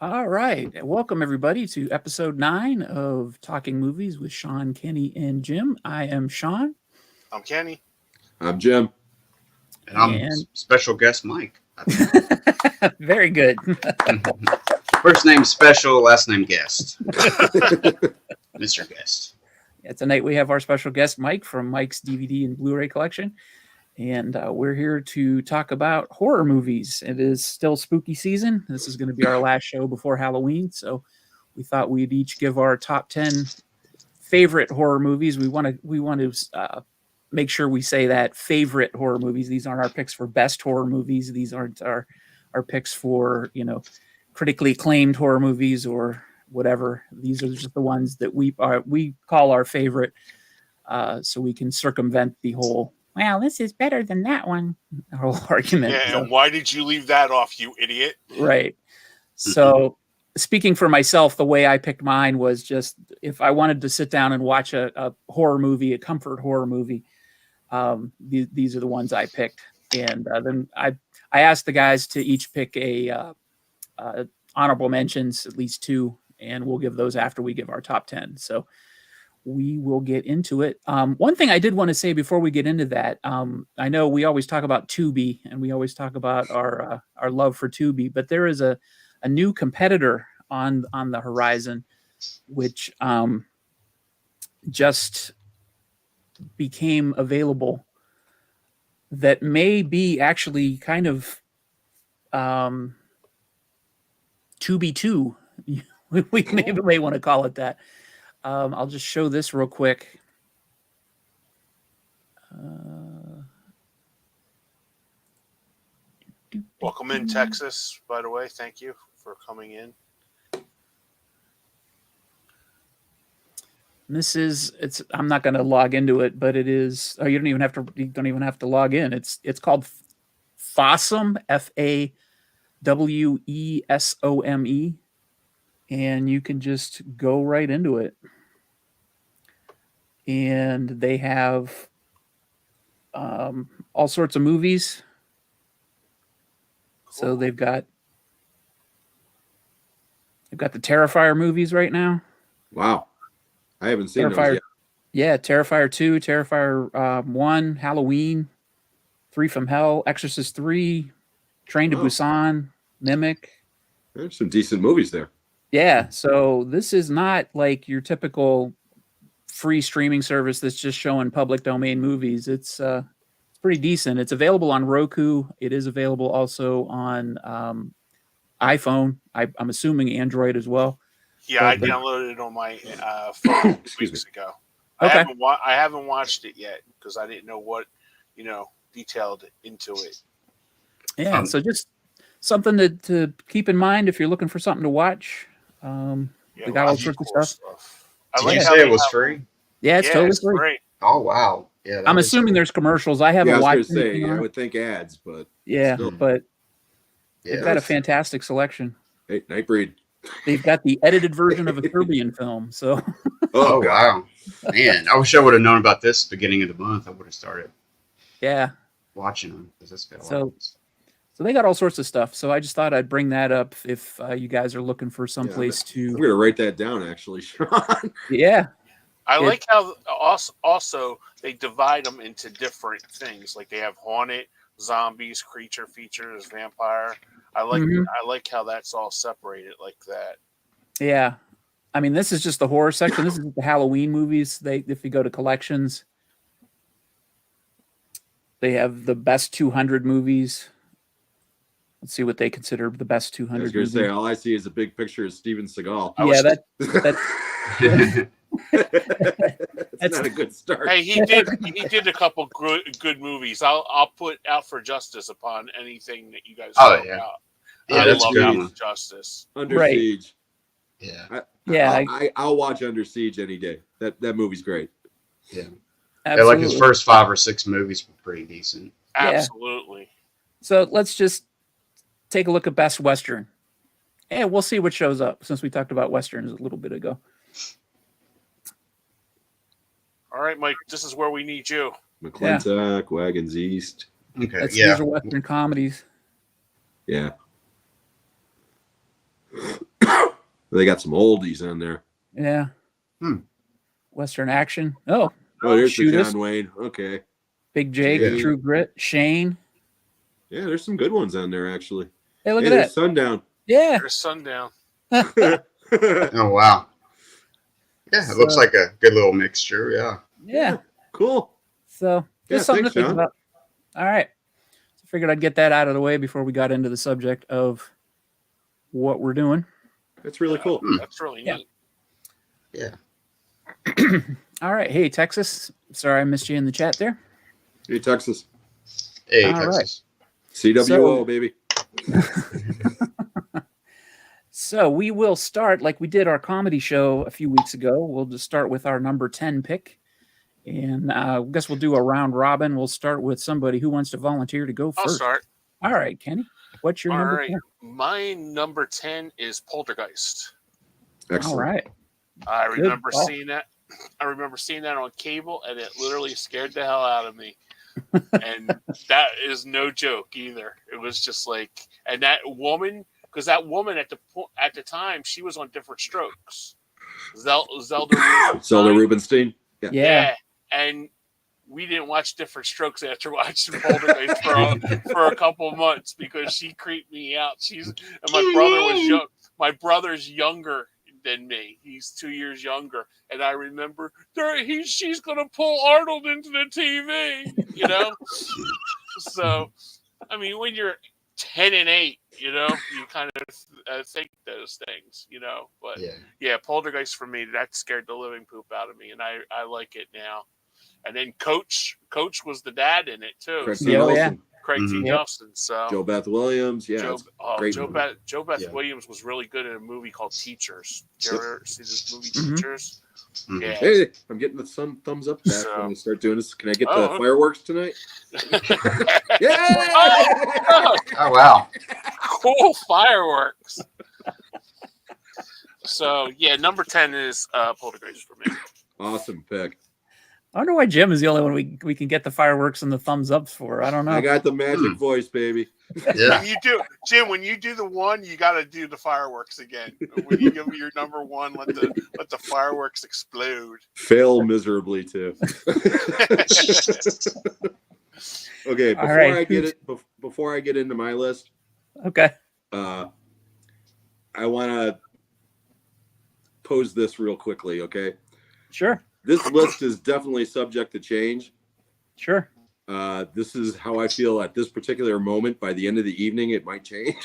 All right. Welcome, everybody, to episode 9 of Talking Movies with Sean, Kenny, and Jim. I am Sean. I'm Kenny. I'm Jim. And I'm And- special guest Mike. Very good. First name special, last name guest. Mr. Guest. Yeah, tonight we have our special guest, Mike, from Mike's DVD and Blu-ray collection. And we're here to talk about horror movies. It is still spooky season. This is going to be our last show before Halloween. So we thought we'd each give our top 10 favorite horror movies. We want to make sure we say that favorite horror movies. These aren't our picks for best horror movies. These aren't our picks for, critically acclaimed horror movies or whatever. These are just the ones that we call our favorite, so we can circumvent the whole, well, this is better than that one, whole argument. Yeah, So, and why did you leave that off, you idiot? right. So speaking for myself, the way I picked mine was just if I wanted to sit down and watch a horror movie, a comfort horror movie, these are the ones I picked. And then I asked the guys to each pick a honorable mentions, at least 2, and we'll give those after we give our top 10. So we will get into it. One thing I did want to say before we get into that, I know we always talk about Tubi and we always talk about our love for Tubi, but there is a new competitor on the horizon, which just became available that may be actually kind of Tubi 2. We may want to call it that. I'll just show this real quick. Welcome in, Texas, by the way. Thank you for coming in. This is I'm not going to log into it, but it is. Oh, you don't even have to log in. It's called Fawesome, FAWESOME, and you can just go right into it. And they have all sorts of movies. Cool. So they've got the Terrifier movies right now. Wow. I haven't seen those Terrifier, yet. yeah, Terrifier 2, Terrifier 1, Halloween, 3 from Hell, Exorcist 3, Train to Busan, Mimic. There's some decent movies there. Yeah, so this is not like your typical free streaming service that's just showing public domain movies. It's pretty decent. It's available on Roku. It is available also on iPhone. I'm assuming Android as well. Yeah, I But- downloaded it on my phone weeks ago. Okay. I haven't watched it yet because I didn't know what, detailed into it. Yeah, so just something to keep in mind if you're looking for something to watch. Yeah, They got all lots of sorts of cool stuff. I Did like you how say they it was have- free? Yeah, it's totally free. great. Oh, wow. Yeah. I'm assuming there's commercials. I Yeah, haven't I was watched going to say, anything on I it. would think ads, but Yeah, still. but Yeah, they've got a fantastic selection. Hey, Nightbreed. They've got the edited version of a Serbian film. So Oh, wow. Man, I wish I would have known about this beginning of the month. I would have started yeah, watching them. That's got a lot So- of this. so they got all sorts of stuff. So I just thought I'd bring that up if you guys are looking for someplace I'm to. going to write that down, actually, Sean. Yeah, I Yeah. like how also they divide them into different things. Like they have haunted, zombies, creature features, vampire. I like how that's all separated like that. yeah. I mean, this is just the horror section. This is the Halloween movies. If you go to collections, they have the best 200 movies. Let's see what they consider the best I 200 was going movies. to say, all I see is a big picture of Steven Seagal. Yeah, That's That's- not a good start. Hey, he did a couple good movies. I'll put Out for Justice upon anything that you guys Oh, talk yeah. about. Yeah, I that's a love good Out one. for Justice. Under Right. Siege. Yeah. Yeah, I'll watch Under Siege any day. That movie's great. Yeah, absolutely. like his first 5 or 6 movies were pretty decent. Yeah. Absolutely. So let's just take a look at Best Western. And we'll see what shows up since we talked about Westerns a little bit ago. All right, Mike, this is where we need you. McClintock, Wagons East. Okay, These are Western comedies. Yeah. They got some oldies on there. Yeah. Hmm. Western action. Oh, Oh, there's Shoot the Us. John Wayne. Okay. Big Jake, Yeah. True Grit, Shane. Yeah, there's some good ones on there, actually. Hey, look Hey, at there's that. Sundown. Yeah. There's Sundown. Oh wow. Yeah, it looks So- like a good little mixture. Yeah. Yeah. Cool. So Yeah, just something thanks, to think John. about. All right. So figured I'd get that out of the way before we got into the subject of what we're doing. That's really cool. That's really Yeah. neat. Yeah. All right. Hey, Texas. Sorry I missed you in the chat there. Hey, Texas. Hey, All right. Texas. CWO, So- baby. So we will start like we did our comedy show a few weeks ago. We'll just start with our number 10 pick. And I guess we'll do a round robin. We'll start with somebody who wants to volunteer to go I'll first. start. All right, Kenny. What's your All number right. 10? My number 10 is Poltergeist. Excellent. All right. I Good remember call. seeing that. I remember seeing that on cable, and it literally scared the hell out of me. And that is no joke either. It was just like, and that woman, because that woman at the time, she was on Different Strokes. Zelda Rubinstein. Zelda Rubinstein. Yeah. Yeah, and we didn't watch Different Strokes after watching Poltergeist for a couple of months because she creeped me out. And my brother was young. My brother's younger than me. He's 2 years younger, and I remember she's gonna pull Arnold into the TV. You know, so I mean, when you're 10 and 8, you know, you kind of think those things, you know. But yeah, Poltergeist for me, that scared the living poop out of me, and I like it now. And then Coach was the dad in it too. Craig So T. Yeah, Nelson. yeah. Craig T. Yep. Nelson. So Joe Beth Williams. Yeah. Joe, it's great Joe movie. Beth Yeah. Williams was really good in a movie called Teachers. Did you ever see this movie, Mhm. Teachers? Mhm. Yeah. Hey, I'm getting the thumbs up back So- when we start doing this. Can I get Oh, the okay. fireworks tonight? Yeah. Oh, Oh wow. cool fireworks. So yeah, number 10 is Poltergeist for me. Awesome pick. I wonder why Jim is the only one we can get the fireworks and the thumbs ups for. I don't know. I got the magic voice, baby. Yeah. When you do, Jim, when you do the one, you got to do the fireworks again. When you give me your number one, let the fireworks explode. Fail miserably too. Okay, All right. before I get into my list, Okay. I want to pose this real quickly. Okay, Sure. this list is definitely subject to change. Sure. This is how I feel at this particular moment. By the end of the evening, it might change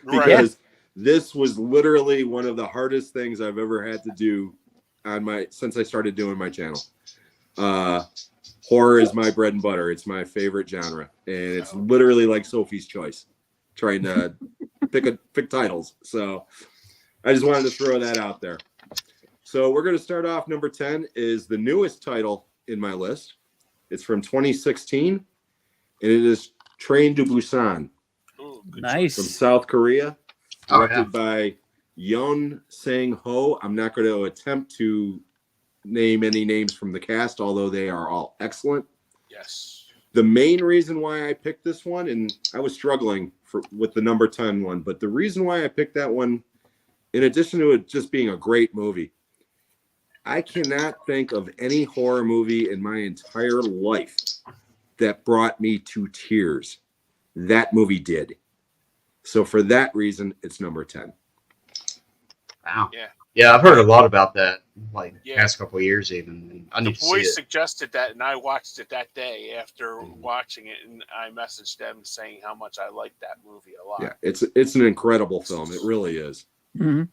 Right. because this was literally one of the hardest things I've ever had to do since I started doing my channel. Horror is my bread and butter. It's my favorite genre, and it's literally like Sophie's Choice, trying to pick titles. So I just wanted to throw that out there. So we're going to start off. Number 10 is the newest title in my list. It's from 2016, and it is Train to Busan Ooh, good Nice. from South Korea, Oh directed yeah. by Yeon Sang-ho. I'm not going to attempt to name any names from the cast, although they are all excellent. Yes. The main reason why I picked this one, and I was struggling with the number 10 one, but the reason why I picked that one, in addition to it just being a great movie, I cannot think of any horror movie in my entire life that brought me to tears. That movie did. So for that reason, it's number 10. Wow. Yeah. Yeah, I've heard a lot about that, like Yeah. past couple of years even. And I The need to see boys it. suggested that, and I watched it that day after Mhm. watching it, and I messaged them saying how much I liked that movie a lot. Yeah, it's an incredible film. It really is. Hmm.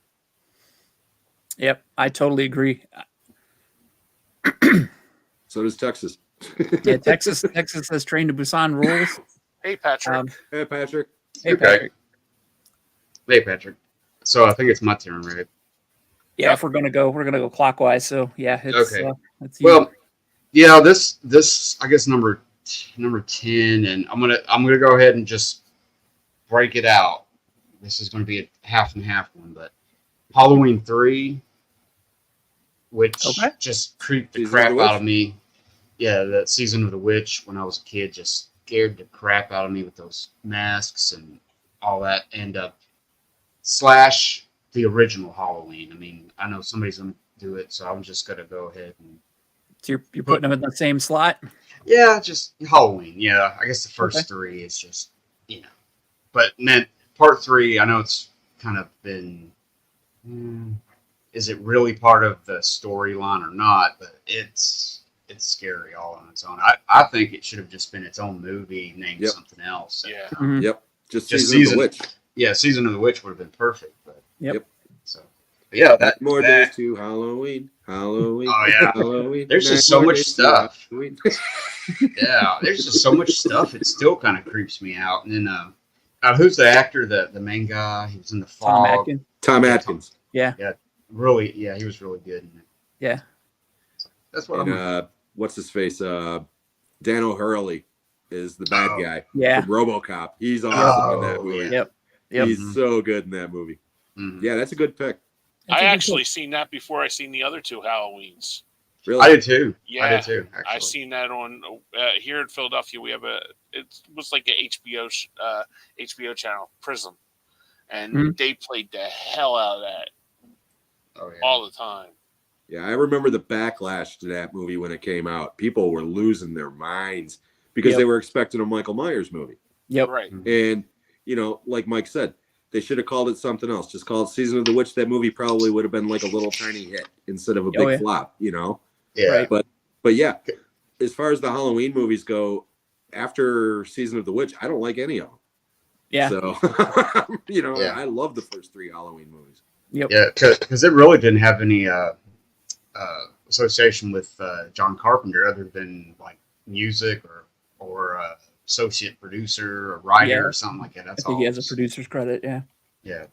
Yep. I totally agree. So does Texas. Yeah. Texas has Train to Busan rules. Hey, Patrick. Hey, Patrick. Hey, Okay. Patrick. Hey, Patrick. So I think it's my turn, right? Yeah, if we're gonna go clockwise. So yeah, it's Okay. it's you. Well, yeah, this I guess number 10, and I'm gonna go ahead and just break it out. This is gonna be a half and half one, but Halloween 3, which Okay. just creeped the Season of crap the Witch? out of me. Yeah, that Season of the Witch when I was a kid just scared the crap out of me with those masks and all that. And Slash the original Halloween. I mean, I know somebody's gonna do it, so I'm just gonna go ahead and So you're putting them in the same slot. yeah, just Halloween. Yeah, I guess the first Okay. three is just but then part three, I know it's kind of been. Is it really part of the storyline or not? But it's scary all on its own. I think it should have just been its own movie named Yep. something else. Yeah. Mhm. Yep. Just Just season of the season- witch. Yeah, Season of the Witch would have been perfect. But Yep. So but yeah, that More that, days to Halloween. Halloween. Oh, yeah. Halloween. There's just 9 so more much days to stuff. Halloween. Yeah, there's just so much stuff. It still kind of creeps me out. And then who's the actor? The main guy. He was in the Tom Fog. Atkins. Tom Atkins. Really, yeah, he was really good in it. Yeah. That's what And I'm. what's his face? Dan O'Hurley is the bad Oh. guy Yeah. from RoboCop. He's awesome in that Oh, movie. yeah. Yep. Yep. He's Mhm. so good in that movie. Mhm. Yeah, that's a good pick. That's a I good actually pick. seen that before I seen the other two Halloweens. Really? I did too. Yeah, I did too. I Actually, seen that on here in Philadelphia. We have it was like a HBO channel, Prism, and Mhm. they played the hell out of that oh yeah. all the time. Yeah, I remember the backlash to that movie when it came out. People were losing their minds because Yep. they were expecting a Michael Myers movie. Yep. Right. And, like Mike said, they should have called it something else. Just call it Season of the Witch. That movie probably would have been like a little tiny hit instead of a big Oh, yeah. flop, Yeah. Right. But yeah, as far as the Halloween movies go, after Season of the Witch, I don't like any of them. Yeah. So, Yeah. I love the first three Halloween movies. Yep. Yeah, because it really didn't have any association with John Carpenter other than like music or associate producer or writer Yeah. or something like that. I That's think all. he has a producer's credit. Yeah. Yeah.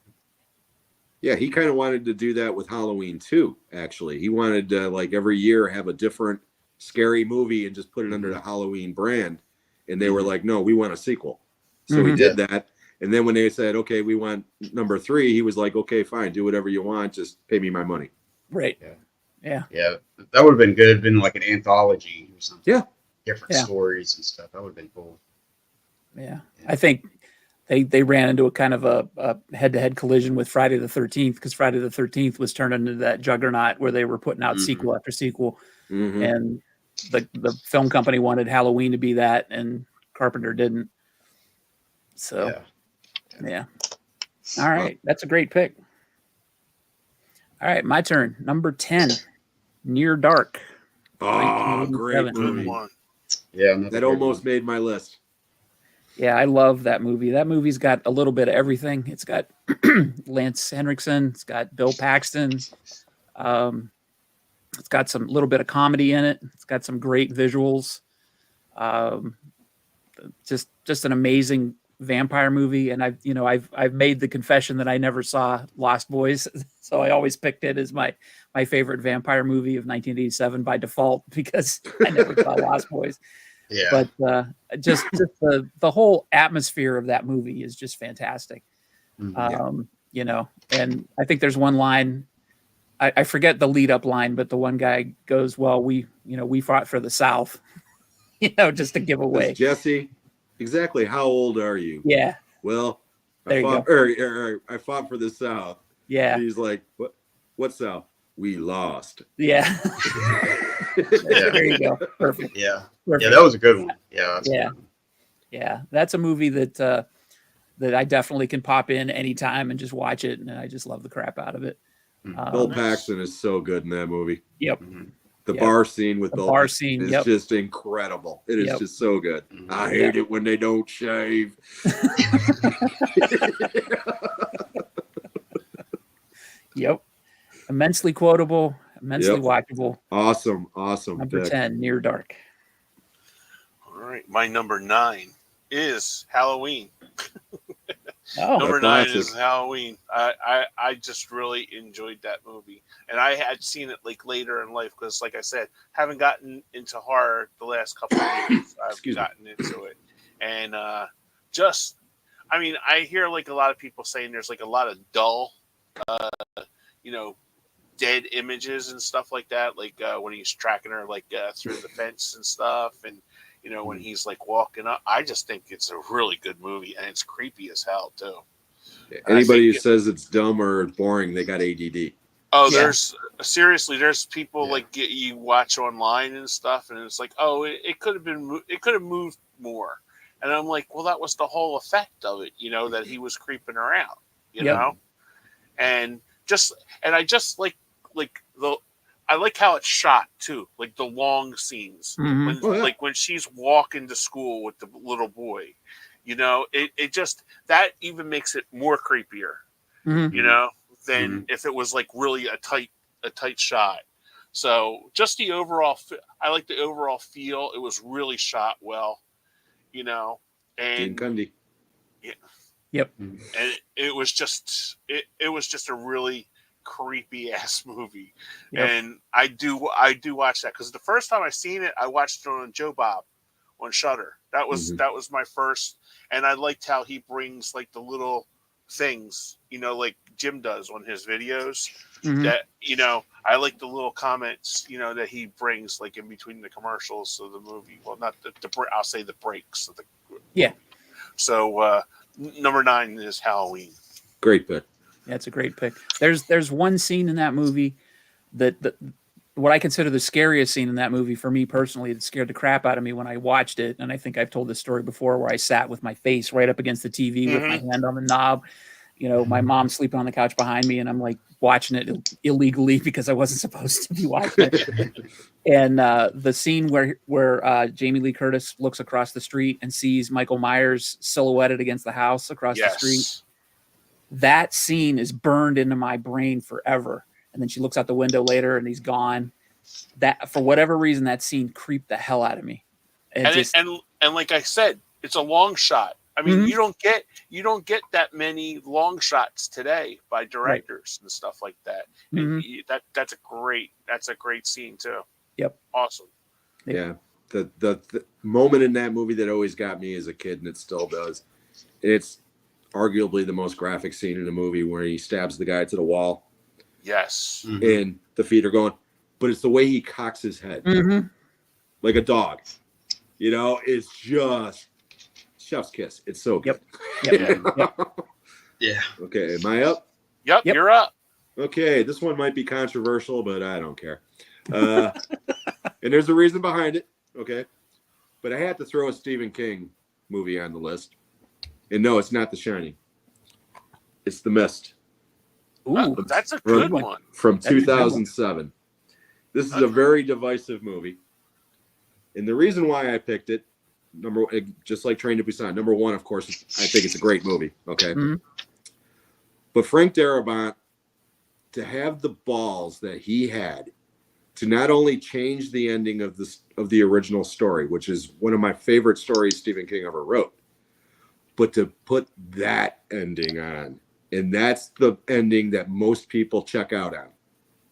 Yeah, he kind of wanted to do that with Halloween too, actually. He wanted to, like, every year have a different scary movie and just put it under the Halloween brand. And they were like, no, we want a sequel. So he Mhm. did that. And then when they said, okay, we want number 3, he was like, okay, fine, do whatever you want. Just pay me my money. Right. Yeah. Yeah. Yeah, that would have been good. It'd been like an anthology or something. Yeah. Different Yeah. stories and stuff. That would have been cool. Yeah. I think they ran into a kind of a head-to-head collision with Friday the 13th because Friday the 13th was turned into that juggernaut where they were putting out Mhm. sequel after sequel, Mhm. and the film company wanted Halloween to be that, and Carpenter didn't. So yeah. All right, that's a great pick. All right, my turn. Number 10, Near Dark. Oh, great 1987. Good movie. one. Yeah. another That good almost one. made my list. Yeah, I love that movie. That movie's got a little bit of everything. It's got Lance Henriksen. It's got Bill Paxton. It's got some little bit of comedy in it. It's got some great visuals. Just an amazing vampire movie. And I've made the confession that I never saw Lost Boys, so I always picked it as my favorite vampire movie of 1987 by default because I never saw Lost Boys. Yeah. But just the whole atmosphere of that movie is just fantastic. Mhm. And I think there's one line, I forget the lead up line, but the one guy goes, well, we fought for the South, just to give away. Says, Jesse, exactly how old are you? Yeah. Well, There I you fought, I fought for the South. Yeah. He's like, what South? We lost. Yeah. There you go. Perfect. Yeah. Perfect. Yeah, that was a good one. Yeah. That's a Yeah. good one. Yeah. That's a movie that I definitely can pop in anytime and just watch it. And I just love the crap out of it. Bill Um, Paxton is so good in that movie. Yep. Mhm. The Yep. bar scene with The Bill bar Paxton scene, is yep. just incredible. It is Yep. just so good. Mhm. I hate it when they don't shave. Yep. Immensely quotable, immensely Yep. watchable. Awesome Number pick. 10, Near Dark. All right. My number 9 is Halloween. Oh, Number 9 is classic. Halloween. I just really enjoyed that movie, and I had seen it like later in life because, like I said, haven't gotten into horror the last couple of years. I've Excuse me. gotten into it, and I hear like a lot of people saying there's like a lot of dull, dead images and stuff like that. Like when he's tracking her like through the fence and stuff, and when he's like walking up. I just think it's a really good movie, and it's creepy as hell too. Anybody who think- says it's dumb or boring, they got ADD. Oh, Yeah. there's people Yeah. like you watch online and stuff, and it's like, oh, it could have it could have moved more, and I'm like, well, that was the whole effect of it, that he was creeping her out, Yep. and I just like I like how it's shot too, like the long scenes Mhm. when Oh, yeah. like when she's walking to school with the little boy, it just that even makes it more creepier. Mhm. Than if it was like really a tight shot. So just the overall, I like the overall feel. It was really shot well, Gene and Cundy. and it was just a really creepy ass movie. Yep. And I do watch that because the first time I seen it, I watched it on Joe Bob on Shudder. That was my first, and I liked how he brings like the little things, like Jim does on his videos. Mhm. That I like the little comments, that he brings like in between the commercials of the movie. Well, not the I'll say the breaks. Yeah. So number 9 is Halloween. Great pick. That's a great pick. There's one scene in that movie that what I consider the scariest scene in that movie for me personally. It scared the crap out of me when I watched it, and I think I've told this story before, where I sat with my face right up against the TV with my hand on the knob. My mom's sleeping on the couch behind me, and I'm like watching it illegally because I wasn't supposed to be watching it. And the scene where Jamie Lee Curtis looks across the street and sees Michael Myers silhouetted against the house across the street. That scene is burned into my brain forever. And then she looks out the window later and he's gone. That, for whatever reason, that scene creeped the hell out of me. And like I said, it's a long shot. I mean, you don't get that many long shots today by directors and stuff like that. And that's a great scene too. Yep. Awesome. Yeah. The moment in that movie that always got me as a kid, and it still does, it's arguably the most graphic scene in a movie, where he stabs the guy to the wall Yes. and the feet are going, but it's the way he cocks his head like a dog. It's just chef's kiss. It's so good. Yeah. Okay, am I up? Yep. You're up. Okay, this one might be controversial, but I don't care. And there's a reason behind it. Okay, but I had to throw a Stephen King movie on the list. And no, it's not The Shining. It's The Mist. Ooh, That's a good one. From That's a good one. 2007. This is a very divisive movie. And the reason why I picked it, just like Train to Busan, number one, of course, I think it's a great movie. Okay. Mhm. But Frank Darabont, to have the balls that he had to not only change the ending of the original story, which is one of my favorite stories Stephen King ever wrote, but to put that ending on, and that's the ending that most people check out on.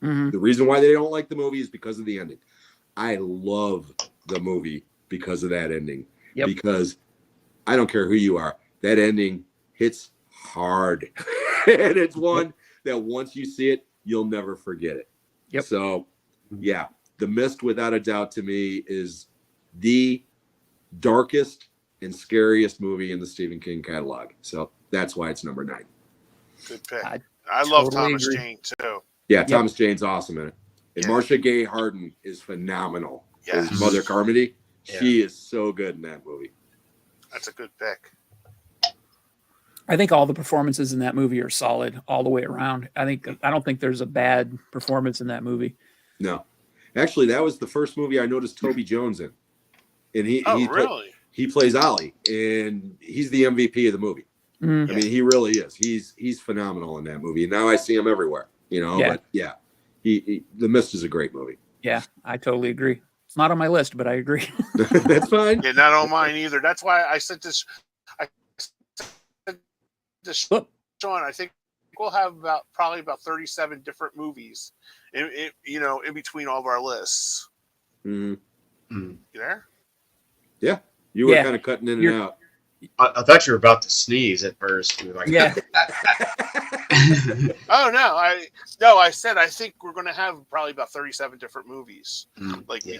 Mhm. The reason why they don't like the movie is because of the ending. I love the movie because of that ending. Yep. Because I don't care who you are, that ending hits hard. And it's one that once you see it, you'll never forget it. Yep. So, yeah, The Mist, without a doubt, to me, is the darkest and scariest movie in the Stephen King catalog. So that's why it's number 9. Good pick. I I love totally Thomas agree. Jane too. Yeah, Thomas Jane's awesome in it. And Yeah. Marcia Gay Harden is phenomenal. Yes. As Mother Carmody, Yeah. she is so good in that movie. That's a good pick. I think all the performances in that movie are solid all the way around. I don't think there's a bad performance in that movie. No. Actually, that was the first movie I noticed Toby Jones in. And Really? he plays Ollie, and he's the MVP of the movie. Mhm. I mean, he really is. He's phenomenal in that movie. And now I see him everywhere, Yeah. But yeah, he The Mist is a great movie. Yeah, I totally agree. It's not on my list, but I agree. That's fine. Yeah, not on mine either. That's why I said this. I said this, Look. Sean. I think we'll have probably about 37 different movies, in between all of our lists. Mhm. You there? Yeah, you were Yeah. kind of cutting in and You're- out. I thought you were about to sneeze at first. You were like, Yeah. Oh no, I said I think we're going to have probably about 37 different movies, like Yeah.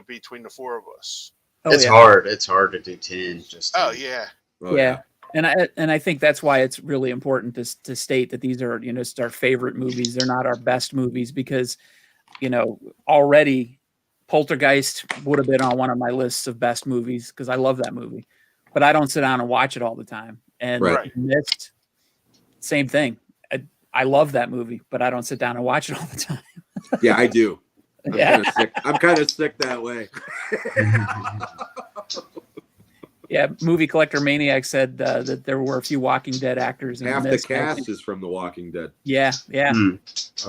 between the four of us. Oh, It's yeah. hard. It's hard to do 10. Just Oh yeah. Oh, Yeah. And I think that's why it's really important to state that these are, just our favorite movies. They're not our best movies because, already Poltergeist would have been on one of my lists of best movies because I love that movie, but I don't sit down and watch it all the time. And Right. Mist, same thing. I love that movie, but I don't sit down and watch it all the time. Yeah, I do. Yeah. I'm kind of sick that way. Yeah, Movie Collector Maniac said that there were a few Walking Dead actors in Half the Mist. cast is from The Walking Dead. Yeah. Oh,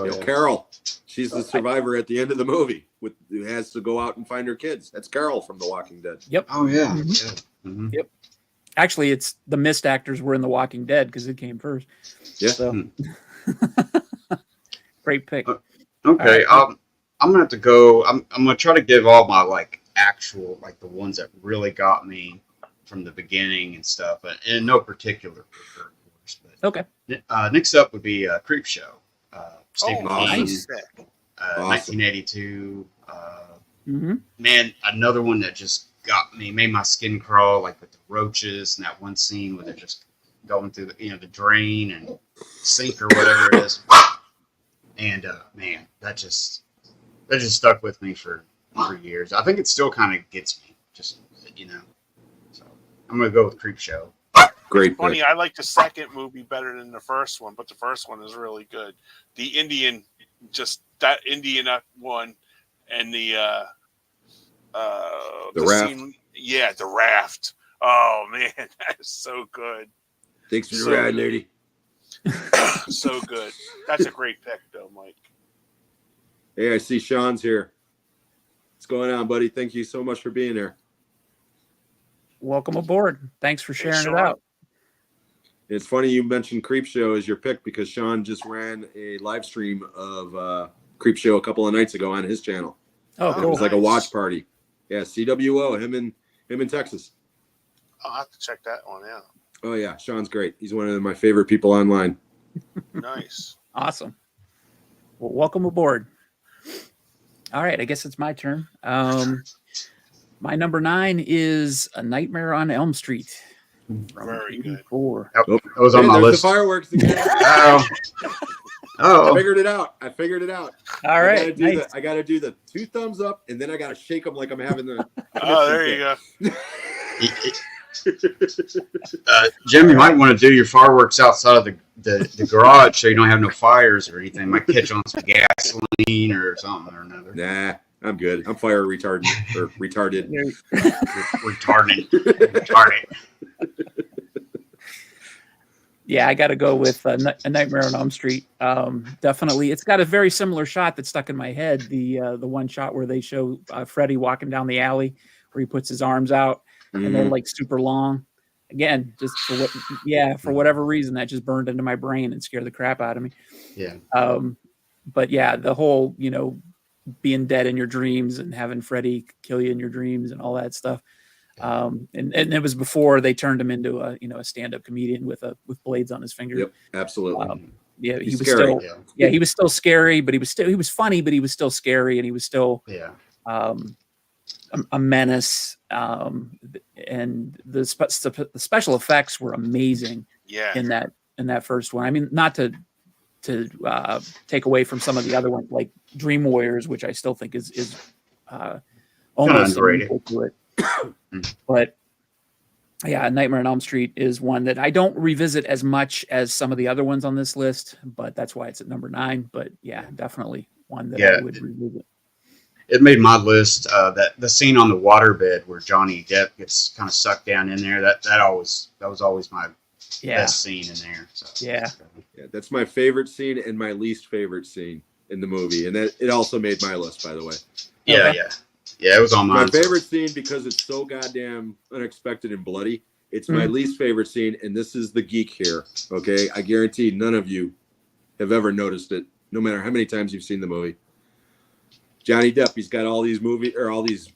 yeah. Carol, she's the survivor at the end of the movie who has to go out and find her kids. That's Carol from The Walking Dead. Oh yeah. Mhm. Yeah. Mhm. Actually, it's the Mist actors were in The Walking Dead because it came first. Yeah. So. Great pick. Okay. I'm gonna have to go. I'm gonna try to give all my actual the ones that really got me from the beginning and stuff, but in no particular order, of course. But Okay. next up would be Creep Show. Stephen Oh, King, nice. 1982. Mm-hmm. Man, another one that just got me, made my skin crawl, with the roaches and that one scene where they're just going through the drain and sink or whatever it is. And man, that just stuck with me for years. I think it still kind of gets me, just So I'm gonna go with Creep Show. Great. Funny, pick. I like the second movie better than the first one, but the first one is really good. The Indian, that Indian one, and the raft. scene, the raft. Oh man, that is so good. Thanks for So the ride, good. lady. So good. That's a great pick, though, Mike. Hey, I see Sean's here. What's going on, buddy? Thank you so much for being here. Welcome aboard. Thanks for sharing it Sean. out. It's funny you mentioned Creep Show as your pick because Sean just ran a live stream of Creep Show a couple of nights ago on his channel. Oh, Oh, It cool. was like a Nice. watch party. Yeah, CWO, him in Texas. I'll have to check that one out. Oh yeah, Sean's great. He's one of my favorite people online. Nice. Awesome. Well, welcome aboard. All right, I guess it's my turn. My number 9 is A Nightmare on Elm Street. From Very good. 84. That was on Hey, my there's list. the fireworks again. Oh. I Oh. figured it out. All right. Nice. I gotta do the 2 thumbs up, and then I gotta shake them like I'm having the. Oh, there you go. Jim, you might want to do your fireworks outside of the garage so you don't have no fires or anything. Might catch on some gasoline or something or another. Nah, I'm good. I'm fire retardant or retarded. Retarded. Yeah, I got to go with A Nightmare on Elm Street. Definitely, it's got a very similar shot that stuck in my head. The one shot where they show Freddy walking down the alley, where he puts his arms out and they're like super long. Again, just for whatever reason, that just burned into my brain and scared the crap out of me. Yeah. But yeah, the whole being dead in your dreams and having Freddy kill you in your dreams and all that stuff. And it was before they turned him into a stand-up comedian with blades on his fingers. Yep, absolutely. Yeah, he He's was scary. still he was still scary, but he was funny, but he was still scary, and he was still a menace. And the special effects were amazing Yeah. in that first one. I mean, not to take away from some of the other ones like Dream Warriors, which I still think is almost underrated. equal to it. But yeah, Nightmare on Elm Street is one that I don't revisit as much as some of the other ones on this list, but that's why it's at number 9. But yeah, definitely one that I would revisit. It made my list. That the scene on the waterbed where Johnny Depp gets kind of sucked down in there. That was always my best scene in there. So. Yeah. Yeah, that's my favorite scene and my least favorite scene in the movie, and that it also made my list, by the way. Yeah, Okay. yeah, it was on My mine. favorite scene because it's so goddamn unexpected and bloody. It's my least favorite scene, and this is the geek here. Okay, I guarantee none of you have ever noticed it, no matter how many times you've seen the movie. Johnny Depp, he's got all these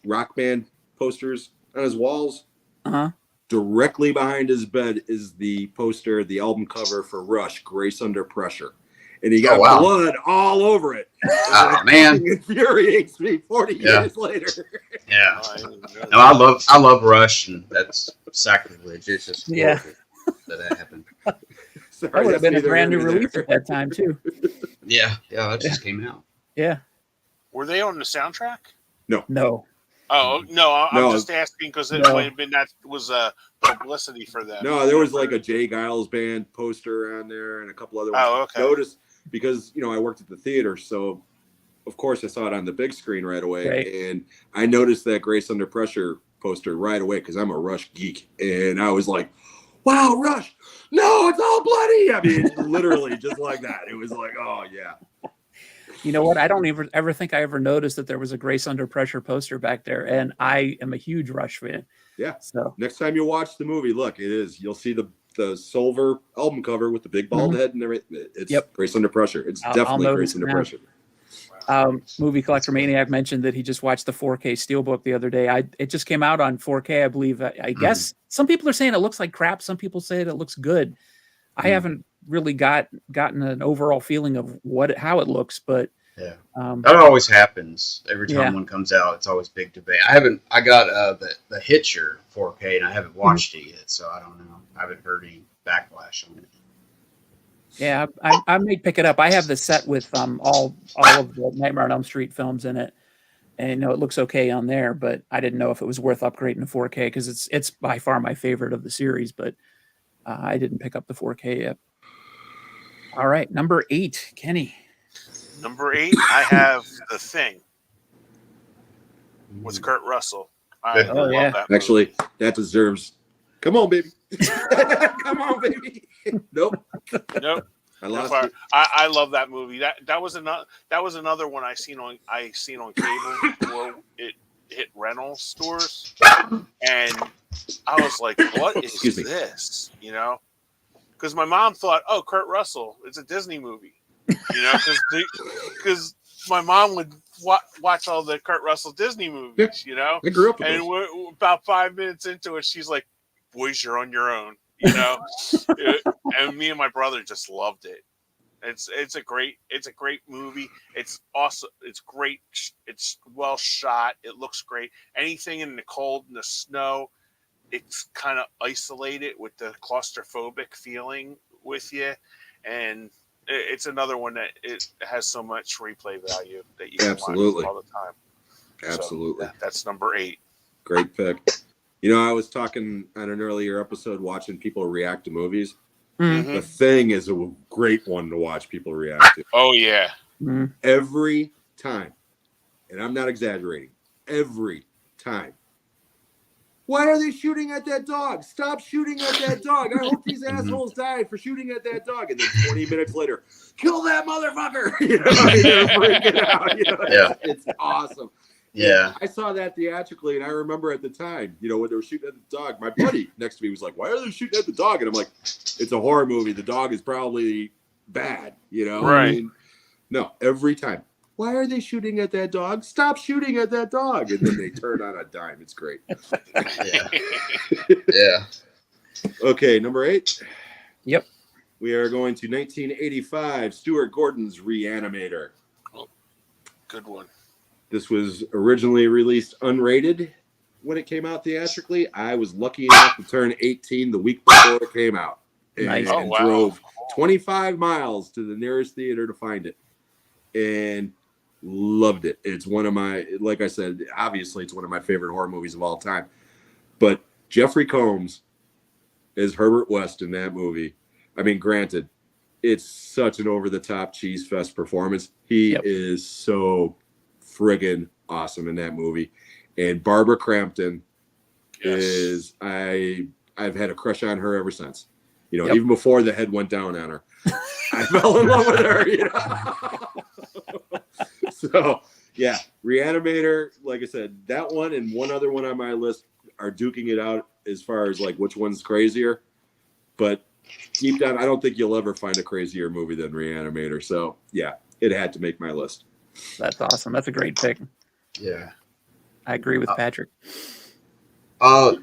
rock band posters on his walls. Uh-huh. Directly behind his bed is the poster, the album cover for Rush, Grace Under Pressure. And he got blood all over it. Oh, man. It infuriates me 40 years later. Yeah. I didn't know No, I love Rush, and that's sacrilege. It's just Yeah. that happened. Sorry, That would have that's been a neither brand new here nor release there. at that time too. Yeah, that just came out. Yeah. Were they on the soundtrack? No. Oh no, I'm No. just asking because it No. might have been that was publicity for them. No, there was like a Jay Giles band poster on there and a couple other ones. Oh, okay. Notice because I worked at the theater, so of course I saw it on the big screen right away, Right. and I noticed that Grace Under Pressure poster right away because I'm a Rush geek, and I was like, "Wow, Rush! No, it's all bloody!" I mean, literally just like that. It was like, "Oh yeah." You know what? I don't ever think I ever noticed that there was a Grace Under Pressure poster back there, and I am a huge Rush fan. Yeah. So Next time you watch the movie, look, you'll see the silver album cover with the big bald head and everything. It's Yep. Grace Under Pressure. It's I'll definitely notice Grace Under now. Pressure. Movie Collector Maniac mentioned that he just watched the 4K Steelbook the other day. It just came out on 4K, I believe. I guess some people are saying it looks like crap. Some people say it looks good. I haven't really gotten an overall feeling of how it looks, but Yeah. um, That always happens every time Yeah. one comes out. It's always big debate. I got the Hitcher 4K and I haven't watched it yet, so I don't know. I haven't heard any backlash on it. yeah, I may pick it up. I have the set with all of the Nightmare on Elm Street films in it, and it looks okay on there. But I didn't know if it was worth upgrading to 4K because it's by far my favorite of the series. But I didn't pick up the 4K yet. All right, number 8, Kenny. Number 8, I have The Thing with Kurt Russell. I Oh, love yeah. that movie. Actually, that deserves. Come on, baby. Come on, baby. Nope. Nope. I lost Fire. it. I love that movie. That was another one I seen on cable before it hit rental stores, and I was like, "What is Excuse me. this?" Because my mom thought, "Oh, Kurt Russell, it's a Disney movie," because my mom would watch all the Kurt Russell Disney movies, I grew up with and those. we're about 5 minutes into it, she's like, "Boys, you're on your own," and me and my brother just loved it. It's a great movie. It's awesome. It's great. It's well shot. It looks great. Anything in the cold and the snow, it's kind of isolated with the claustrophobic feeling with you, and it's another one that it has so much replay value that you can Absolutely. watch all the time. Absolutely. So that's number 8. Great pick. I was talking on an earlier episode watching people react to movies. Mhm. The Thing is a great one to watch people react to. Oh yeah. Mhm. Every time. And I'm not exaggerating. Every time. Why are they shooting at that dog? Stop shooting at that dog. I hope these assholes die for shooting at that dog. And then 20 minutes later, kill that motherfucker. They're freaking out. Yeah. It's awesome. Yeah. I saw that theatrically, and I remember at the time, when they were shooting at the dog, my buddy next to me was like, "Why are they shooting at the dog?" And I'm like, "It's a horror movie. The dog is probably bad, Right. I mean, no, every time. Why are they shooting at that dog? Stop shooting at that dog. And then they turn on a dime. It's great. Yeah. Yeah. Okay, number 8. Yep. We are going to 1985, Stuart Gordon's Reanimator. Good one. This was originally released unrated when it came out theatrically. I was lucky enough to turn 18 the week before it came out. And Nice. Oh, wow. drove 25 miles to the nearest theater to find it. And loved it. It's one of my, like I said, obviously it's one of my favorite horror movies of all time. But Jeffrey Combs is Herbert West in that movie. I mean, granted, it's such an over-the-top cheese fest performance. He Yep. is so friggin' awesome in that movie. And Barbara Crampton is I've had a crush on her ever since. Yep. Even before the head went down on her. I fell in love with her, So, yeah, Reanimator, like I said, that one and one other one on my list are duking it out as far as like which one's crazier. But deep down, I don't think you'll ever find a crazier movie than Reanimator. So, yeah, it had to make my list. That's awesome. That's a great pick. Yeah. I agree with Patrick.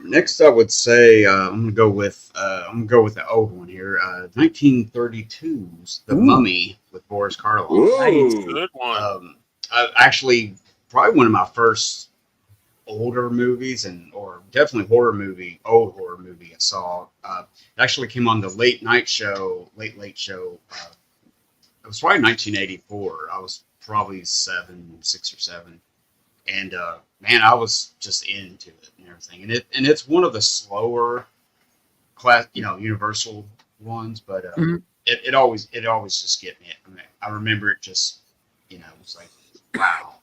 Next, I would say I'm gonna go with the old one here. 1932's The Ooh. Mummy with Boris Karloff. Whoa. Good one. Actually, probably one of my first older movies or definitely old horror movie I saw. It actually came on the late late show. It was probably 1984. I was probably 6 or 7, and man, I was just into it and everything. And it's one of the slower class, Universal ones, but it always just get me. I mean, I remember it just, it was like wow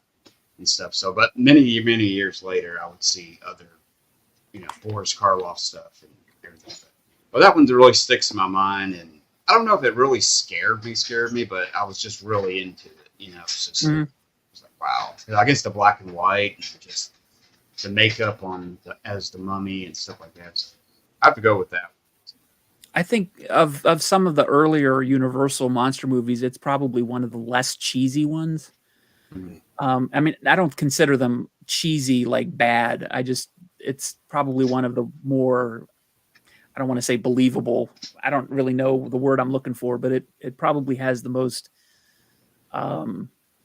and stuff. So, but many years later, I would see other, Boris Karloff stuff and everything. But that one really sticks in my mind, and I don't know if it really scared me, but I was just really into it. It's just it was like wow. I guess the black and white and just the makeup as the mummy and stuff like that. So I have to go with that. I think of some of the earlier Universal monster movies, it's probably one of the less cheesy ones. I mean, I don't consider them cheesy like bad. It's probably one of the more, I don't want to say believable. I don't really know the word I'm looking for, but it probably has the most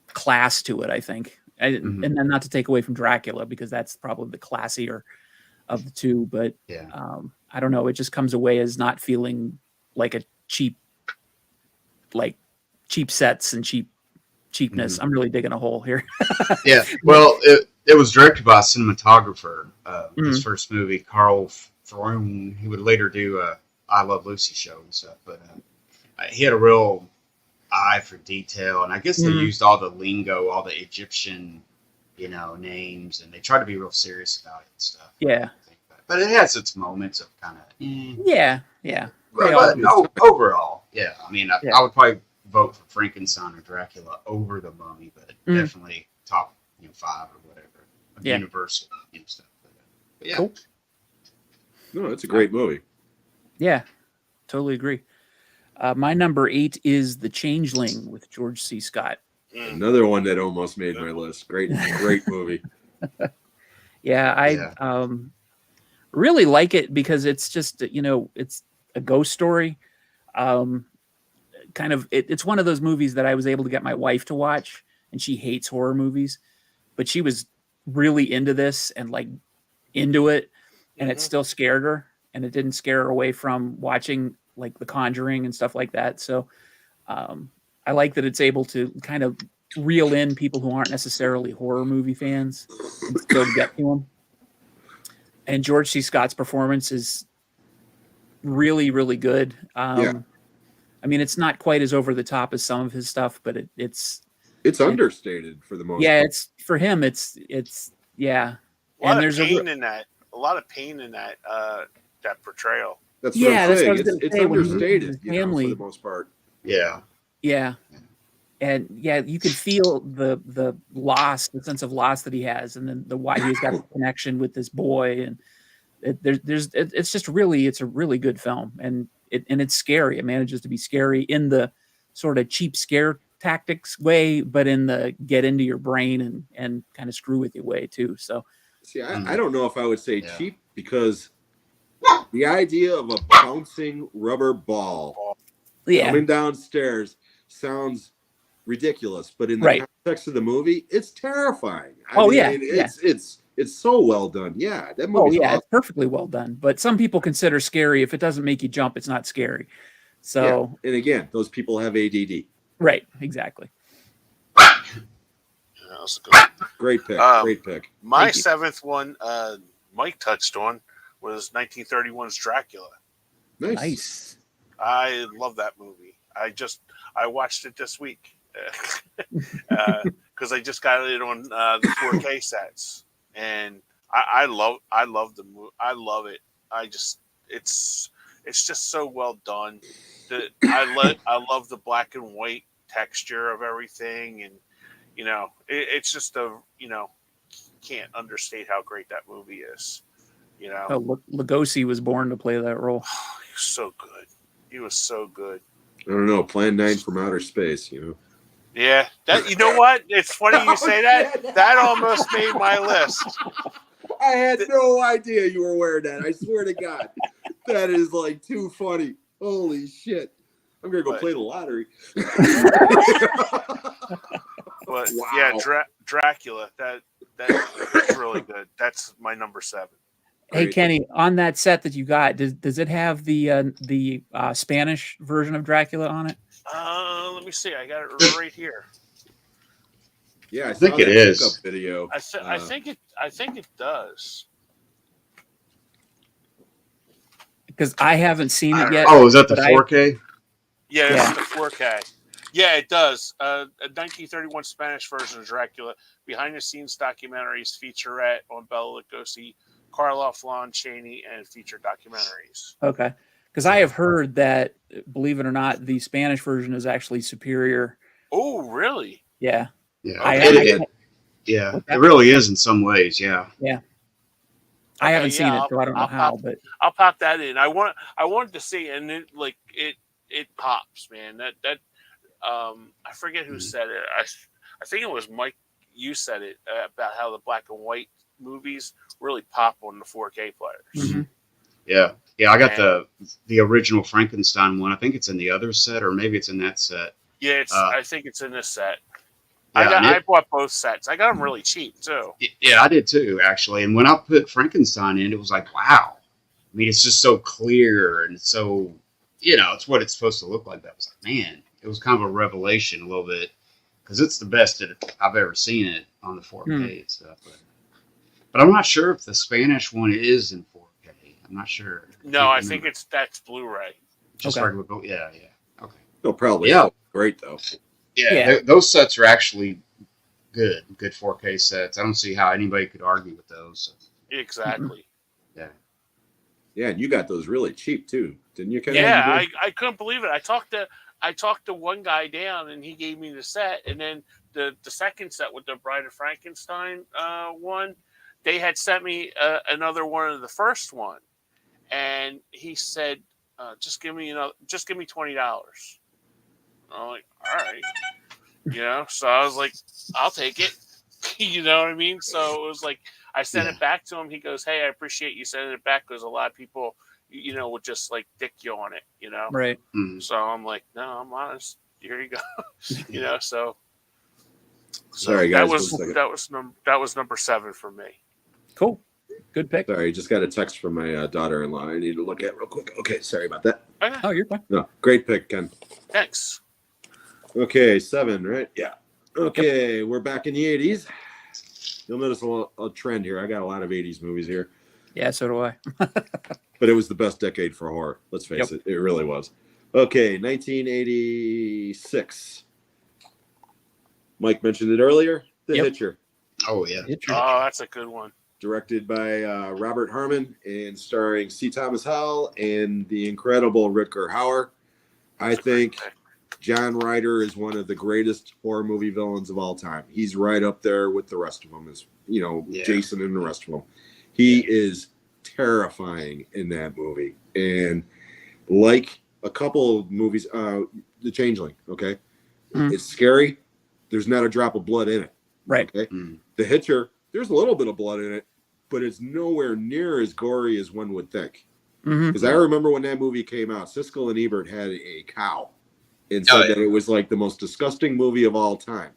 class to it, I think. And then not to take away from Dracula, because that's probably the classier of the two, but I don't know. It just comes away as not feeling like a cheap sets and cheapness. I'm really digging a hole here. Yeah. Well, it was directed by a cinematographer. His first movie, Carl Throne. He would later do I Love Lucy show and stuff, but he had a real eye for detail, and I guess they used all the lingo, all the Egyptian, names, and they tried to be real serious about it and stuff. Yeah. But it has its moments of kind of yeah. But no, overall, yeah. I mean, I would probably vote for Frankenstein or Dracula over the Mummy, but definitely top 5 or whatever. Universal stuff. But yeah. Cool. No, it's a great movie. Yeah, totally agree. My number 8 is The Changeling with George C. Scott. Another one that almost made my list. Great movie. Yeah, I really like it because it's just, it's a ghost story. It's one of those movies that I was able to get my wife to watch, and she hates horror movies, but she was really into this and like into it, and it still scared her, and it didn't scare her away from watching like The Conjuring and stuff like that. So I like that it's able to kind of reel in people who aren't necessarily horror movie fans and still get to them. And George C. Scott's performance is really, really good. I mean, it's not quite as over the top as some of his stuff, but it's understated for the most part. It's for him. It's a lot of pain in that. A lot of pain in that that portrayal. That's what I'm saying. It's say, understated, family, for the most part. Yeah. And you can feel the loss, the sense of loss that he has, and then why he's got a connection with this boy, and it's a really good film, and it's scary. It manages to be scary in the sort of cheap scare tactics way, but in the get into your brain and kind of screw with you way too. So, see, I don't know if I would say cheap, because the idea of a bouncing rubber ball coming downstairs sounds ridiculous, but in the context of the movie, it's terrifying. It's so well done. Yeah, that movie. It's perfectly well done. But some people consider scary, if it doesn't make you jump, it's not scary. So, and again, those people have ADD. Right. Exactly. That's good. Great pick. Great pick. My 7th one, Mike touched on, was 1931's Dracula. Nice. I love that movie. I watched it this week because I just got it on the 4K sets, and I love the movie. I love it. It's just so well done. I love the black and white texture of everything, and it's just can't understate how great that movie is. Lugosi was born to play that role. He was so good. He was so good. I don't know. Plan 9 from outer space. Yeah. That. You know what? It's funny you say that. That almost made my list. I had no idea you were wearing that. I swear to God, that is like too funny. Holy shit! I'm gonna go play the lottery. But wow. Yeah, Dracula. That's really good. That's my number 7. Hey Great. Kenny, on that set that you got, does it have the Spanish version of Dracula on it? Let me see. I got it right here. Yeah, I think saw it that is. pickup video. I think it does. Because I haven't seen it yet. Oh, is that the but I- 4K? Yeah, Yeah. it's the 4K. Yeah, it does. A 1931 Spanish version of Dracula, behind-the-scenes documentaries, featurette on Bela Lugosi, Karloff, Lon Chaney, and feature documentaries. Okay. Because I have heard that, believe it or not, the Spanish version is actually superior. Oh, really? Yeah. Yeah, Okay. yeah, What's it that? really is in some ways. Yeah, I haven't Okay, seen yeah, it, so I don't know I'll how. pop- But I'll pop that in. I wanted to see, and it pops, man. That I forget who said it. I think it was Mike. You said it about how the black and white movies really pop on the 4K players. Mhm. yeah. I got And- the original Frankenstein one. I think it's in the other set, or maybe it's in that set. Yeah, Uh, I think it's in this set. Yeah, and I bought both sets. I got them really cheap too. Yeah, I did too, actually. And when I put Frankenstein in, it was like, wow. I mean, it's just so clear and so, it's what it's supposed to look like. That was like, man, it was kind of a revelation a little bit because it's the best that I've ever seen it on the 4K and stuff. But I'm not sure if the Spanish one is in 4K. I'm not sure. No, I think that's Blu-ray. just Okay. regular. Yeah. Okay. They'll probably Yeah. look great though. Yeah. Those sets are actually good 4K sets. I don't see how anybody could argue with those. Exactly. Yeah, and you got those really cheap too, didn't you? Kenny? Yeah, You did? I couldn't believe it. I talked to one guy down, and he gave me the set, and then the second set with the Bride of Frankenstein one, they had sent me another one of the first one, and he said, just give me $20. I'm like, all right, so I was like, I'll take it. You know what I mean? So it was like I sent it back to him. He goes, hey, I appreciate you sending it back because a lot of people, would just like dick you on it, right. Mm. So I'm like, no, I'm honest. Here you go. So Sorry, guys, That was one second. that was number 7 for me. Cool. Good pick. Sorry, just got a text from my daughter-in-law. I need to look at real quick. Okay, sorry about that. Okay, Oh, you're fine. No, great pick, Ken. thanks. Okay, 7, right? Yeah. Okay, we're back in the 80s. You'll notice a trend here. I got a lot of 80s movies here, Yeah, so do I. but it was the best decade for horror. Let's face it. It really was. Okay, 1986. Mike mentioned it earlier. The Yep. Hitcher, Oh, yeah. Oh, that's a good one. directed by Robert Harmon and starring C. Thomas Howell and the incredible Rutger Hauer. I think John Ryder is one of the greatest horror movie villains of all time. He's right up there with the rest of them, Jason and the rest of them. He is terrifying in that movie. And like a couple of movies, The Changeling, okay? Mhm. It's scary. There's not a drop of blood in it. Right. Okay. Mm. The Hitcher, there's a little bit of blood in it, but it's nowhere near as gory as one would think. Hmm. Because I remember when that movie came out, Siskel and Ebert had a cow and said that it was like the most disgusting movie of all time.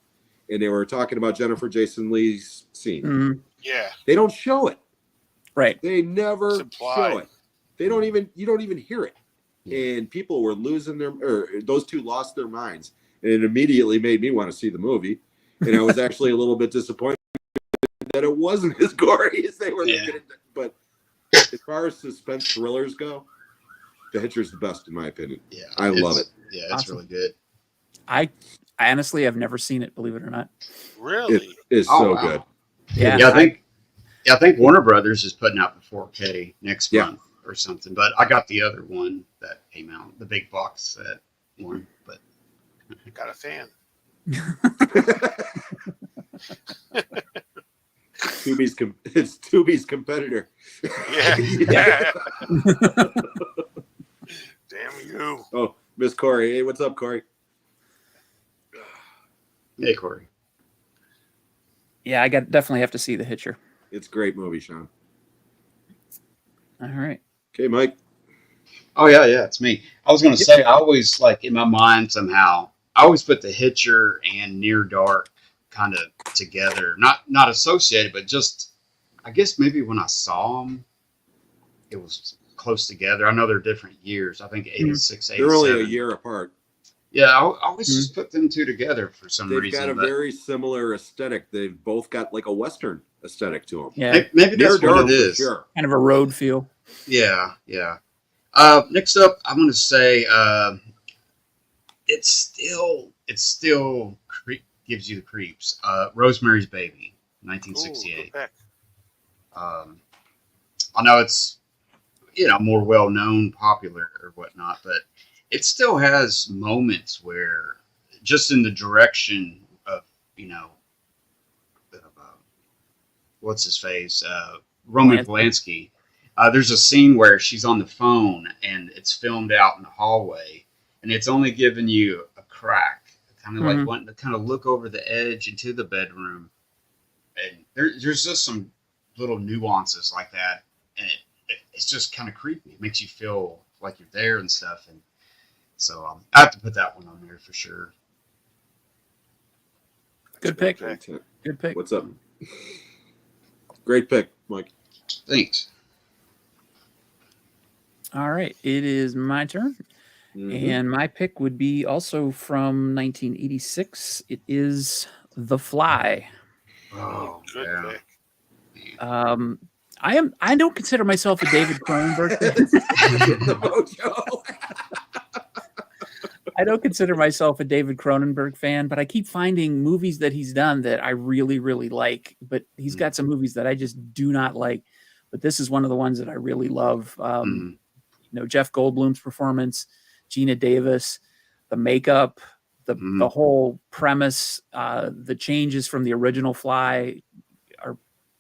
And they were talking about Jennifer Jason Leigh's scene. Hmm. Yeah. They don't show it. Right. They never It's implied. show it. You don't even hear it. And people were those two lost their minds. And it immediately made me want to see the movie. And I was actually a little bit disappointed that it wasn't as gory as they were making it. But as far as suspense thrillers go, The Hitcher's the best in my opinion. Yeah. I love it. Yeah, it's Awesome. really good. I honestly have never seen it, believe it or not. Really? It is Oh, so wow. good. Yeah. I think Warner Brothers is putting out the 4K next Yeah. month or something. But I got the other one that came out, the big box set one. But Got a fan. It's Tubi's competitor. Yeah. Yeah. Damn you. Oh, Miss Corey. Hey, what's up, Corey? hey, Corey. Yeah, I definitely have to see The Hitcher. It's a great movie, Sean. All right. Okay, Mike. Oh yeah, it's me. I was gonna say I always like in my mind somehow. I always put The Hitcher and Near Dark kind of together, not associated, but just I guess maybe when I saw them, it was close together. I know they're different years. I think 86, They're 87. only a year apart. Yeah, I always just put them two together for some They've reason. got a but very similar aesthetic. They've both got like a Western aesthetic to them. Yeah, maybe that's Near what dark, it for is. sure. kind of a road feel. Yeah. Next up, I'm going to say it's still gives you the creeps. Rosemary's Baby, Ooh, 1968. good pick. I know it's more well known, popular or whatnot, but it still has moments where just in the direction of what's his face, Roman Polanski. There's a scene where she's on the phone and it's filmed out in the hallway, and it's only giving you a crack, kind of like wanting to kind of look over the edge into the bedroom. And there's just some little nuances like that, and it's just kind of creepy. It makes you feel like you're there and stuff. And so I have to put that one on there for sure. Good pick. pick. Good pick. What's up? Great pick, Mike. Thanks. All right, it is my turn. And my pick would be also from 1986. It is The Fly. Oh, Good yeah. pick. I don't consider myself a David Cronenberg fan. The mojo. I don't consider myself a David Cronenberg fan, but I keep finding movies that he's done that I really, really like. But he's got some movies that I just do not like. But this is one of the ones that I really love. Jeff Goldblum's performance, Gina Davis, the makeup, the whole premise, the changes from the original Fly are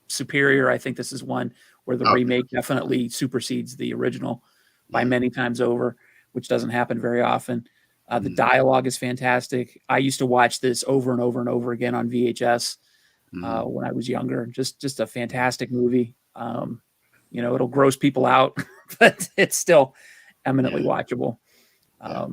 superior. I think this is one where the remake definitely supersedes the original by many times over, which doesn't happen very often. The dialogue is fantastic. I used to watch this over and over and over again on VHS when I was younger. Just a fantastic movie. It'll gross people out, but it's still eminently watchable. Yeah.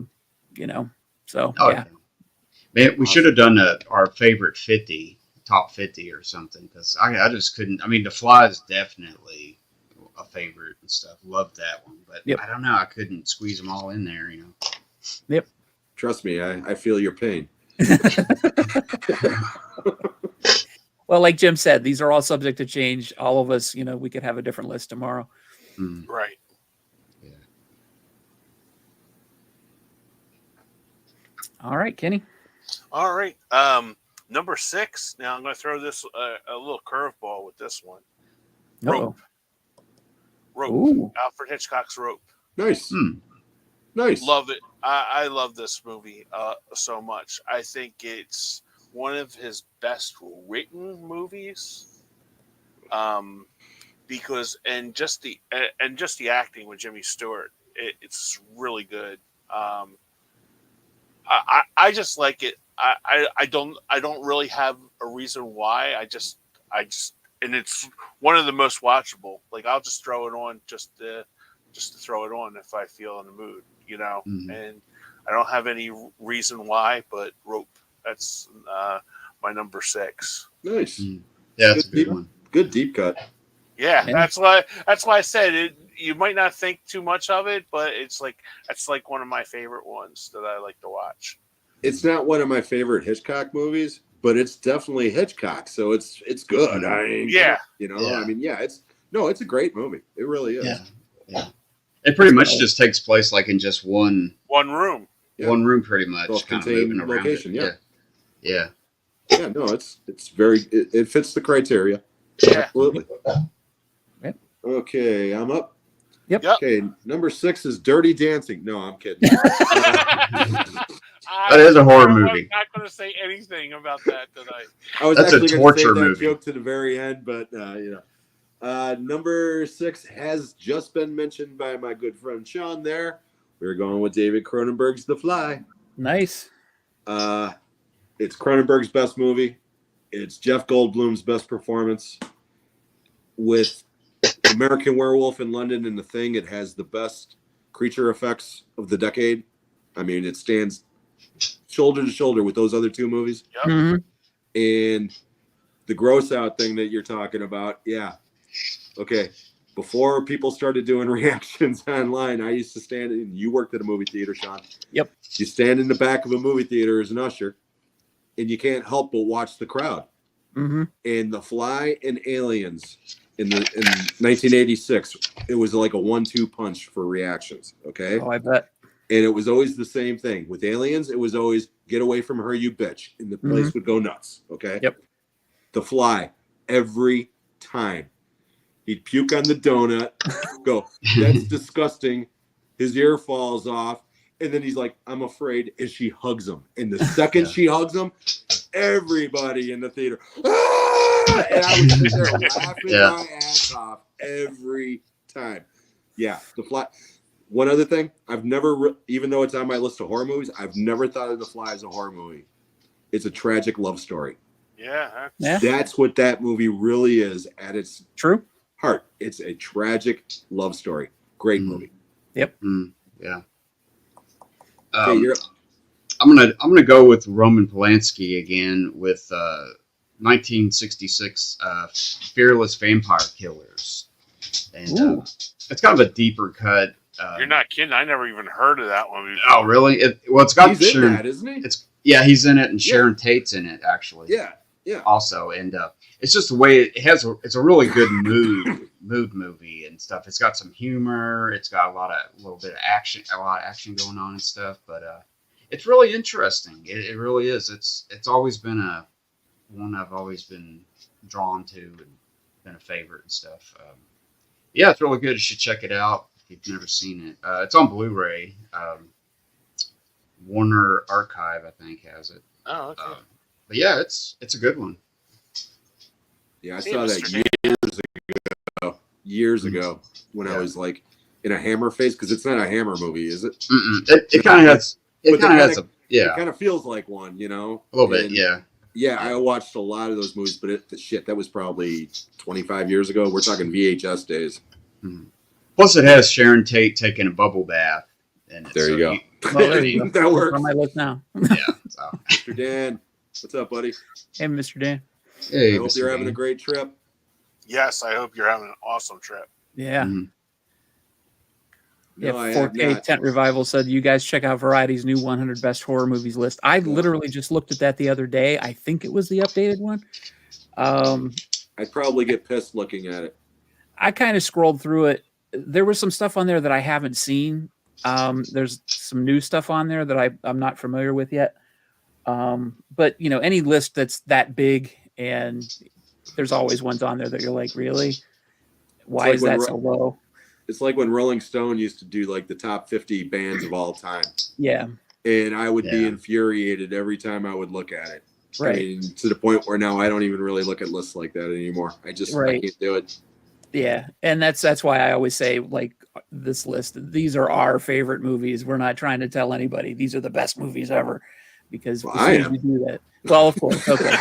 Man, we should have done our favorite 50, top 50 or something, because I just couldn't. I mean, The Fly is definitely a favorite and stuff. Loved that one, but I don't know. I couldn't squeeze them all in there, Yep. Trust me, I feel your pain. Well, like Jim said, these are all subject to change. All of us, we could have a different list tomorrow. Right. Yeah. All right, Kenny. All right. Number 6. Now I'm going to throw this a little curveball with this one. Rope. Ooh. Alfred Hitchcock's Rope. Nice. Nice. Love it. I love this movie so much. I think it's one of his best written movies. Because just the acting with Jimmy Stewart, it's really good. I just like it. I don't really have a reason why. I just and it's one of the most watchable. Like I'll just throw it on just to throw it on if I feel in the mood, and I don't have any reason why, but Rope. That's my number 6. Nice. Yeah, that's a good one. Good deep cut. Yeah, that's why I said it. You might not think too much of it, but that's like one of my favorite ones that I like to watch. It's not one of my favorite Hitchcock movies, but it's definitely Hitchcock, so it's good. It's a great movie. It really is. Yeah. It pretty much just takes place like in just one room. Yeah. One room, pretty much, kind of Self-contained moving around. location. Yeah. Yeah, no, it's very. It fits the criteria. Yeah. Absolutely. Yep. Okay, I'm up. Yep. Okay, number 6 is Dirty Dancing. No, I'm kidding. That is a horror movie. I'm not going to say anything about that tonight. I was That's a actually going to torture save that movie. joke to the very end, but number 6 has just been mentioned by my good friend Sean. There, we're going with David Cronenberg's The Fly. Nice. It's Cronenberg's best movie. It's Jeff Goldblum's best performance. With American Werewolf in London and The Thing, it has the best creature effects of the decade. I mean, it stands shoulder to shoulder with those other two movies. Yep. And the gross out thing that you're talking about, yeah. Okay. Before people started doing reactions online, I used to stand in, you worked at a movie theater, Sean. Yep. You stand in the back of a movie theater as an usher, and you can't help but watch the crowd. Mm-hmm. And The Fly and Aliens in 1986, it was like a 1-2 punch for reactions. Okay. Oh, I bet. And it was always the same thing. With Aliens, it was always get away from her, you bitch. And the place would go nuts. Okay. Yep. The Fly, every time. He'd puke on the donut, go, that's disgusting. His ear falls off. And then he's like, I'm afraid. And she hugs him. And the second she hugs him, everybody in the theater, ah! And I would sit there laughing my ass off every time. Yeah. The Fly. One other thing, I've never, even though it's on my list of horror movies, I've never thought of The Fly as a horror movie. It's a tragic love story. Yeah. That's what that movie really is at its True. heart. It's a tragic love story. Great movie. Yep. Yeah. Okay, I'm gonna go with Roman Polanski again with 1966 Fearless Vampire Killers, and it's kind of a deeper cut. You're not kidding. I never even heard of that one before. Oh, really? It's got he's in Sharon. that, isn't he? He's in it, and Sharon Tate's in it actually. Yeah. Also, and it's just the way it has. It's a really good mood movie and stuff. It's got some humor. It's got a little bit of action, a lot of action going on and stuff. But it's really interesting. It really is. It's always been one I've always been drawn to and been a favorite and stuff. Yeah, it's really good. You should check it out if you've never seen it. It's on Blu-ray. Warner Archive, I think, has it. Oh, okay. But yeah, it's a good one. Yeah, I saw that years ago when I was like in a Hammer phase, because it's not a Hammer movie, is it? It kind of has. It kind of has a It kind of feels like one, you know. A little bit, yeah. Yeah, I watched a lot of those movies, but that was probably 25 years ago. We're talking VHS days. Plus, it has Sharon Tate taking a bubble bath. And there you go. Well, there you go. That works. On my list now. Yeah. So. Mr. Dan, what's up, buddy? Hey, Mr. Dan. Hey, I hope you're having a great trip. Yes, I hope you're having an awesome trip. Yeah. No, I Yeah, have 4K not. Tent Revival said, you guys check out Variety's new 100 best horror movies list. I literally just looked at that the other day. I think it was the updated one. I'd probably get pissed looking at it. I kind of scrolled through it. There was some stuff on there that I haven't seen. There's some new stuff on there that I'm not familiar with yet. But, you know, any list that's that big, and there's always ones on there that you're like, really? Why is that so low? It's like when Rolling Stone used to do like the top 50 bands of all time. Yeah. And I would be infuriated every time I would look at it. Right. I mean, to the point where now I don't even really look at lists like that anymore. I can't do it. Yeah. And that's why I always say, like, this list, these are our favorite movies. We're not trying to tell anybody these are the best movies ever, because as soon as we do that, well, of course. Okay.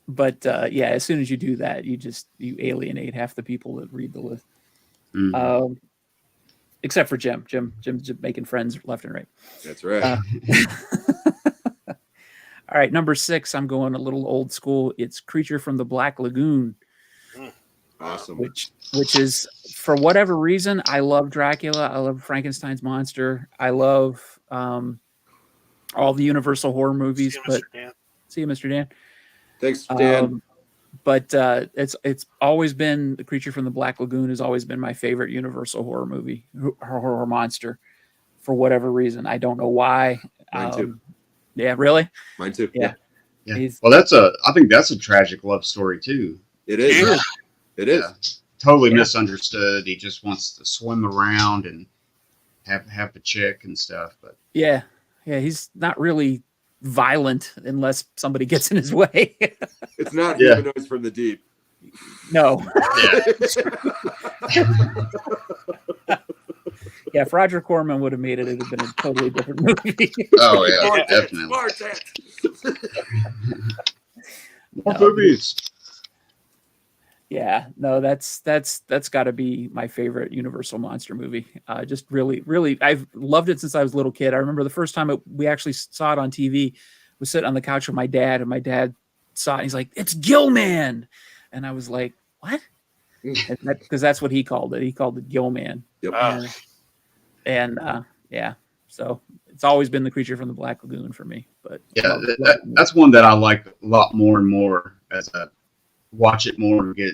But yeah, as soon as you do that, you alienate half the people that read the list. Except for Jim. Jim's making friends left and right. That's right. All right, number 6. I'm going a little old school. It's Creature from the Black Lagoon. Awesome. Which is, for whatever reason, I love Dracula. I love Frankenstein's monster. I love all the Universal horror movies. See you, Mr. Dan. Thanks, Dan. But it's always been The Creature from the Black Lagoon has always been my favorite Universal horror movie, horror monster, for whatever reason. I don't know why. Mine too. Yeah, really? Mine too. Yeah. Well, I think that's a tragic love story too. It is. Yeah. It is. Totally misunderstood. He just wants to swim around and have the chick and stuff. But yeah, he's not really violent unless somebody gets in his way. It's not Humanoids from the Deep. No. Yeah, if Roger Corman would have made it, it would have been a totally different movie. Oh yeah, definitely. More movies. Yeah, no, that's got to be my favorite Universal monster movie. Just really, I've loved it since I was a little kid. I remember the first time we actually saw it on TV. Was sitting on the couch with my dad, and my dad saw it. And he's like, "It's Gillman," and I was like, "What?" Because that's what he called it. He called it Gillman. Yep. Yeah, so it's always been the Creature from the Black Lagoon for me. But Yeah, that's one that I like a lot more and more as I watch it more and get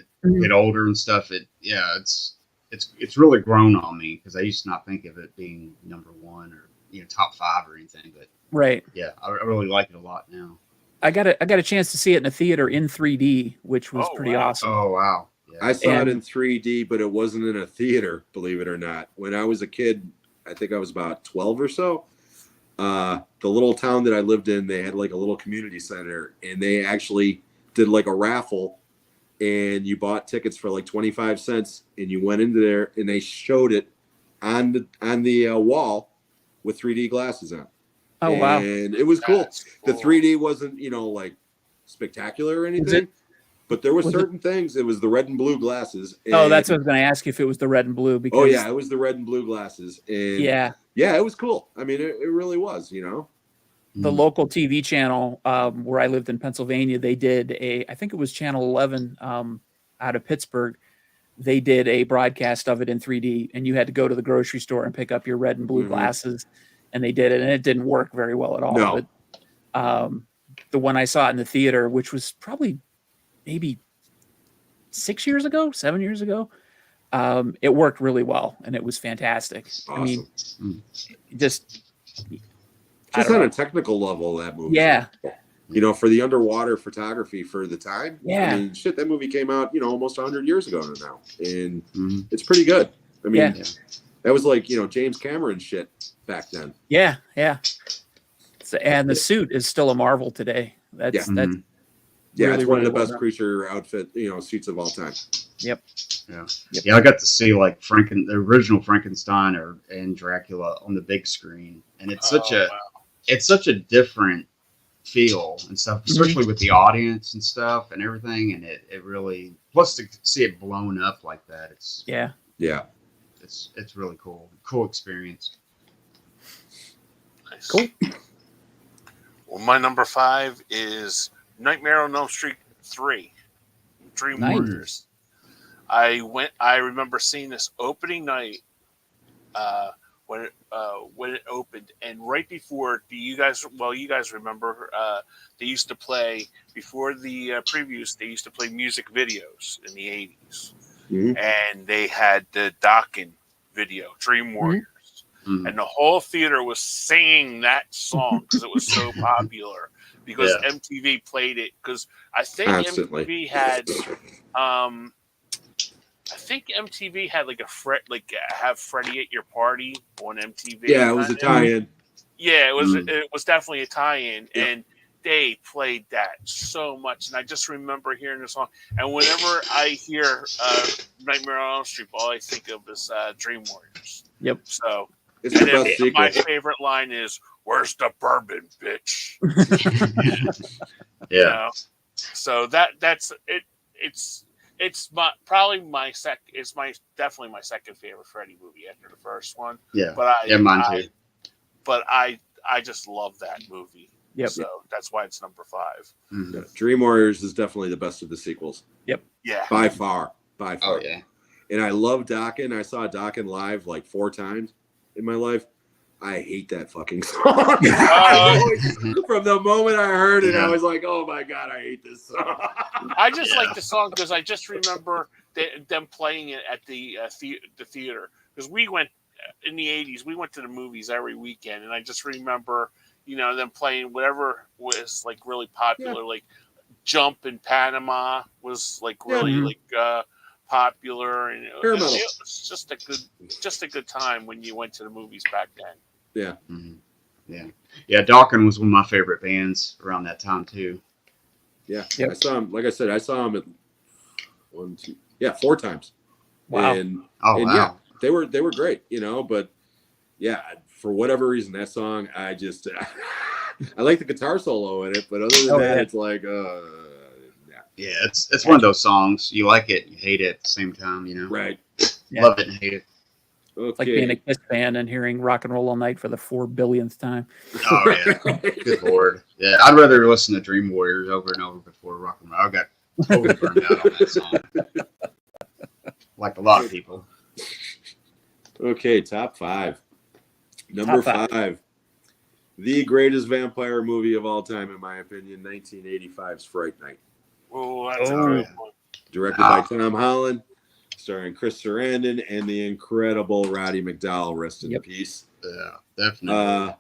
older and stuff. It's really grown on me because I used to not think of it being number one or top five or anything. But right, yeah, I really like it a lot now. I got a chance to see it in a theater in 3D, which was pretty awesome. Oh wow! Yeah. I saw it in 3D, but it wasn't in a theater, believe it or not. When I was a kid, I think I was about 12 or so. The little town that I lived in, they had like a little community center, and they actually did like a raffle, and you bought tickets for like 25 cents, and you went into there, and they showed it on the wall with 3D glasses on. Oh wow! And it was cool. That's The cool. 3D wasn't, like spectacular or anything, but there were certain things. It was the red and blue glasses. Oh, that's what I was going to ask you, if it was the red and blue. Because Oh yeah, it was the red and blue glasses, and yeah, it was cool. I mean, it really was. the local TV channel where I lived in Pennsylvania, they did I think it was Channel 11 out of Pittsburgh. They did a broadcast of it in 3D, and you had to go to the grocery store and pick up your red and blue glasses, and they did it, and it didn't work very well at all. No. But the one I saw in the theater, which was probably maybe 7 years ago, it worked really well, and it was fantastic. Awesome. I mean, just on a technical level, that movie. Yeah. For the underwater photography for the time. Yeah. I mean, shit, that movie came out, almost 100 years ago now, and it's pretty good. I mean, that was like, James Cameron shit back then. Yeah. And the suit is still a marvel today. That's Yeah, really, it's one of the really well best done. creature outfit, suits of all time. Yep. Yeah, I got to see like the original Frankenstein and Dracula on the big screen, and it's such a different feel and stuff, especially with the audience and stuff and everything, and it really, plus to see it blown up like that, it's really cool experience. Nice. Cool. Well, my number 5 is Nightmare on Elm Street 3, Dream Warriors. I remember seeing this opening night when it opened, and right before, you guys remember they used to play, before the previews, they used to play music videos in the 80s. And they had the Dokken video, Dream Warriors. And the whole theater was singing that song because it was so popular, because MTV played it, because I think Constantly. MTV had have Freddie at Your Party on MTV. Yeah, it was a tie-in. Yeah, it was definitely a tie-in, and they played that so much. And I just remember hearing the song. And whenever I hear Nightmare on Elm Street, all I think of is Dream Warriors. Yep. So it's the best sequel. My favorite line is, "Where's the bourbon, bitch?" So that's it. It's definitely my second favorite Freddy movie after the first one. Yeah, but mine too. But I just love that movie. Yep. So that's why it's number 5. Yeah, Dream Warriors is definitely the best of the sequels. Yep. Yeah. By far. Oh yeah. And I love Dokken. I saw Dokken live like 4 times in my life. I hate that fucking song. From the moment I heard it, I was like, "Oh my god, I hate this song." I just like the song because I just remember them playing it at the theater, because we went in the 80s. We went to the movies every weekend, and I just remember, them playing whatever was like really popular, like Jump in Panama was like really popular, and it was just a good time when you went to the movies back then. Yeah. Yeah. Dokken was one of my favorite bands around that time too. Yeah. Yep. I saw him. Like I said, I saw him at 4 times. Wow. And wow. they were great, but yeah, for whatever reason, that song, I just I like the guitar solo in it, but other than that, it's like Yeah, it's one of those songs. You like it, you hate it at the same time. Right. Yeah. Love it and hate it. It's like being a Okay. Kiss fan and hearing Rock and Roll All Night for the 4 billionth time. Oh yeah, good lord. Yeah, I'd rather listen to Dream Warriors over and over before Rock and Roll. I got totally burned out on that song. Like a lot of people. Okay, top 5. Number Top 5. The greatest vampire movie of all time, in my opinion, 1985's Fright Night. Oh, that's Oh, a good yeah. one. Directed by Tom Holland, starring Chris Sarandon and the incredible Roddy McDowall, rest in Yep. peace. Yeah, definitely.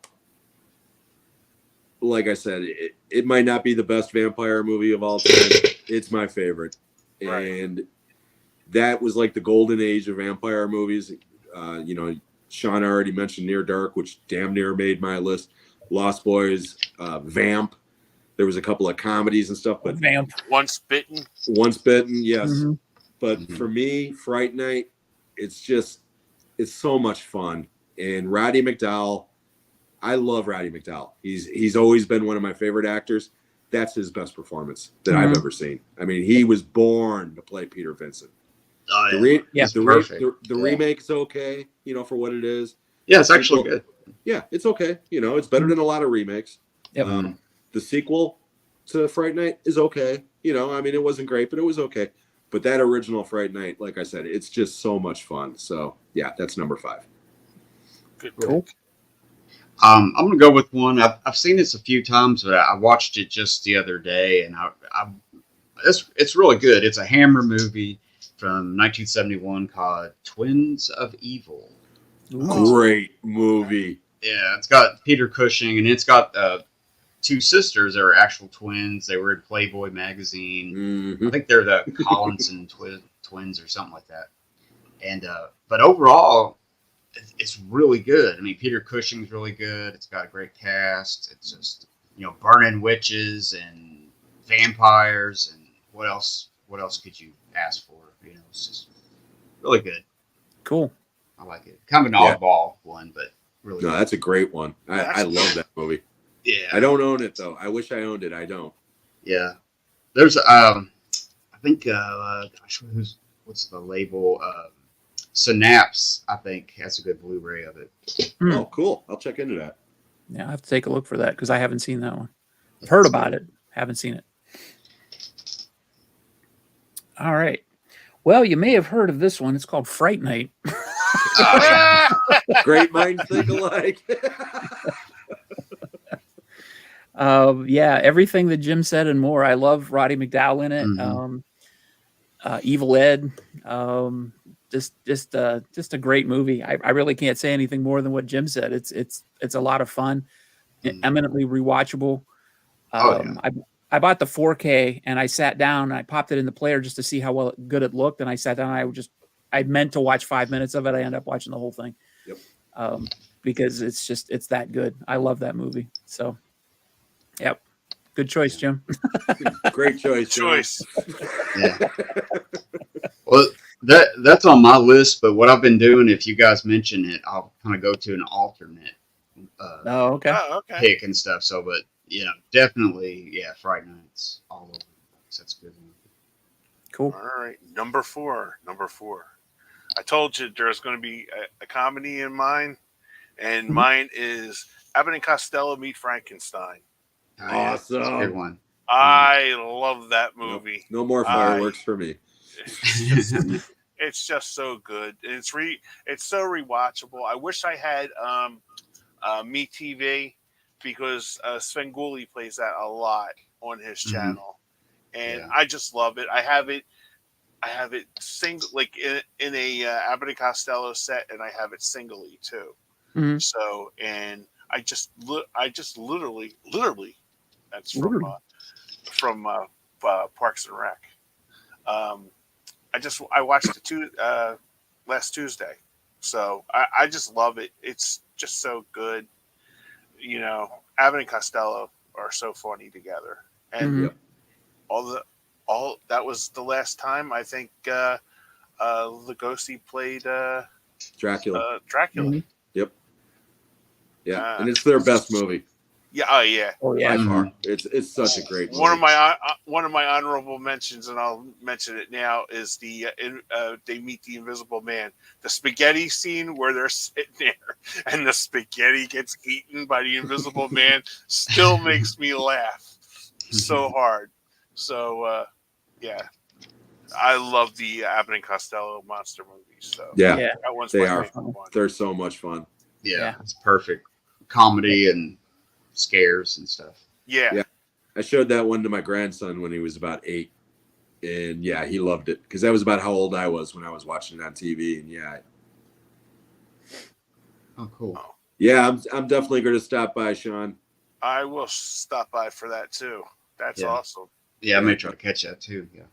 Like I said, it might not be the best vampire movie of all time. It's my favorite. Right. And that was like the golden age of vampire movies. Sean already mentioned Near Dark, which damn near made my list. Lost Boys, Vamp. There was a couple of comedies and stuff, but Vamp. Once Bitten. Once Bitten, yes. Mhm. But Mhm. for me, Fright Night, it's so much fun. And Roddy McDowall, I love Roddy McDowall. He's always been one of my favorite actors. That's his best performance that I've ever seen. I mean, he was born to play Peter Vincent. Oh, The, yeah. re- Yeah. the, Perfect. re- the Yeah. remake's okay, for what it is. Yeah, it's actually good. Yeah, it's okay. It's better than a lot of remakes. Yep. The sequel to Fright Night is okay. I mean, it wasn't great, but it was okay. But that original Fright Night, like I said, it's just so much fun. So yeah, that's number 5. Good. Cool. I'm gonna go with one. I've seen this a few times, but I watched it just the other day, and it's really good. It's a Hammer movie from 1971 called Twins of Evil. Great movie. Yeah, it's got Peter Cushing, and it's got 2 sisters that are actual twins. They were in Playboy magazine. Mhm. I think they're the Collinson twins or something like that. And but overall, it's really good. I mean, Peter Cushing's really good. It's got a great cast. It's just burning witches and vampires and what else? What else could you ask for? It's just really good. Cool. I like it. Kind of an Yeah. oddball one, but really No, good. that's a great one. I love that movie. Yeah. I don't own it though. I wish I owned it. I don't. Yeah, there's I think gosh, what's the label? Synapse, I think, has a good Blu-ray of it. Hmm. Oh, cool. I'll check into that. Yeah, I have to take a look for that because I haven't seen that one. I've heard about it, haven't seen it. All right. Well, you may have heard of this one. It's called Fright Night. Great minds think alike. Yeah, everything that Jim said and more. I love Roddy McDowall in it. Mhm. Evil Ed. Just a great movie. I really can't say anything more than what Jim said. It's a lot of fun, eminently rewatchable. I bought the 4K and I sat down and I popped it in the player just to see how good it looked. And I sat down and I meant to watch 5 minutes of it. I ended up watching the whole thing. Yep. Because it's that good. I love that movie. So, yep. Good choice, Jim. Great choice. John. Choice. Yeah. Well, that's on my list. But what I've been doing, if you guys mention it, I'll kind of go to an alternate Oh, okay. Oh, okay. pick and stuff. So, but definitely, Fright Nights all over. So that's a good one. Cool. All right. Number four. I told you there's going to be a comedy in mine, and mine is Abbott and Costello Meet Frankenstein. Oh, yeah, Awesome. that's a good one. I love that movie. No more fireworks for me. It's just so good. It's so rewatchable. I wish I had Me TV because Sven Gulli plays that a lot on his channel, and I just love it. I have it single, like in a Abbott and Costello set, and I have it singly too. Mhm. So, and I just literally, that's from Parks and Rec. I watched it last Tuesday, so I just love it. It's just so good. Abbott and Costello are so funny together, and all that was the last time I think Lugosi played Dracula. Dracula. Mhm. Yep. Yeah, and it's their best movie. Yeah, oh yeah. Oh By yeah. far. It's such a great movie. One of my honorable mentions, and I'll mention it now, is they meet the Invisible Man. The spaghetti scene where they're sitting there and the spaghetti gets eaten by the Invisible Man still makes me laugh so hard. So yeah, I love the Abbott and Costello monster movies. So Yeah, Yeah. that one's they my are. favorite one. They're so much fun. Yeah. It's perfect comedy and scares and stuff. Yeah. Yeah. I showed that one to my grandson when he was about 8. And yeah, he loved it because that was about how old I was when I was watching it on TV. And Oh, cool. yeah, I'm definitely going to stop by, Sean. I will stop by for that too. That's Yeah. awesome. Yeah, I may try to catch that too. Yeah.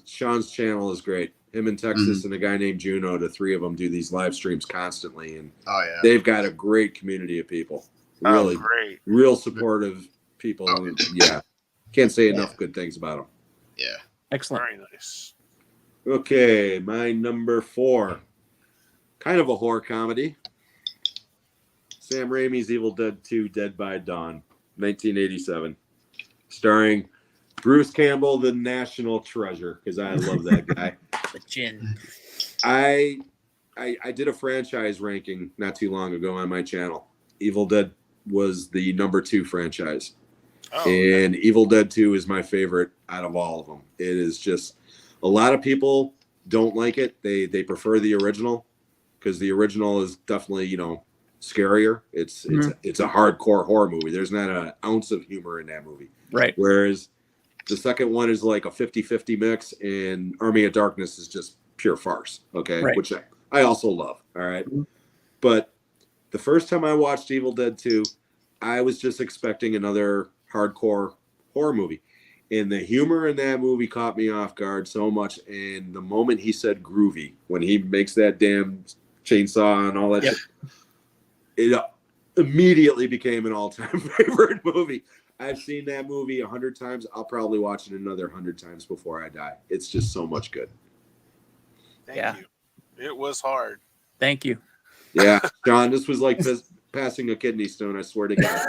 Sean's channel is great. Him in Texas and a guy named Juno, the three of them do these live streams constantly, and Oh yeah. they've got a great community of people. Really, Oh, great. real supportive people. Oh. Yeah, can't say enough good things about them. Yeah. Excellent. Very nice. Okay, my number 4, kind of a horror comedy. Sam Raimi's Evil Dead 2: Dead by Dawn, 1987, starring Bruce Campbell, the national treasure, because I love that guy. The gin. I did a franchise ranking not too long ago on my channel. Evil Dead was the number 2 franchise. Oh, And Evil Dead 2 is my favorite out of all of them. It is just, a lot of people don't like it. They prefer the original because the original is definitely, scarier. It's a hardcore horror movie. There's not an ounce of humor in that movie. Right. Whereas the second one is like a 50-50 mix, and Army of Darkness is just pure farce. Okay. Right. Which I also love. All right. Mhm. But the first time I watched Evil Dead 2, I was just expecting another hardcore horror movie. And the humor in that movie caught me off guard so much. And the moment he said groovy, when he makes that damn chainsaw and all that Yep. shit, it immediately became an all-time favorite movie. I've seen that movie 100 times. I'll probably watch it another 100 times before I die. It's just so much good. thank Yeah. you. It was hard. Thank you. Yeah, John, this was like passing a kidney stone, I swear to God.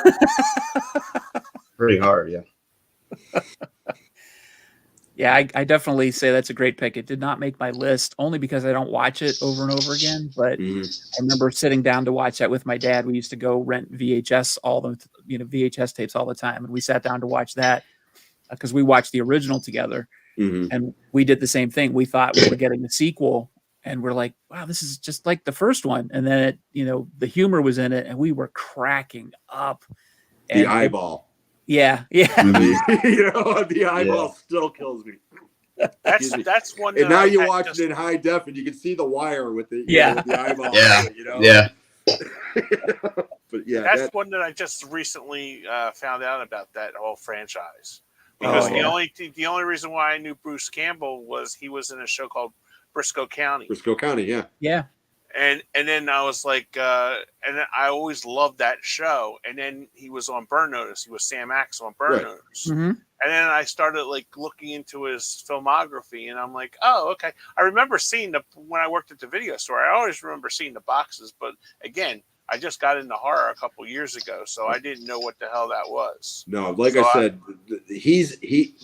Pretty hard. Yeah. Yeah, I definitely say that's a great pick. It did not make my list only because I don't watch it over and over again. But Mhm. I remember sitting down to watch that with my dad. We used to go rent VHS VHS tapes all the time, and we sat down to watch that because we watched the original together, Mhm. and we did the same thing. We thought we were getting a sequel, and we're like, "Wow, this is just like the first one." And then the humor was in it, and we were cracking up. The And eyeball. yeah. The eyeball still kills me. Excuse me. That's one. And that now I you had watch just- it in high def, and you can see the wire with the Yeah. with the eyeball. Yeah. Yeah. Yeah. But yeah, That's one that I just recently found out about that whole franchise. Because Oh, yeah. the only reason why I knew Bruce Campbell was he was in a show called Briscoe County, Briscoe County. Yeah. Yeah. and then I was like, and I always loved that show. And then he was on Burn Notice. He was Sam Axe on Burn Right. Notice. Mhm. And then I started like looking into his filmography, and I'm like, oh, okay. I remember seeing when I worked at the video store. I always remember seeing the boxes, but again, I just got into horror a couple years ago, so I didn't know what the hell that was. No, like So I said,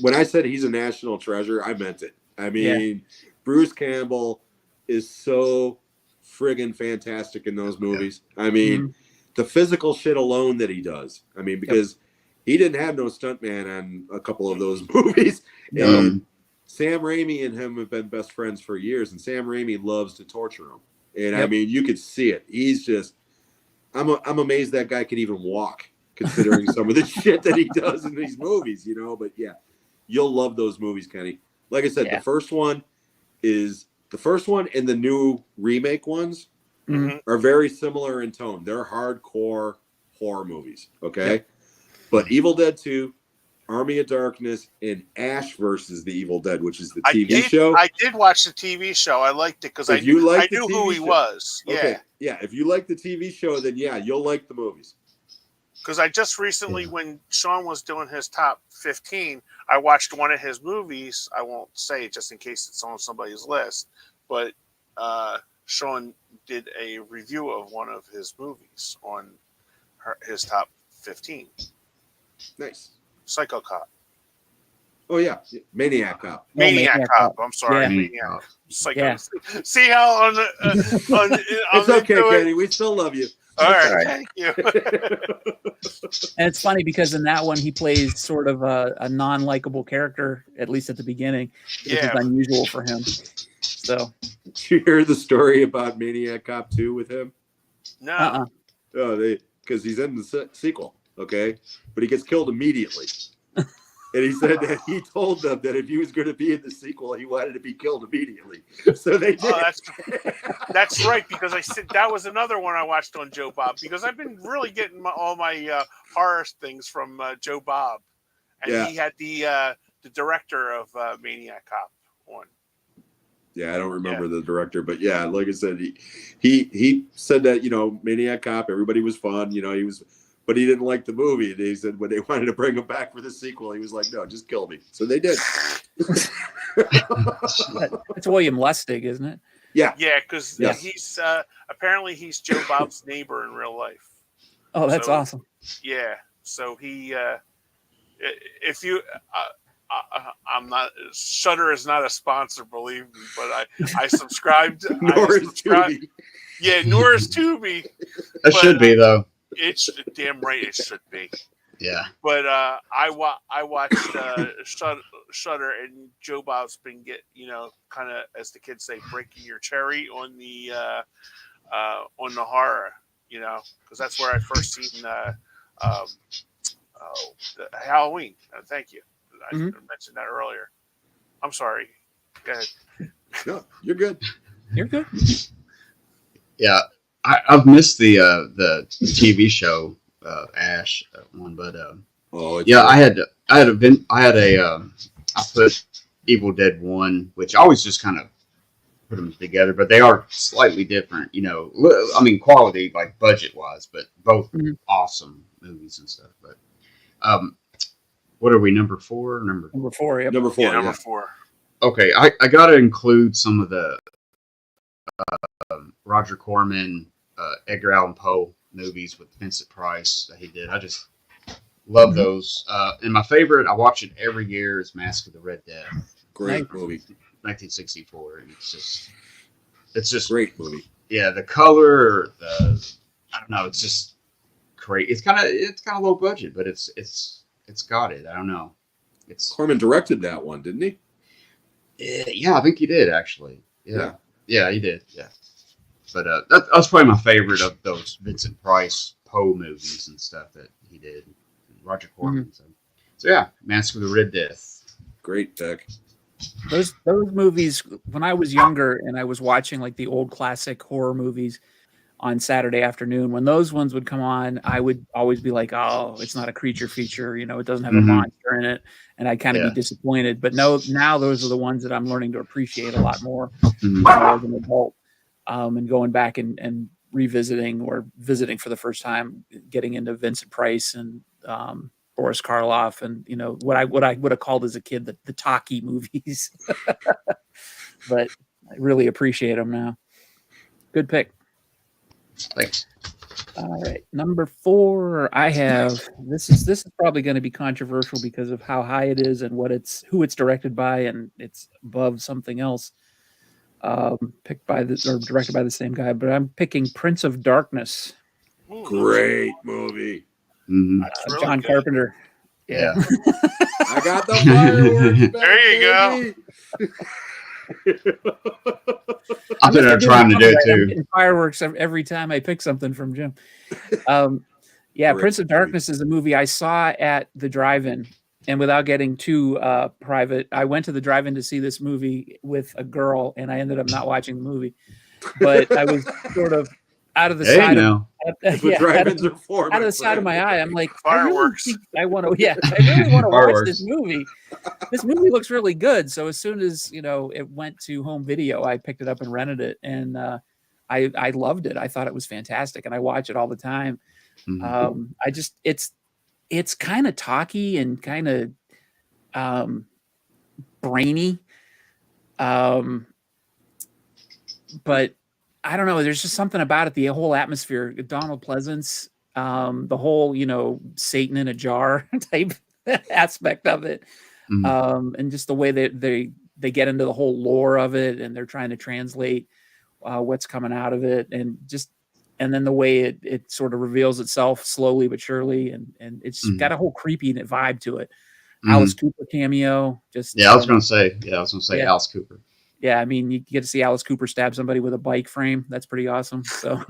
when I said he's a national treasure, I meant it. I mean, Bruce Campbell is so friggin' fantastic in those movies. I mean, the physical shit alone that he does. I mean, because he didn't have no stuntman on a couple of those movies. No. And Sam Raimi and him have been best friends for years, and Sam Raimi loves to torture him. And I Yep. mean, you could see it. He's just, I'm amazed that guy could even walk, considering some of the shit that he does in these movies, But yeah, you'll love those movies, Kenny. Like I said, Yeah. the first one and the new remake ones Mhm. are very similar in tone. They're hardcore horror movies, okay? Yep. But Evil Dead 2, Army of Darkness, and Ash versus the Evil Dead, which is the I TV show. I did watch the TV show. I liked it because I If you like the knew TV who he show- was. Yeah. Okay, yeah. If you like the TV show, then yeah, you'll like the movies. Because I just recently, when Sean was doing his top 15, I watched one of his movies. I won't say it just in case it's on somebody's list, but Sean did a review of one of his movies on his top 2015. Nice. Psycho Cop. Oh yeah, Maniac Cop. Maniac Cop. I'm sorry, Yeah. Maniac. Psycho. Yeah. See how on the It's okay, Kenny. We still love you. All right, All right. thank you. And it's funny because in that one he plays sort of a non-likable character, at least at the beginning, which Yeah. is unusual for him. So Did you hear the story about Maniac Cop 2 with him? No. Oh, because he's in the sequel, okay? But he gets killed immediately. And he said that he told them that if he was going to be in the sequel, he wanted to be killed immediately. So they did. Oh, that's right, because I said that was another one I watched on Joe Bob, because I've been really getting all my horror things from Joe Bob, and Yeah. he had the director of Maniac Cop on. Yeah, I don't remember the director, but yeah, like I said, he said that, Maniac Cop, everybody was fun, but he didn't like the movie. And he said when they wanted to bring him back for the sequel, he was like, no, just kill me. So they did. it's William Lustig, isn't it? Yeah. Yeah, because Yes. he's apparently he's Joe Bob's neighbor in real life. Oh, that's So- awesome. Yeah, so he, if you, I'm not. Shudder is not a sponsor, believe me, but I subscribed. Nor is Tubi. Yeah, nor is Tubi. That should be though. It's damn right it should be. Yeah. But I watched Shudder, and Joe Bob's been kind of, as the kids say, breaking your cherry on the horror, because that's where I first seen the Halloween. Thank you. I mentioned that earlier. I'm sorry. Go ahead. No, you're good. You're good. Yeah. I've missed the TV show Ash one, but Oh, it's yeah, I put Evil Dead 1, which I always just kind of put them together, but they are slightly different, I mean, quality, like budget wise, but both awesome movies and stuff. But what are we, number 4? Number 4, yep. number 4. Yeah, number Yeah. 4. Okay, I got to include some of the Roger Corman, Edgar Allan Poe movies with Vincent Price that he did. I just love those. And my favorite, I watch it every year, is Mask of the Red Death, Great movie. 1964, and it's just Great movie. yeah, the color, I don't know, it's just great. It's kind of low budget, but it's got it. I don't know. It's Corman directed that one, didn't he? yeah, I think he did actually. Yeah, he did. Yeah, but that's probably my favorite of those Vincent Price Poe movies and stuff that he did. Roger Corman. So yeah, Mask of the Red Death. Great pick. Those movies, when I was younger and I was watching like the old classic horror movies on Saturday afternoon, when those ones would come on, I would always be like, oh, it's not a creature feature, it doesn't have a monster in it, and I'd kind of be disappointed. But no, now those are the ones that I'm learning to appreciate a lot more as an adult, and going back and revisiting or visiting for the first time, getting into Vincent Price and Boris Karloff, and what I would have called as a kid the talkie movies. But I really appreciate them now. Good pick. Thanks. All right, number 4. I have this is probably going to be controversial because of how high it is and who it's directed by, and it's above something else. Picked by or directed by the same guy, but I'm picking Prince of Darkness. Ooh, Great movie. that's really John good. Carpenter. Yeah. I got the fireworks back, There you go. baby. I'm sitting there trying to do it I'm too. getting fireworks every time I pick something from Jim. Yeah, Great Prince of movie. Darkness is a movie I saw at the drive-in, and without getting too private, I went to the drive-in to see this movie with a girl, and I ended up not watching the movie. But I was sort of out of the Hey, side now. That's what drive-ins are for. out of my the side of friend. my eye. I'm like, Fireworks. I want to. Yeah, I really want to watch Fireworks. this movie. This movie looks really good. So as soon as it went to home video, I picked it up and rented it, and I loved it. I thought it was fantastic, and I watch it all the time. I just it's kind of talky and kind of brainy, but I don't know. There's just something about it. The whole atmosphere. Donald Pleasance the whole, Satan in a jar type aspect of it. And just the way that they get into the whole lore of it, and they're trying to translate what's coming out of it, and then the way it sort of reveals itself slowly but surely, and it's got a whole creepy vibe to it. Alice Cooper cameo, I was gonna say Yeah. Alice Cooper. Yeah, I mean, you get to see Alice Cooper stab somebody with a bike frame. That's pretty awesome. So,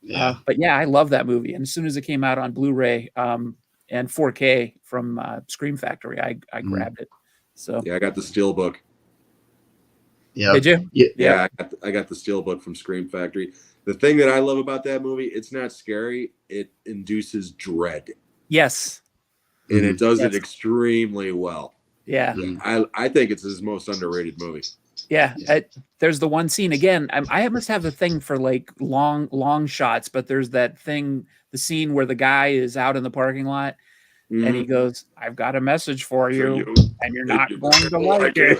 Yeah. but yeah, I love that movie. And as soon as it came out on Blu-ray and 4K from Scream Factory, I grabbed it. So Yeah, I got the Steelbook. Yeah. did you? Yeah, I got the Steelbook from Scream Factory. The thing that I love about that movie, it's not scary. It induces dread, Yes. and it does it Yes. extremely well. Yeah. I think it's his most underrated movie. Yeah. There's the one scene again. I must have a thing for like long shots, but there's that thing, the scene where the guy is out in the parking lot and he goes, "I've got a message for you, and you're not going to like it."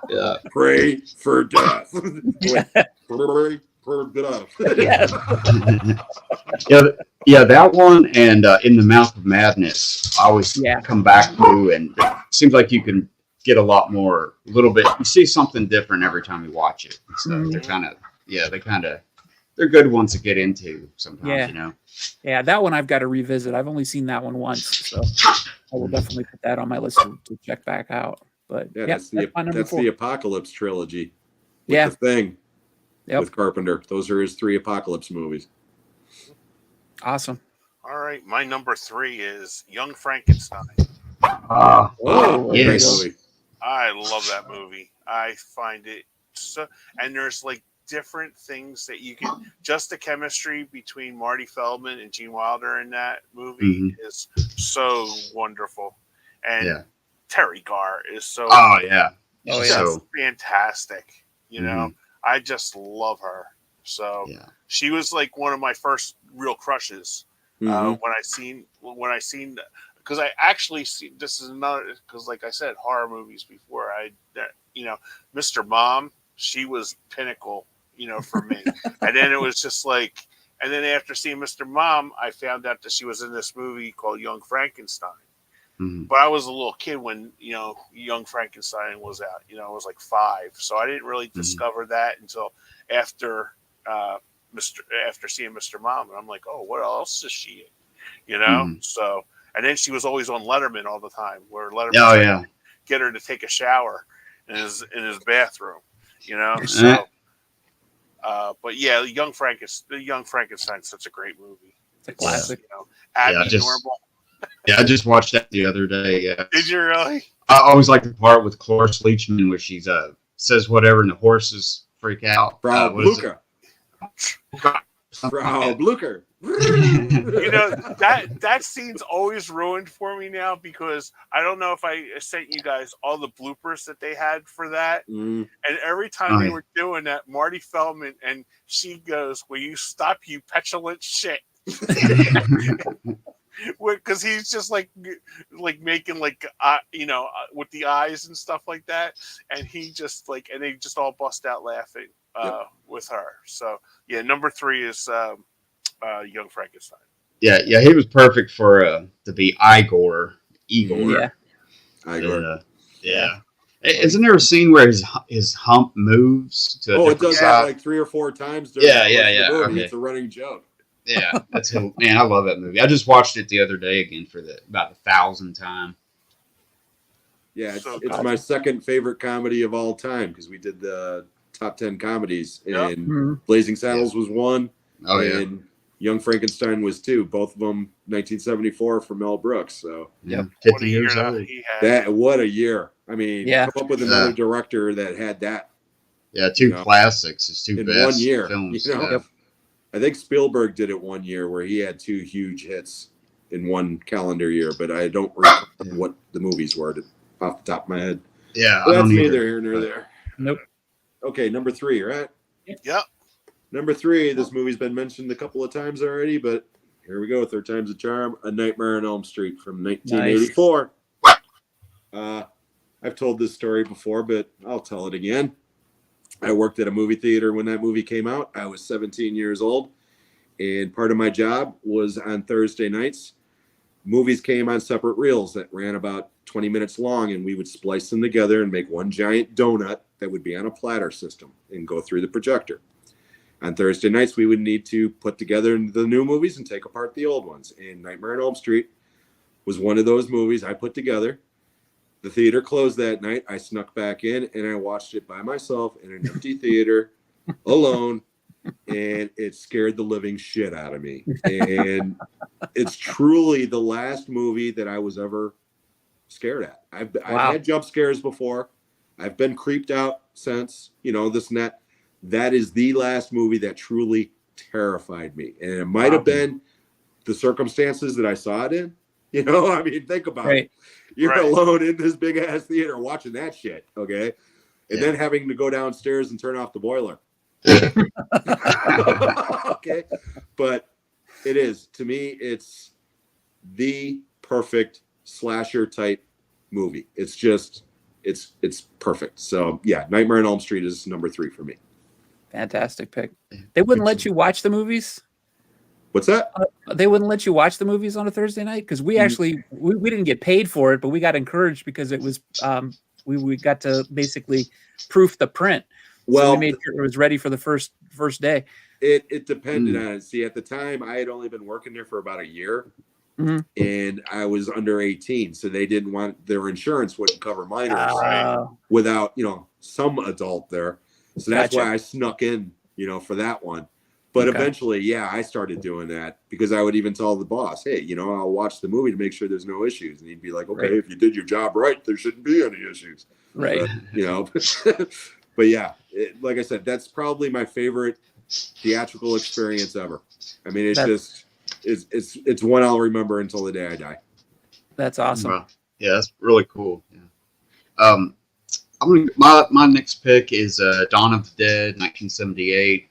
Yeah. Pray for death. Pray for death. Yeah, that one and In the Mouth of Madness, I always come back to, and it seems like you can get a little bit. You see something different every time you watch it. So they're good ones to get into sometimes. Yeah, that one I've got to revisit. I've only seen that one once, so I will definitely put that on my list to check back out. But that's my number 4. the Apocalypse trilogy. With Yeah. The Thing. Yep. With Carpenter. Those are his 3 Apocalypse movies. Awesome. All right, my number 3 is Young Frankenstein. Yes. Movie. I love that movie. I find it so, and there's like different things that you can, just the chemistry between Marty Feldman and Gene Wilder in that movie is so wonderful. And Terry Garr is so fantastic. I just love her. So she was like one of my first real crushes when I seen because I actually see, this is another, because like I said, horror movies before, Mr. Mom, she was pinnacle, for me. And then it was just like, and then after seeing Mr. Mom, I found out that she was in this movie called Young Frankenstein. But I was a little kid when, Young Frankenstein was out. I was like 5. So I didn't really discover that until after seeing Mr. Mom. And I'm like, oh, what else is she in? So, and then she was always on Letterman all the time, where Letterman get her to take a shower in his bathroom, So, but yeah, Young Frankenstein's such a great movie. It's a classic. Abby Normal. Yeah, I just watched that the other day. Yeah. Did you really? I always like the part with Cloris Leachman where she's says whatever and the horses freak out. Frau Blucher. Frau Blucher. That scene's always ruined for me now, because I don't know if I sent you guys all the bloopers that they had for that. And every time they were doing that, Marty Feldman, and she goes, "Will you stop, you petulant shit?" Because he's just like making with the eyes and stuff like that, and he just and they just all bust out laughing with her. So yeah, number 3 is Young Frankenstein. Yeah, he was perfect for to be Igor. Yeah. Igor. Isn't there a scene where his hump moves to it does that like 3 or 4 times during the movie. Okay. It's a running joke. Yeah, that's man. I love that movie. I just watched it the other day again for about the 1,000th time. Yeah, it's my second favorite comedy of all time, because we did the top 10 comedies, and Blazing Saddles was 1. Oh and Young Frankenstein was 2. Both of them 1974 from Mel Brooks. So 50 years old. What a year! I mean, come up with another director that had that. Yeah, 2 classics. It's 2 in best 1 year. films. I think Spielberg did it 1 year where he had 2 huge hits in 1 calendar year, but I don't remember what the movies were off the top of my head. Yeah, but that's neither here nor there. Nope. Okay, number 3, right? Yep. Number 3, this movie's been mentioned a couple of times already, but here we go. 3rd time's a charm. A Nightmare on Elm Street from 1984. Nice. I've told this story before, but I'll tell it again. I worked at a movie theater when that movie came out. I was 17 years old, And part of my job was on Thursday nights. Movies came on separate reels that ran about 20 minutes long, and we would splice them together and make one giant donut that would be on a platter system and go through the projector. On Thursday nights, we would need to put together the new movies and take apart the old ones. And Nightmare on Elm Street was one of those movies I put together. The theater closed that night. I snuck back in and I watched it by myself in an empty theater alone. And it scared the living shit out of me. And it's truly the last movie that I was ever scared at. I've had jump scares before. I've been creeped out since, this and that. That is the last movie that truly terrified me. And it might have been the circumstances that I saw it in. I mean, think about it. You're alone in this big ass theater watching that shit. Okay. And then having to go downstairs and turn off the boiler. Okay. But it is, to me, it's the perfect slasher type movie. It's just, it's perfect. So yeah, Nightmare on Elm Street is number 3 for me. Fantastic pick. They wouldn't let you watch the movies. What's that? They wouldn't let you watch the movies on a Thursday night because we actually we didn't get paid for it, but we got encouraged because it was we got to basically proof the print. Well, so we made sure it was ready for the first day. It depended on it. See, at the time, I had only been working there for about a year, and I was under 18, so they didn't want their insurance wouldn't cover minors without some adult there. So that's why I snuck in, for that one. But eventually, I started doing that because I would even tell the boss, hey, I'll watch the movie to make sure there's no issues. And he'd be like, okay, if you did your job right, there shouldn't be any issues. Right. But yeah, like I said, that's probably my favorite theatrical experience ever. I mean, it's one I'll remember until the day I die. That's awesome. Wow. Yeah, that's really cool. Yeah. My next pick is Dawn of the Dead, 1978.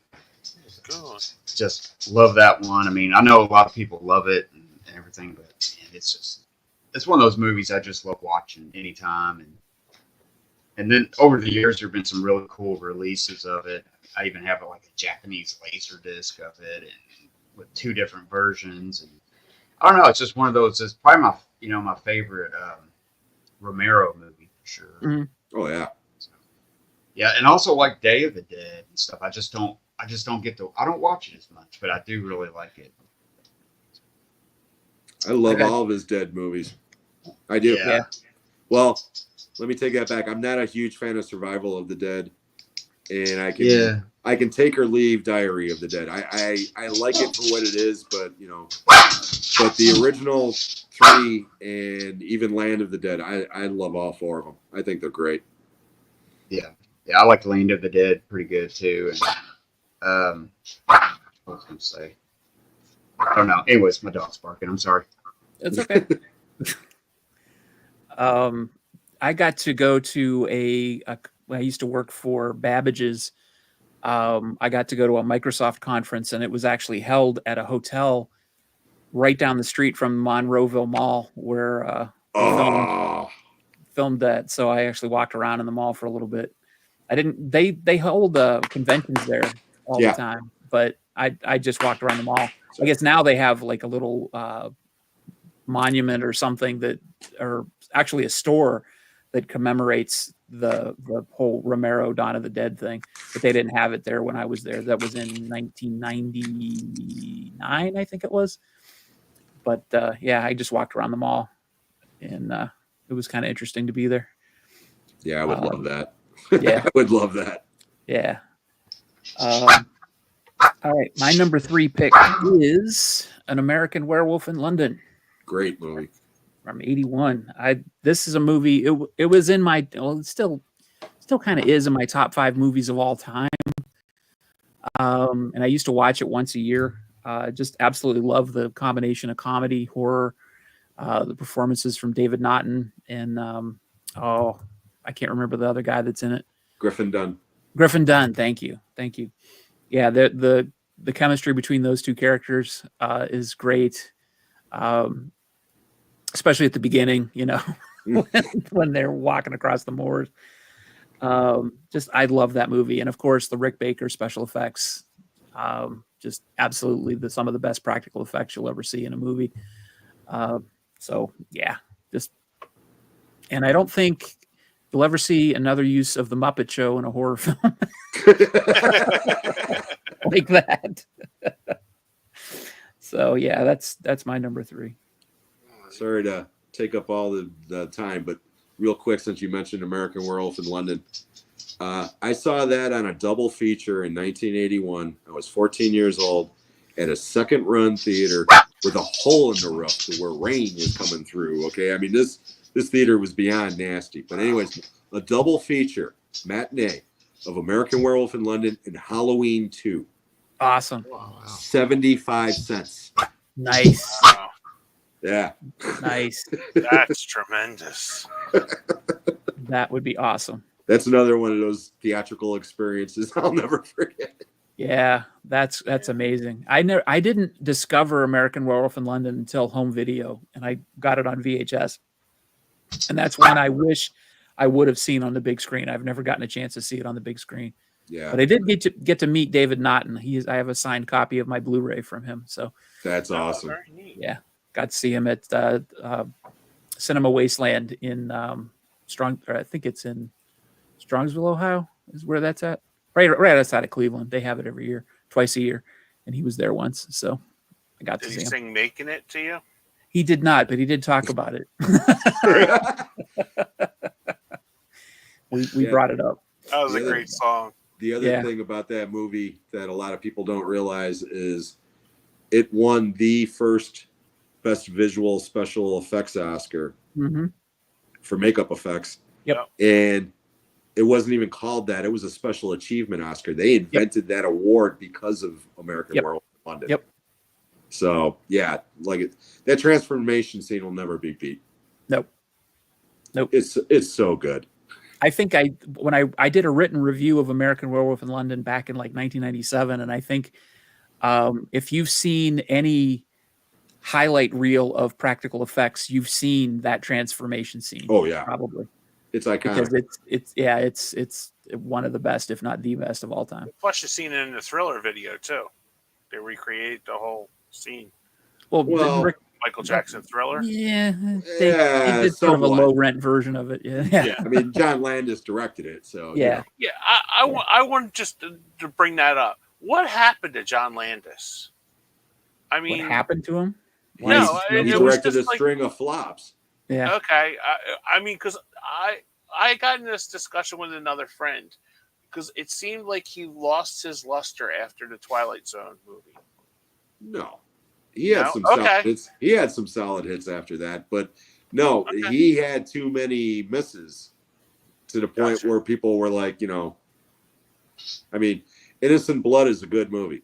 Good. Just love that one. I mean, I know a lot of people love it and everything, but man, it's one of those movies I just love watching anytime. And then over the years, there have been some really cool releases of it. I even have a Japanese laser disc of it, and with 2 different versions. And I don't know, it's just one of those. It's probably my favorite Romero movie for sure. Mm-hmm. Oh yeah. So, yeah, and also like Day of the Dead and stuff. I just don't I don't watch it as much, but I do really like it. I love all of his Dead movies. I do. Yeah. Well, let me take that back. I'm not a huge fan of Survival of the Dead, and I can take or leave Diary of the Dead. I like it for what it is, but but the original 3 and even Land of the Dead, I love all 4 of them. I think they're great. Yeah, I like Land of the Dead pretty good too. And what was I going to say? I don't know. Anyways, my dog's barking. I'm sorry. It's okay. I got to go to I used to work for Babbage's. I got to go to a Microsoft conference, and it was actually held at a hotel right down the street from Monroeville Mall, where filmed that. So I actually walked around in the mall for a little bit. I didn't. They hold conventions there all the time, but I just walked around the mall. I guess now they have like a little monument or something or actually a store that commemorates the whole Romero Dawn of the Dead thing, but they didn't have it there when I was there. That was in 1999, I think it was. But I just walked around the mall, and it was kind of interesting to be there. Yeah, I would love that. Yeah, I would love that. Yeah. All right, my number 3 pick is An American Werewolf in London. Great movie. From 81. This is a movie. It was in my it still kind of is in my top 5 movies of all time. And I used to watch it once a year. Just absolutely love the combination of comedy, horror, the performances from David Naughton and I can't remember the other guy that's in it. Griffin Dunn. Thank you. Yeah, the chemistry between those 2 characters is great. Especially at the beginning, when they're walking across the moors. I love that movie. And of course, the Rick Baker special effects. Just absolutely some of the best practical effects you'll ever see in a movie. So yeah, and I don't think you'll ever see another use of the Muppet Show in a horror film like that. So yeah, that's my number 3. Sorry to take up all the time, but real quick, since you mentioned American Werewolf in London, I saw that on a double feature in 1981. I was 14 years old at a second run theater with a hole in the roof to where rain was coming through. Okay, I mean this theater was beyond nasty. But anyways, a double feature matinee of American Werewolf in London and Halloween 2. Awesome. Wow. 75 cents. Nice. Wow, Yeah. Nice. that's tremendous. That would be awesome. That's another one of those theatrical experiences I'll never forget. Yeah, that's amazing. I didn't discover American Werewolf in London until home video, and I got it on VHS. And that's one I wish I would have seen on the big screen. I've never gotten a chance to see it on the big screen. Yeah. But I did get to meet David Naughton. I have a signed copy of my Blu-ray from him. So That's awesome. Very neat. yeah, got to see him at Cinema Wasteland in I think it's in Strongsville, Ohio, is where that's at. Right outside of Cleveland. They have it every year, twice a year, and he was there once. So I got Did to he see him. sing "Making It" to you? He did not, but he did talk about it. We Yeah. brought it up. That was a Yeah. great song. The other Yeah. thing about that movie that a lot of people don't realize is it won the first Best Visual Special Effects Oscar Hmm. for makeup effects. Yep. And it wasn't even called that. It was a Special Achievement Oscar. They invented that award because of American Yep. Werewolf in London. Yep. So, yeah, like that transformation scene will never be beat. Nope. It's so good. I think when I did a written review of American Werewolf in London back in like 1997, and I think if you've seen any highlight reel of practical effects, you've seen that transformation scene. Oh, yeah. Probably It's iconic. because it's one of the best, if not the best of all time. Plus, you've seen it in the Thriller video too. They recreate the whole scene. Well, Well, Rick, Michael Jackson Thriller. yeah, they Yeah, did sort of a somewhat. low rent version of it. Yeah. I mean, John Landis directed it. So, Yeah. Yeah, I want just to bring that up. What happened to John Landis? I What mean, happened to him? No, he it was directed just a like- string of flops. Yeah. okay. I mean, because I got in this discussion with another friend because it seemed like he lost his luster after the Twilight Zone movie. No, he had No? some Okay. solid hits. He had some solid hits after that, but no, Okay. he had too many misses to the point Gotcha. where people were like, I mean, Innocent Blood is a good movie.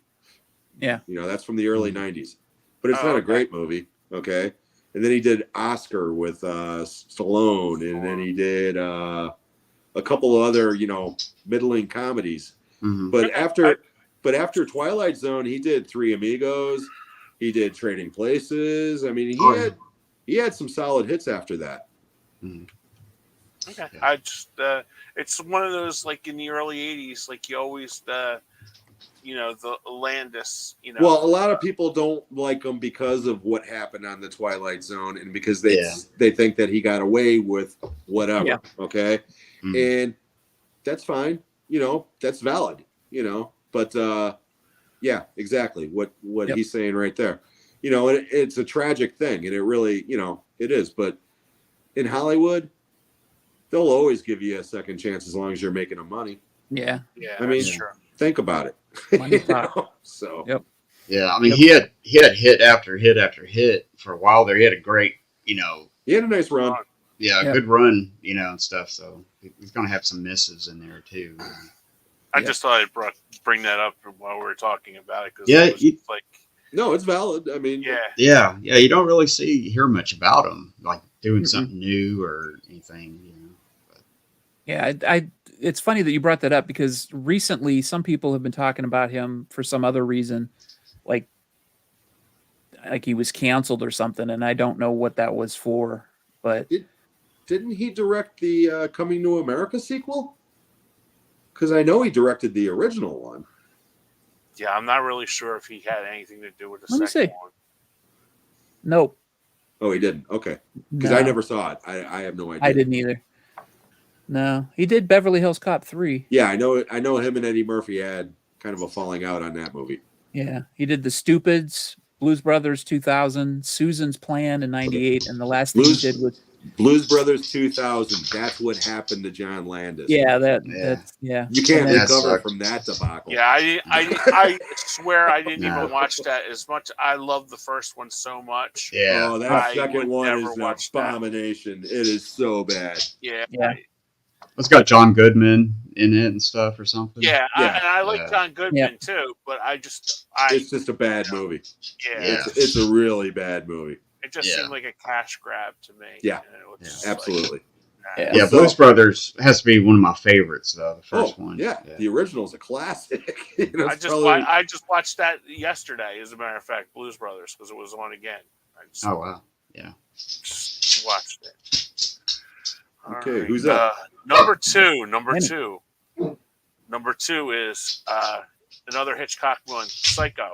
Yeah. That's from the early '90s, but it's Oh, not a okay. great movie. Okay, and then he did Oscar with Stallone, and then he did a couple of other middling comedies. Mhm. But Okay. after Twilight Zone, he did Three Amigos. He did Trading Places. I mean, Oh, yeah. he had some solid hits after that. Okay. Yeah. I just it's one of those like in the early '80s, like you always the Landis. Well, a lot of people don't like him because of what happened on the Twilight Zone, and because they think that he got away with whatever. Yeah. Okay, Mhm. and that's fine. That's valid. But yeah, exactly what Yep. he's saying right there. It's a tragic thing, and it really, it is. But in Hollywood, they'll always give you a second chance as long as you're making them money. Yeah. Yeah, I mean- that's true. Think about it. Money talk. So Yep. Yeah, I mean, he had hit after hit after hit for a while there. He had a great, he had a nice run. Yeah. good run, and stuff. So he's going to have some misses in there too. I Yeah. just thought I'd bring that up while we were talking about it because Yeah, it was you- like No, it's valid. I mean, Yeah. You don't really hear much about him, like doing Mhm. something new or anything. Yeah, it's funny that you brought that up because recently some people have been talking about him for some other reason, like he was canceled or something, and I don't know what that was for. But didn't he direct the Coming to America sequel? Because I know he directed the original one. Yeah, I'm not really sure if he had anything to do with the Let me second see. one. Nope. Oh, he didn't. Okay, because No, I never saw it. I have no idea. I didn't either. No, he did Beverly Hills Cop 3. Yeah, I know. I know him and Eddie Murphy had kind of a falling out on that movie. Yeah, he did The Stupids, Blues Brothers 2000, Susan's Plan in '98, and the last thing he Blues- did was Blues Brothers 2000. That's what happened to John Landis. yeah, Yeah. that's yeah. You can't And then- That recover sucked. from that debacle. Yeah, I swear I didn't No. even watch that as much. I love the first one so much. Yeah. Oh, that I second would one never is an watch that. abomination. It is so bad. Yeah, Yeah. It's got John Goodman in it and stuff or something. yeah. Yeah. And I like Yeah. John Goodman too, but It's just a bad movie. yeah, It's a really bad movie. it just Yeah. seemed like a cash grab to me. Yeah. And it was Yeah. just like, Absolutely. Yeah. Yeah, So- Blues Brothers has to be one of my favorites though. The first Oh, one. yeah. The original's a classic. You know, I it's just probably- I just watched that yesterday, as a matter of fact, Blues Brothers, because it was on again. I just, Oh wow. just watched it. Okay, Alright, who's up? Number two. Many. Number two is another Hitchcock one, Psycho.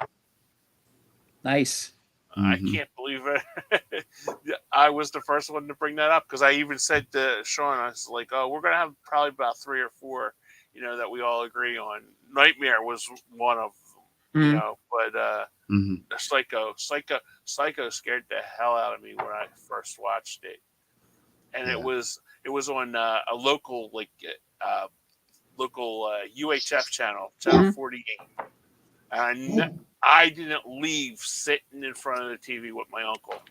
nice. I Mhm. can't believe it. I was the first one to bring that up because I even said to Sean, I was like, "Oh, we're gonna have probably about 3 or 4, that we all agree on." Nightmare was one of them, Mhm. but Mhm. Psycho scared the hell out of me when I first watched it, and Yeah. it was on a local UHF channel, Channel Mhm. 48. And I didn't leave sitting in front of the TV with my uncle,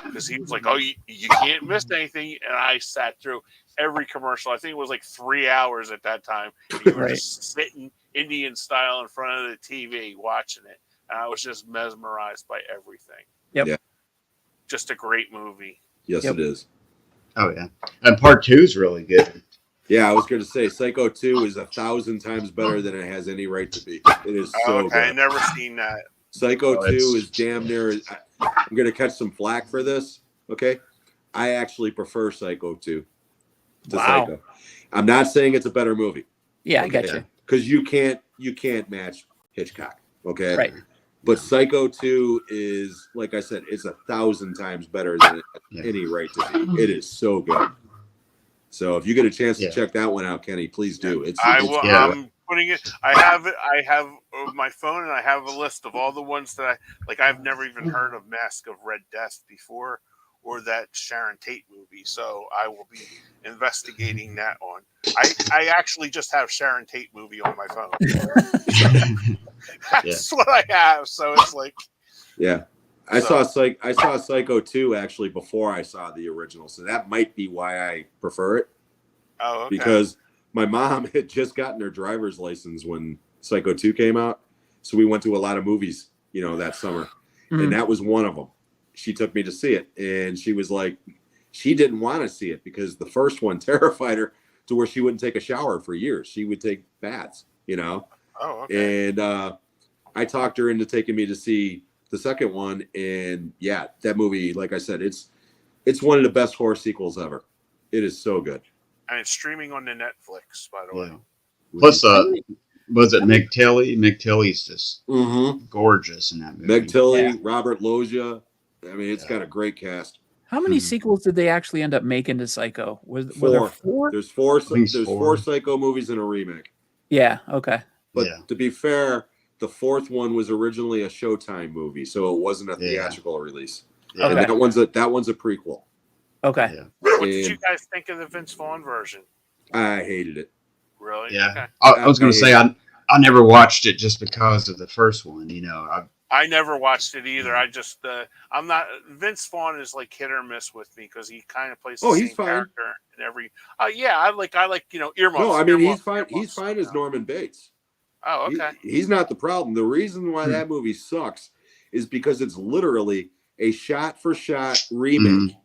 because he was like, "Oh, you can't miss anything," and I sat through every commercial. I think it was like 3 hours at that time. And you were Right. just sitting Indian style in front of the TV watching it, and I was just mesmerized by everything. Yep. Yeah. Just a great movie. Yes, Yep. it is. Oh yeah. And part 2 is really good. Yeah, I was going to say Psycho 2 is 1,000 times better than it has any right to be. It is so Okay, I good. never seen that. Psycho Oh, 2 it's- is damn near. I'm going to catch some flack for this. Okay. I actually prefer Psycho 2 to Wow. Psycho. I'm not saying it's a better movie Yeah, I got Okay. you. because you can't match Hitchcock. Okay. Right. But Psycho 2 is, like I said, it's 1,000 times better than it has Yeah. any right to be. It is so good. So if you get a chance to Yeah. check that one out, Kenny, please do. It's yeah. I'm putting it. I have my phone, and I have a list of all the ones that I've never even heard of Mask of Red Death before, or that Sharon Tate movie. So I will be investigating that one. I actually just have Sharon Tate movie on my phone. That's what I have. So it's like, Yeah. I saw Psycho 2 actually before I saw the original. So that might be why I prefer it. oh, okay. Because my mom had just gotten her driver's license when Psycho 2 came out. So we went to a lot of movies, that summer. Mhm. And that was one of them. She took me to see it. And she was like, she didn't want to see it because the first one terrified her to where she wouldn't take a shower for years. She would take baths, Oh, okay. And I talked her into taking me to see the second one. And yeah, that movie, like I said, it's one of the best horror sequels ever. It is so good. And it's streaming on the Netflix, by the way. Yeah. Plus, was it Meg Tilly? Meg Tilly's just Mm-hmm. gorgeous in that movie. Meg Tilly, Yeah. Robert Loggia. I mean, it's Yeah. got a great cast. How many Mhm. sequels did they actually end up making to Psycho? Were there 4. 4? There's four. think it's There's 4. 4 Psycho movies and a remake. Yeah. Okay. But Yeah. to be fair, the 4th one was originally a Showtime movie, so it wasn't a Yeah. theatrical release. Yeah. And Okay. that one's a prequel. Okay. Yeah. What did And you guys think of the Vince Vaughn version? I hated it. Really? Yeah. Okay. I was going to say I never watched it just because of the first one. I never watched it either. I just I'm not Vince Vaughn is like hit or miss with me because he kind of plays the Oh, he's same fine. character in every. Yeah, I like earmuffs. No, I mean he's earmuffs, fine. He's earmuffs, fine as Norman Bates. Oh, okay. He's not the problem. The reason why that movie sucks is because it's literally a shot-for-shot remake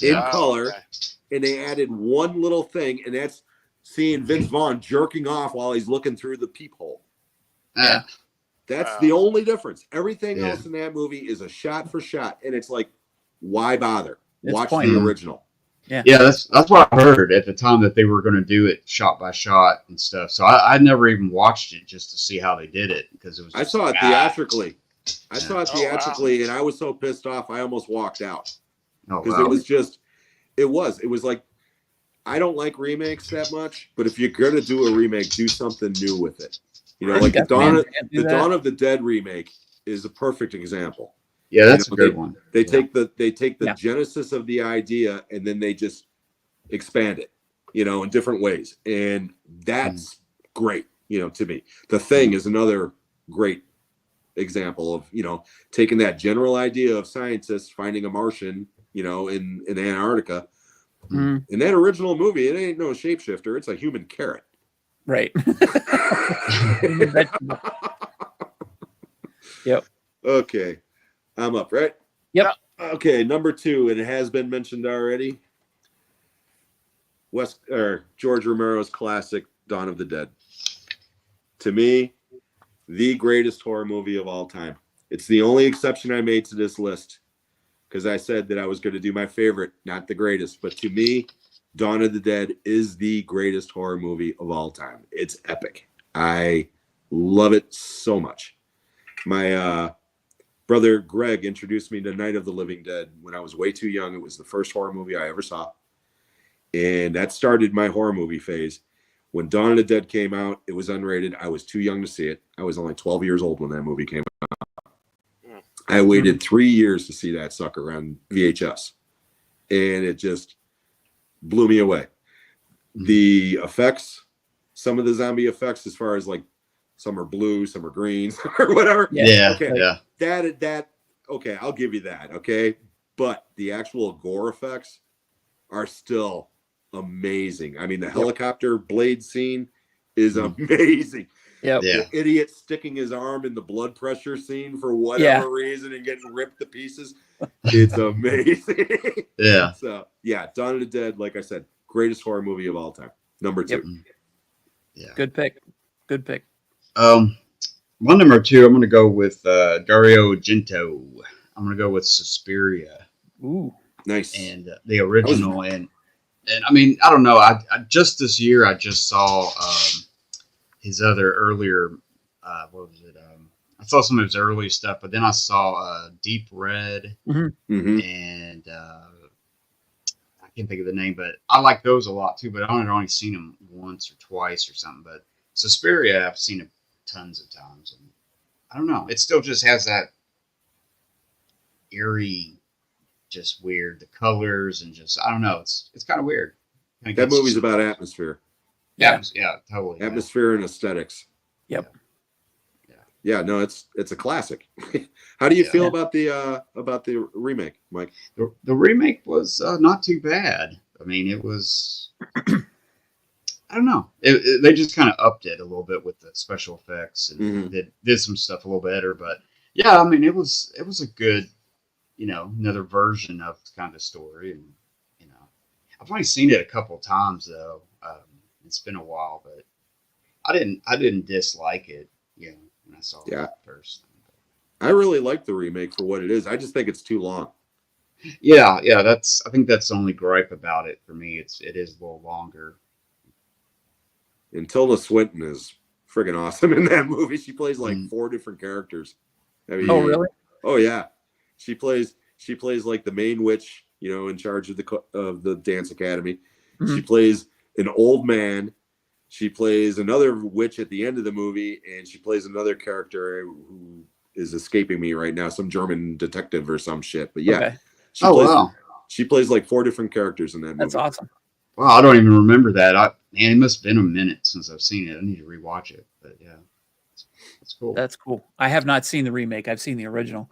in Oh, color, okay. and they added one little thing, and that's seeing Vince Vaughn jerking off while he's looking through the peephole. Yeah. That's the only difference. Everything Yeah. else in that movie is a shot for shot, and it's like, why bother? It's Watch the pointless. original. Yeah, that's what I heard at the time, that they were going to do it shot by shot and stuff. So I never even watched it just to see how they did it, because it was. I Just saw it theatrically. I saw it Oh, wow. theatrically, and I was so pissed off, I almost walked out Oh, because wow. it was just, it was like, I don't like remakes that much, but if you're gonna do a remake, do something new with it. You know, like the Definitely can't do that. Dawn of the Dead remake is a perfect example. Yeah, that's You a know, good one. They Yeah. take the Yeah. genesis of the idea and then they just expand it, you know, in different ways, and that's great. You know, to me, The Thing is another great example of, you know, taking that general idea of scientists finding a Martian, you know, in Antarctica. Mm, In that original movie, it ain't no shapeshifter; it's a human carrot. right. Human vegetable. Yep. Okay, I'm up, right? Yep. Okay, number 2, and it has been mentioned already. George Romero's classic Dawn of the Dead. To me, the greatest horror movie of all time. It's the only exception I made to this list because I said that I was going to do my favorite, not the greatest. But to me, Dawn of the Dead is the greatest horror movie of all time. It's epic. I love it so much. My brother Greg introduced me to Night of the Living Dead when I was way too young. It was the first horror movie I ever saw. And that started my horror movie phase. When Dawn of the Dead came out, it was unrated. I was too young to see it. I was only 12 years old when that movie came out. I waited 3 years to see that sucker on VHS. And it just blew me away. The effects, some of the zombie effects, as far as like some are blue, some are green, or whatever. Yeah, Okay. yeah. That okay, I'll give you that. Okay. But the actual gore effects are still amazing. I mean, the helicopter blade scene is amazing. Yep. Yeah. The idiot sticking his arm in the blood pressure scene for whatever reason and getting ripped to pieces. It's amazing. Yeah. So yeah, Dawn of the Dead, like I said, greatest horror movie of all time. Number 2. Yep. Yeah. Good pick. Good pick. My number 2, I'm going to go with Dario Argento. I'm going to go with Suspiria. Ooh. Nice. And the original. And I mean, I don't know. I just this year, I just saw his other earlier, what was it? I saw some of his early stuff, but then I saw Deep Red Mm-hmm. and I can't think of the name, but I like those a lot too. But I had only seen them once or twice or something. But Suspiria, I've seen it tons of times, and I don't know. It still just has that eerie, just weird. The colors and just I don't know. It's kind of weird. That movie's about atmosphere. Yeah, totally. Yeah. Atmosphere and aesthetics. Yep. Yeah, no, it's a classic. How do you Yeah. feel about the remake, Mike? The remake was not too bad. I mean, it was. I don't know. They just kind of upped it a little bit with the special effects and did some stuff a little better. But yeah, I mean, it was a good, another version of kind of story. And I've only seen it a couple times though. It's been a while, but I didn't dislike it. When I saw it first. I really like the remake for what it is. I just think it's too long. Yeah. I think that's the only gripe about it for me. It is a little longer. And Tilda Swinton is friggin' awesome in that movie. She plays like 4 different characters. I mean, Oh, really? Oh yeah, she plays like the main witch, in charge of the dance academy. Mhm. She plays an old man. She plays another witch at the end of the movie, and she plays another character who is escaping me right now, some German detective or some shit. But yeah, Okay. she plays like 4 different characters in that movie. That's awesome. Wow, I don't even remember that. It must have been a minute since I've seen it. I need to rewatch it. But yeah, it's cool. That's cool. I have not seen the remake. I've seen the original.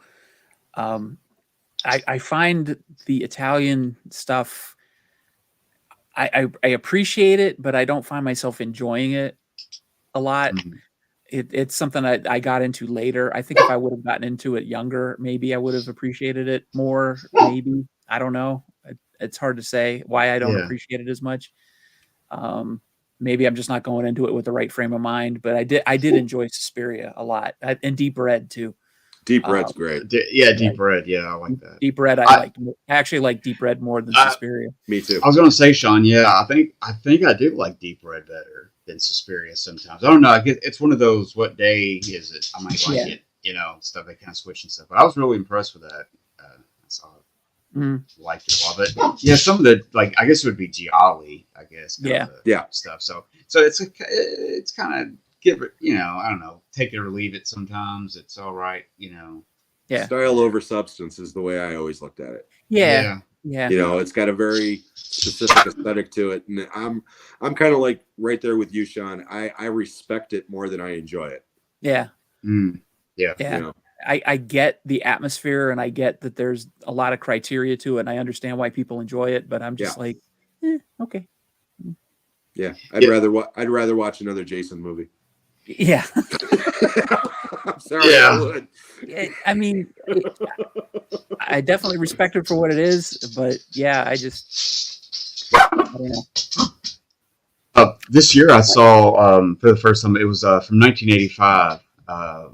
I find the Italian stuff. I appreciate it, but I don't find myself enjoying it a lot. Mhm. It's something I got into later. I think if I would have gotten into it younger, maybe I would have appreciated it more. Maybe. I don't know. It's hard to say why I don't Yeah. appreciate it as much. Maybe I'm just not going into it with the right frame of mind, but I did enjoy Suspiria a lot, and Deep Red too. Deep Red's great. Deep Red. Yeah, I like that. Deep Red, I actually like Deep Red more than Suspiria. Me too. I was gonna say, Sean. Yeah, I think I do like Deep Red better than Suspiria sometimes. I don't know. I guess it's one of those. What day is it? I might like it. You know, stuff they kind of switch and stuff. But I was really impressed with that. I saw it. Liked it a lot. But yeah, some of the like I guess it would be Gialli. I guess. Stuff. So it's kind of give it. You know, I don't know. Take it or leave it. Sometimes it's all right. You know. Yeah. Style over substance is the way I always looked at it. Yeah. You know, it's got a very specific aesthetic to it, and I'm kind of like right there with you, Sean. I respect it more than I enjoy it. Yeah. Yeah. You know? I get the atmosphere, and I get that there's a lot of criteria to it, and I understand why people enjoy it, but I'm just like, okay. Yeah, I'd rather watch another Jason movie. Yeah. I'm sorry. I would. I mean, I definitely respect it for what it is, but yeah, I don't know. This year I saw for the first time. It was from 1985. I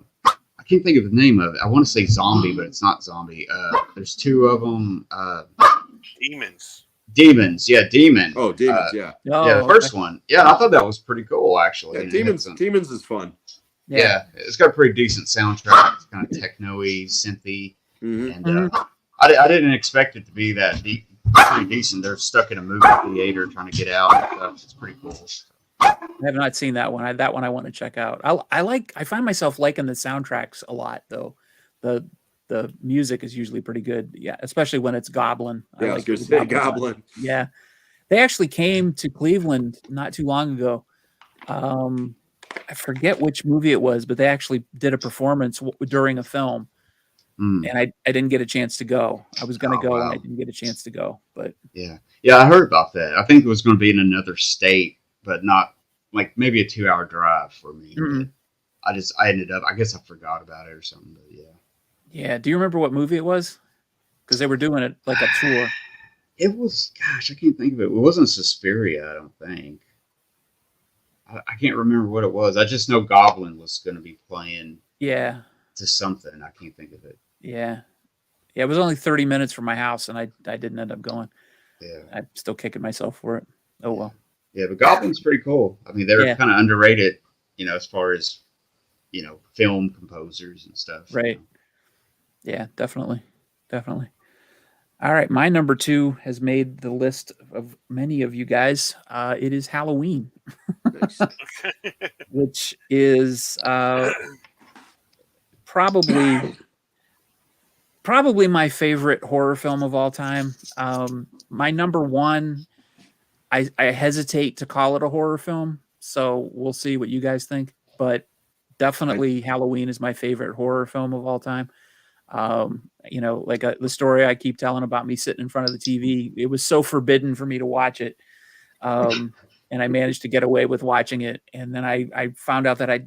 can't think of the name of it. I want to say Zombie, but it's not Zombie. There's two of them. Demons. Yeah, Demon. Oh, Demons. Yeah, the first one. Yeah, I thought that was pretty cool actually. Yeah, Demons is fun. Yeah, it's got a pretty decent soundtrack. It's kind of techno-y, synthy, and I didn't expect it to be that deep. Pretty decent. They're stuck in a movie theater trying to get out and stuff. It's pretty cool. I have not seen that one. That one I want to check out. I find myself liking the soundtracks a lot though. The music is usually pretty good. Yeah, especially when it's Goblin. Yeah, I was going to say Goblin. Yeah, they actually came to Cleveland not too long ago. I forget which movie it was, but they actually did a performance during a film, and I didn't get a chance to go. I was going to go, and I didn't get a chance to go. But yeah, I heard about that. I think it was going to be in another state, but not like maybe a 2-hour drive for me. I ended up. I guess I forgot about it or something. But yeah. Yeah. Do you remember what movie it was? Because they were doing it like a tour. It was. Gosh, I can't think of it. It wasn't Suspiria. I don't think. I can't remember what it was. I just know Goblin was going to be playing. Yeah. To something. I can't think of it. Yeah. Yeah. It was only 30 minutes from my house, and I didn't end up going. Yeah. I'm still kicking myself for it. Oh well. Yeah, but Goblin's pretty cool. I mean, they're kind of underrated, you know, as far as film composers and stuff. Right. Yeah, definitely. All right, my number 2 has made the list of many of you guys. It is Halloween, which is probably my favorite horror film of all time. My number 1, I hesitate to call it a horror film, so we'll see what you guys think. But definitely, Halloween is my favorite horror film of all time. Like the story I keep telling about me sitting in front of the TV, it was so forbidden for me to watch it. And I managed to get away with watching it. And then I found out that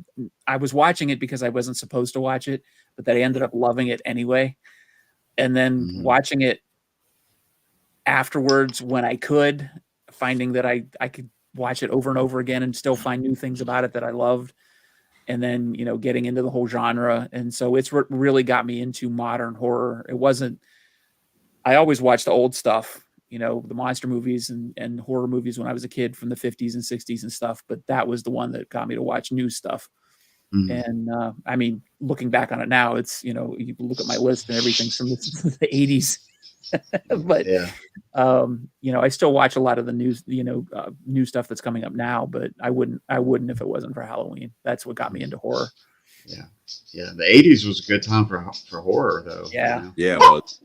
I was watching it because I wasn't supposed to watch it, but that I ended up loving it anyway. And then watching it afterwards when I could, finding that I could watch it over and over again and still find new things about it that I loved. And then, getting into the whole genre. And so it's what really got me into modern horror. I always watched the old stuff, the monster movies and horror movies when I was a kid from the 50s and 60s and stuff. But that was the one that got me to watch new stuff. And I mean, looking back on it now, it's, you look at my list and everything's from the 80s. But I still watch a lot of the news, new stuff that's coming up now, but I wouldn't if it wasn't for Halloween. That's what got me into horror. Yeah, the 80s was a good time for horror though. Yeah, it was.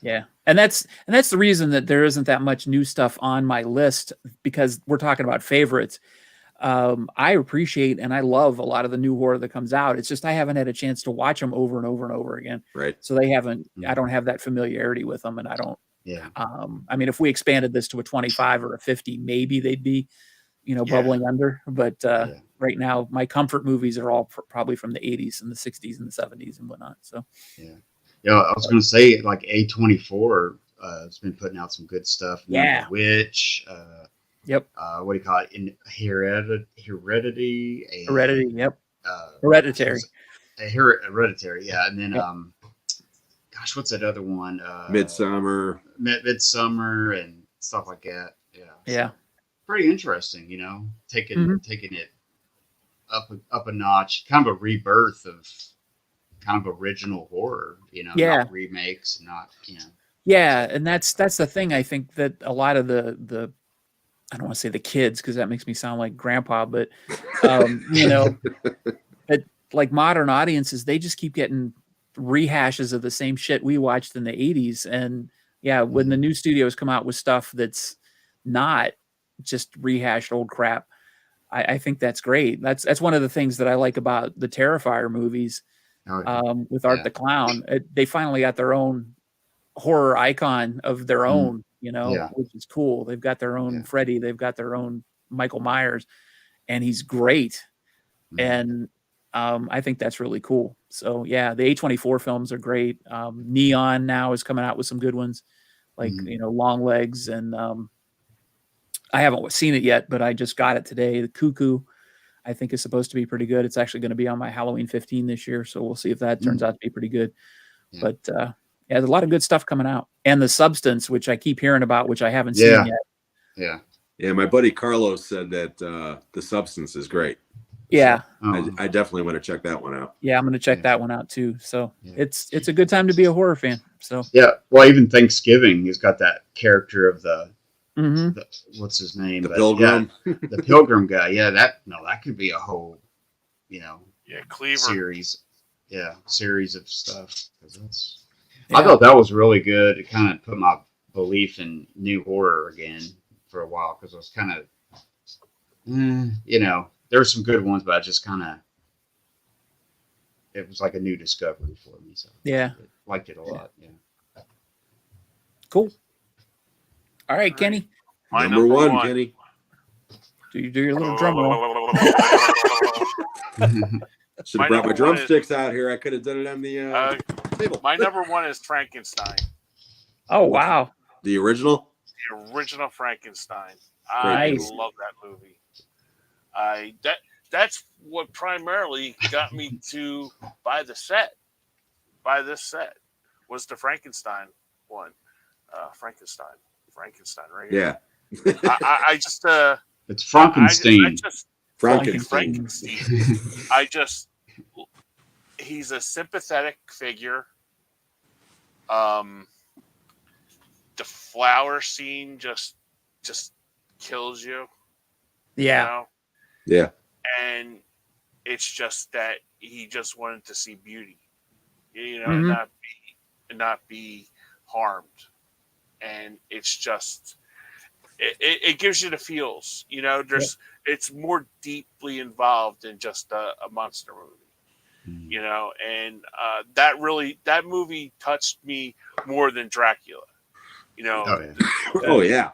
Yeah. And that's the reason that there isn't that much new stuff on my list, because we're talking about favorites. I appreciate and I love a lot of the new horror that comes out. It's just I haven't had a chance to watch them over and over and over again. Right. So I don't have that familiarity with them, and I don't. Yeah. I mean, if we expanded this to a 25 or a 50, maybe they'd be, bubbling under. But right now, my comfort movies are all probably from the 80s and the 60s and the 70s and whatnot. So. Yeah. I was going to say like A24 has been putting out some good stuff. Yeah. The Witch. Yep. What do you call it? Heredity. Heredity. Yep. Hereditary. Hereditary, yeah, and then Yep. gosh, what's that other one? Midsummer. Midsummer and stuff like that. Yeah, Yeah. pretty interesting. Taking Mhm. taking it up a notch, kind of a rebirth of kind of original horror. Yeah. Not remakes, not Yeah, and that's the thing. I think that a lot of the I don't want to say the kids because that makes me sound like grandpa, but but like modern audiences, they just keep getting rehashes of the same shit we watched in the 80s. And yeah, when the new studios come out with stuff that's not just rehashed old crap, I think that's great. That's one of the things that I like about the Terrifier movies Oh, yeah. with Art Yeah. the Clown. They finally got their own horror icon of their own, Yeah. which is cool. They've got their own Yeah. Freddy, they've got their own Michael Myers, and he's great. Mhm. And I think that's really cool. So yeah, the A24 films are great. Neon now is coming out with some good ones, like Long Legs, and I haven't seen it yet, but I just got it today. The Cuckoo, I think, is supposed to be pretty good. It's actually going to be on my Halloween 15 this year, so we'll see if that turns out to be pretty good. Yeah. But yeah, there's a lot of good stuff coming out, and The Substance, which I keep hearing about, which I haven't seen yet. Yeah. Yeah, my buddy Carlos said that The Substance is great. Yeah. Oh, I definitely want to check that one out. Yeah, I'm going to check Yeah. that one out too. So Yeah. it's a good time to be a horror fan. So yeah. Well, even Thanksgiving, he's got that character of the what's his name? The But, Pilgrim. yeah, the Pilgrim guy. Yeah, that could be a whole, Yeah, Cleaver. series. Yeah, series of stuff. 'Cause that's. yeah. I thought that was really good. It kind of put my belief in new horror again for a while because I was kind of, there were some good ones, but I just kind of, it was like a new discovery for me. So Yeah. I liked it a lot. Yeah. Cool. All right, Kenny, My Number one, Kenny. do your little drum roll. Should My have brought my number one drumsticks out here. I could have done it on the table. My number one is Frankenstein, Oh wow. The original? the original Frankenstein. Great I movie. love that movie. That's what primarily got me to buy this set was the Frankenstein one. Frankenstein, right? Yeah. I just It's Frankenstein. I just Frankenstein. Frankenstein. He's a sympathetic figure. The flower scene just kills you. Yeah. You know? Yeah. And it's just that he just wanted to see beauty, Mhm. and not be harmed. And it's just it gives you the feels, it's more deeply involved than just a monster movie, and that movie touched me more than Dracula, Oh, yeah. Oh, yeah.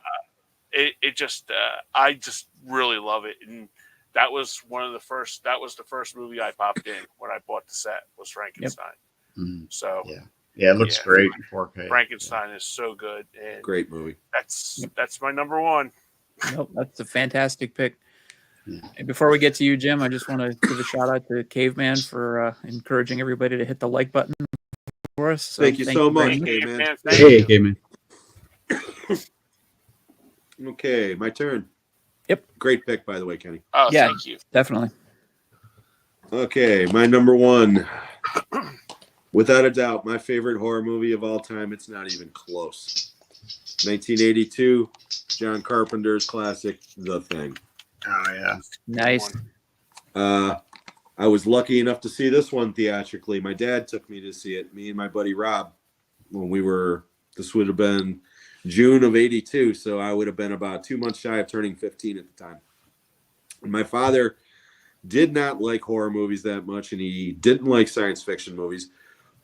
it just I just really love it. And that was the first movie I popped in when I bought the set was Frankenstein. Mhm. So Yeah, it looks Yeah. great in 4K. Frankenstein is so good, and Great movie. that's my number one. Nope, that's a fantastic pick. Yeah. And before we get to you, Jim, I just want to give a shout out to Caveman for encouraging everybody to hit the like button for us. So Thank you so much, very much. Caveman. Man, thank Hey, you. Gamen. Okay, my turn. Yep. Great pick, by the way, Kenny. Oh, Yeah. thank you. Definitely. Okay, my number one. Without a doubt, my favorite horror movie of all time. It's not even close. 1982, John Carpenter's classic, The Thing. Oh, yeah. Nice. I was lucky enough to see this one theatrically. My dad took me to see it. Me and my buddy Rob, this would have been June of 82. So I would have been about 2 months shy of turning 15 at the time. And my father did not like horror movies that much, and he didn't like science fiction movies,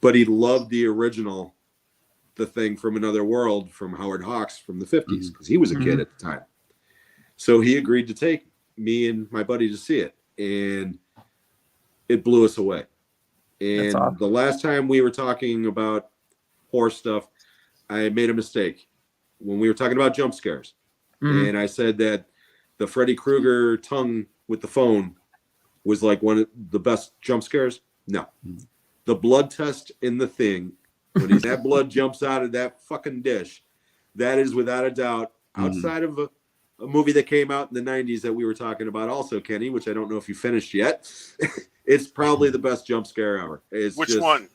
but he loved the original, The Thing from Another World from Howard Hawks from the 50s, because he was a kid at the time. So he agreed to take me and my buddy to see it, and it blew us away. And That's awesome. the last time we were talking about horror stuff, I made a mistake when we were talking about jump scares. Mhm. And I said that the Freddy Krueger tongue with the phone was like one of the best jump scares. No. The blood test in The Thing, when that blood jumps out of that fucking dish, that is without a doubt, outside of a movie that came out in the 90s that we were talking about also, Kenny, which I don't know if you finished yet. It's probably the best jump scare ever. It's Which just one?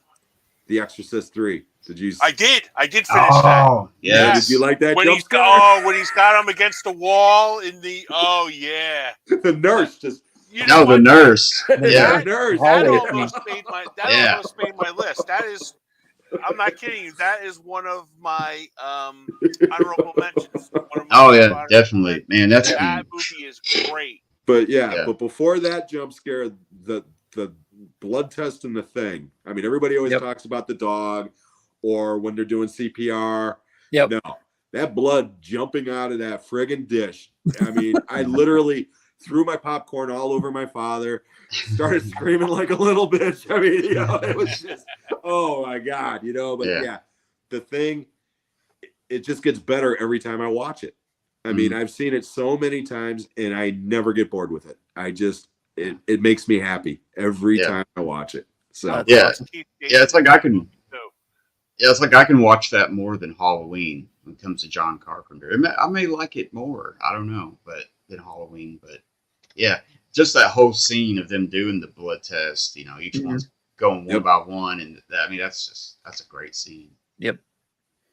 The Exorcist 3. Did you? I did finish that. Oh, yeah. Did you like that When jump he's scare? when he's got him against the wall in the yeah. The nurse just. You know No, the what? nurse. The Yeah. nurse. That Hallway almost made my Yeah. almost made my list. That is, I'm not kidding you. That is one of my honorable mentions. One of my Oh, yeah, honorable definitely. mentions. Man, that's That movie is great. But yeah, Yeah. but before that jump scare, the blood test and The Thing. I mean, everybody always Yep. talks about the dog or when they're doing CPR. Yep. No, that blood jumping out of that friggin' dish. I mean, I literally threw my popcorn all over my father, started screaming like a little bitch. I mean, it was just, oh my God, but Yeah. yeah, The Thing, it just gets better every time I watch it. I mean, I've seen it so many times and I never get bored with it. It makes me happy every time I watch it. So That's Yeah. awesome. Yeah, it's like I can. So, Yeah, it's like I can watch that more than Halloween when it comes to John Carpenter. I may like it more. I don't know, than Halloween. But yeah, just that whole scene of them doing the blood test. Each one's going one by one, and that's a great scene. Yep.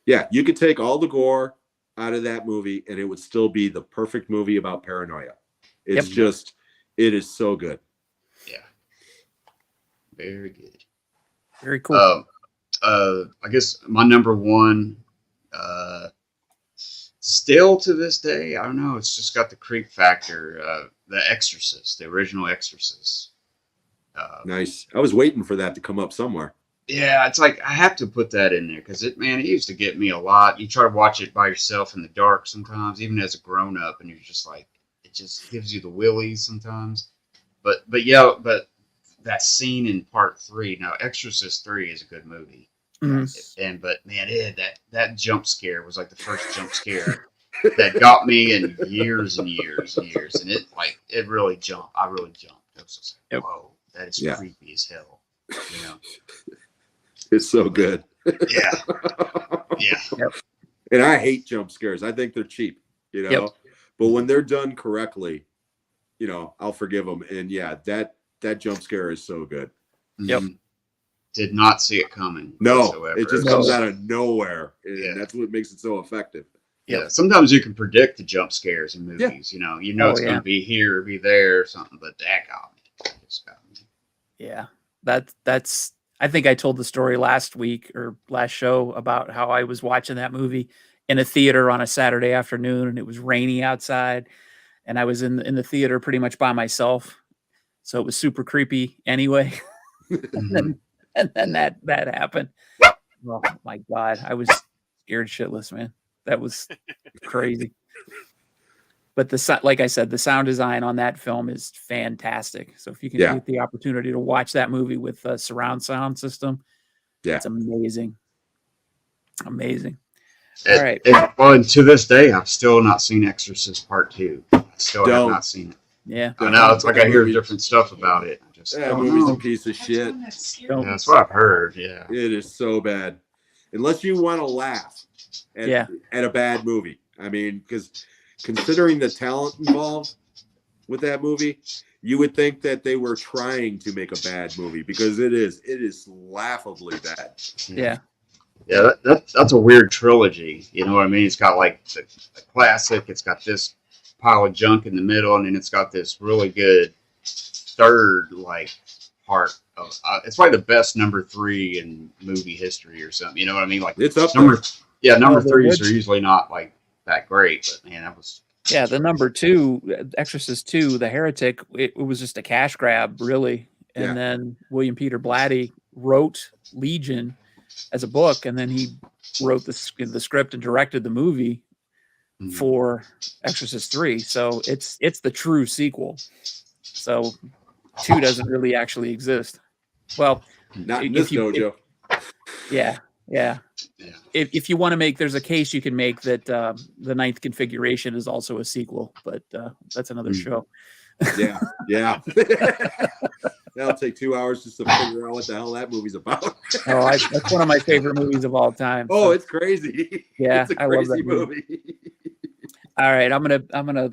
yeah, you could take all the gore out of that movie and it would still be the perfect movie about paranoia. It's just, it is so good. Yeah, very good. Very cool. I guess my number one, still to this day, I don't know. It's just got the creep factor. The Exorcist, the original Exorcist. Nice. I was waiting for that to come up somewhere. Yeah, it's like I have to put that in there because it used to get me a lot. You try to watch it by yourself in the dark sometimes, even as a grown up, and you're just like, it just gives you the willies sometimes. But that scene in part 3. Now, Exorcist 3 is a good movie. But man, that jump scare was like the first jump scare that got me in years and years and years, and it really jumped. I really jumped. It was just like, whoa, that is creepy as hell. It's so good. Yeah. And I hate jump scares. I think they're cheap, but when they're done correctly, I'll forgive them. And yeah, that jump scare is so good. Yep. Did not see it coming. No, whatsoever. it just comes out of nowhere. And that's what makes it so effective. Yeah, sometimes you can predict the jump scares in movies. Yeah. It's going to be here or be there or something, but that got me. It just got me. Yeah, that's. I think I told the story last week or last show about how I was watching that movie in a theater on a Saturday afternoon, and it was rainy outside, and I was in the theater pretty much by myself, so it was super creepy anyway. and then that happened. Oh my God, I was scared shitless, man. That was crazy. But like I said, the sound design on that film is fantastic. So if you can get the opportunity to watch that movie with a surround sound system, it's amazing. Amazing. All right. And to this day, I've still not seen Exorcist Part 2. I still have not seen it. Yeah. I know. It's like I hear different stuff about it. That movie's a piece of shit. Yeah, that's what I've heard. Yeah. It is so bad. Unless you want to laugh at a bad movie. I mean, because considering the talent involved with that movie, you would think that they were trying to make a bad movie because it is laughably bad. Yeah. Yeah, that's a weird trilogy. You know what I mean? It's got like the classic. It's got this pile of junk in the middle, and then it's got this really good third part of. It's probably the best number 3 in movie history or something. You know what I mean? Like it's up number. there. Yeah, number 3s are usually not that great, but man, that was. Yeah, the number 2, Exorcist 2, The Heretic, it was just a cash grab, really. And then William Peter Blatty wrote Legion as a book, and then he wrote the script and directed the movie for Exorcist 3. So it's the true sequel. So 2 doesn't really actually exist. Well, not in this dojo. Yeah. If you want to make, there's a case you can make that the 9th configuration is also a sequel, but that's another show. Yeah. That'll take 2 hours just to figure out what the hell that movie's about. Oh, that's one of my favorite movies of all time. Oh, So, it's crazy. yeah, It's a I love crazy that movie. movie. All right, I'm gonna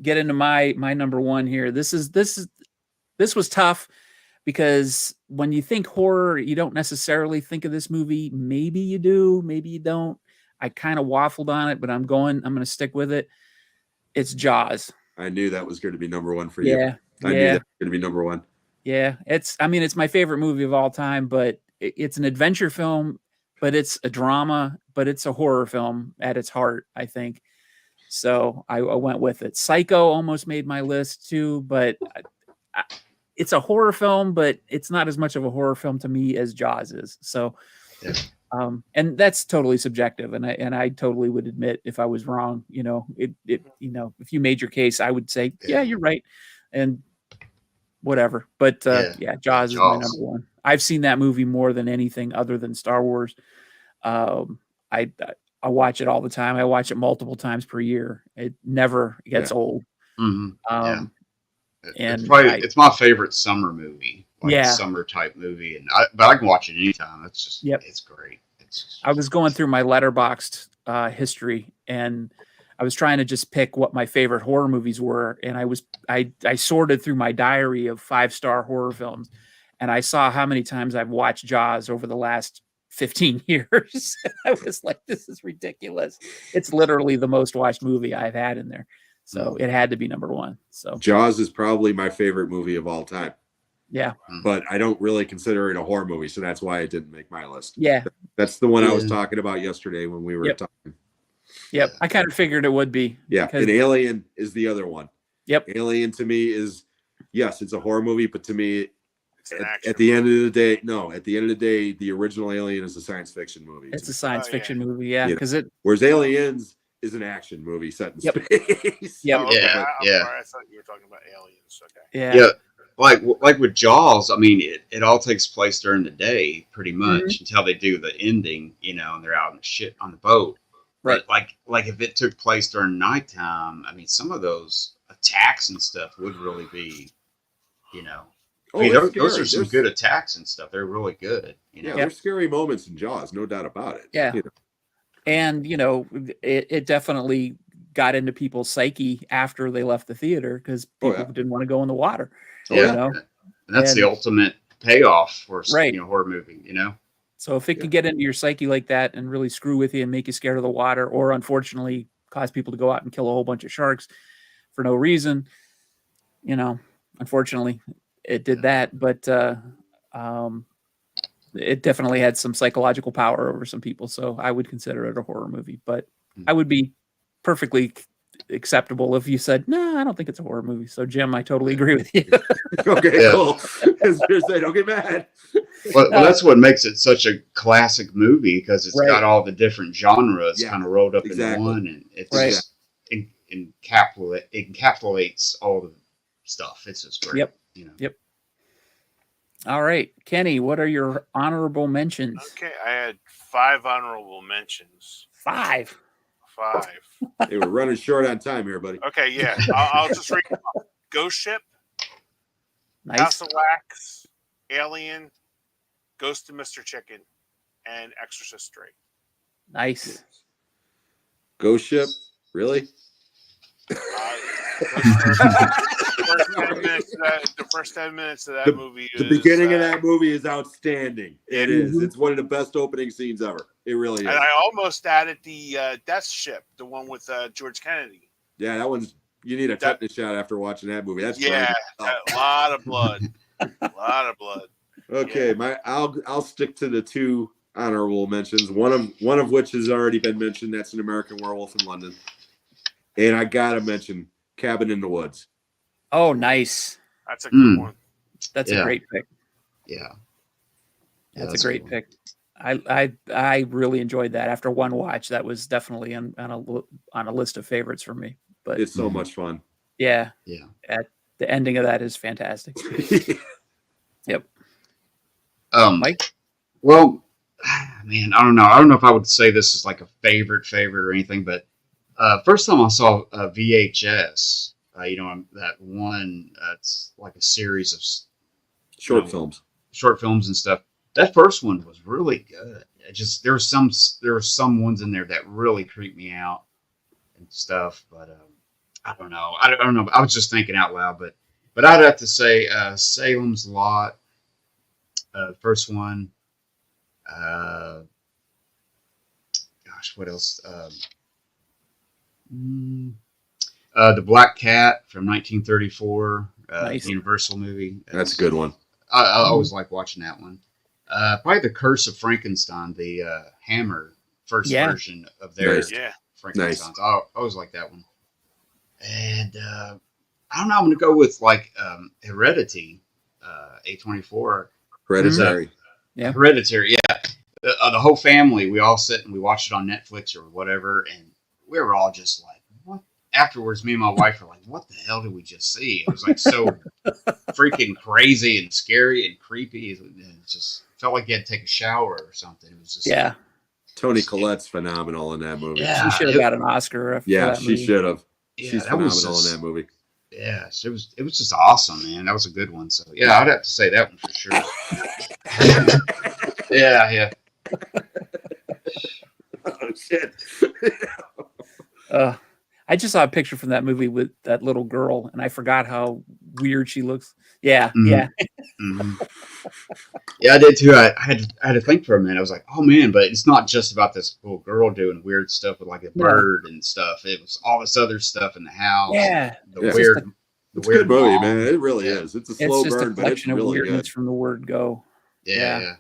get into my number one here. This was tough because when you think horror, you don't necessarily think of this movie. Maybe you do, maybe you don't. I kind of waffled on it, but I'm gonna stick with it. It's Jaws. I knew that was going to be number one for you. Yeah, I knew that was going to be number one. yeah. It's my favorite movie of all time, but it's an adventure film, but it's a drama, but it's a horror film at its heart, I think. So I went with it. Psycho almost made my list too, but it's a horror film, but it's not as much of a horror film to me as Jaws is. So, Yeah. And that's totally subjective, and I totally would admit if I was wrong. If you made your case, I would say, yeah, you're right, and whatever. But Jaws is my number one. I've seen that movie more than anything other than Star Wars. I watch it all the time. I watch it multiple times per year. It never gets old. Mm-hmm. And it's my favorite summer movie. Summer type movie, but I can watch it anytime. It's just it's great. I was going through my Letterboxd history, and I was trying to just pick what my favorite horror movies were, and I sorted through my diary of 5-star horror films, and I saw how many times I've watched Jaws over the last 15 years. I was like, this is ridiculous. It's literally the most watched movie I've had in there. So it had to be number one. So Jaws is probably my favorite movie of all time. Yeah. But I don't really consider it a horror movie, so that's why it didn't make my list. Yeah. That's the one I was talking about yesterday when we were talking. Yep. I kind of figured it would be. Yeah. And Alien is the other one. Yep. Alien to me is, yes, it's a horror movie, but to me, at the end of the day, the original Alien is a science fiction movie. It's a science fiction movie, yeah. Whereas Aliens is an action movie set in space. Yep. Oh, okay. I thought you were talking about aliens. Okay. Yeah. Like with Jaws, I mean, it all takes place during the day, pretty much, until they do the ending, and they're out in on the boat. Right. But like if it took place during nighttime, I mean, some of those attacks and stuff would really be, those are some good attacks and stuff. They're really good. There's scary moments in Jaws, no doubt about it. Yeah. And it definitely got into people's psyche after they left the theater because people didn't want to go in the water. And that's the ultimate payoff for a horror movie. So if it could get into your psyche like that and really screw with you and make you scared of the water, or unfortunately cause people to go out and kill a whole bunch of sharks for no reason, unfortunately it did that. But it definitely had some psychological power over some people. So I would consider it a horror movie, but I would be perfectly acceptable if you said, no, I don't think it's a horror movie. So Jim, I totally agree with you. Okay, cool. Don't get mad. Well, that's what makes it such a classic movie, because it's got all the different genres kind of rolled up into one, and it's just encapsulates all the stuff. It's just great. Yep. All right, Kenny, what are your honorable mentions? Okay, I had 5 honorable mentions. 5. Hey, we're running short on time here, buddy. Okay, yeah. I'll just read them off. Ghost Ship, Nice. House of Wax, Alien, Ghost of Mr. Chicken, and Exorcist 3. Nice. Ghost Ship, really? The first 10 minutes of that movie is... The beginning of that movie is outstanding. It is. It's one of the best opening scenes ever. It really is. And I almost added the Death Ship, the one with George Kennedy. Yeah, that one's... You need a tetanus shot after watching that movie. That's a lot of blood. A lot of blood. Okay, I'll stick to the 2 honorable mentions. One of which has already been mentioned. That's An American Werewolf in London. And I gotta mention Cabin in the Woods. Oh, nice. That's a good one. That's a great pick. Yeah. That's a great pick. I really enjoyed that. After one watch, that was definitely on a list of favorites for me. But it's so much fun. Yeah. At the ending of that is fantastic. Yep. Mike? Well, man, I don't know. I don't know if I would say this is like a favorite or anything, but first time I saw VHS, that one, it's like a series of Short films. short films and stuff. That first one was really good. It just there were some ones in there that really creeped me out and stuff. But I don't know. I don't know. I was just thinking out loud, but I'd have to say Salem's Lot, first one. Gosh, what else? The Black Cat from 1934, Nice. Universal movie. That's a good one. I always like watching that one. Probably The Curse of Frankenstein, the Hammer first Yeah. version of their Nice. Yeah. Frankenstein. I always like that one. And I don't know. I'm going to go with like Heredity, A24. Hereditary. Yeah. Hereditary, yeah. The whole family, we all sit and we watched it on Netflix or whatever, and we were all just like, what? Afterwards, me and my wife were like, what the hell did we just see? It was like so freaking crazy and scary and creepy. It just felt like you had to take a shower or something. It was just Yeah. Tony Collette's phenomenal in that movie. Yeah. She should have got an Oscar. For Yeah, that she movie. should have. Yeah, She's that was phenomenal just- in that movie. Yeah, so it was just awesome, man. That was a good one. So yeah, I'd have to say that one for sure. Yeah. Oh shit. I just saw a picture from that movie with that little girl, and I forgot how weird she looks. Yeah, Mhm. yeah, Mhm. Yeah, I did too. I had to think for a minute. I was like, oh man, but it's not just about this little girl doing weird stuff with like a No. bird and stuff. It was all this other stuff in the house. yeah. The Yeah. weird, It's the It's a good movie, mom. man. It really Yeah. is. It's a It's slow just a burn, but it's collection of really weirdness good. from the word go. Yeah.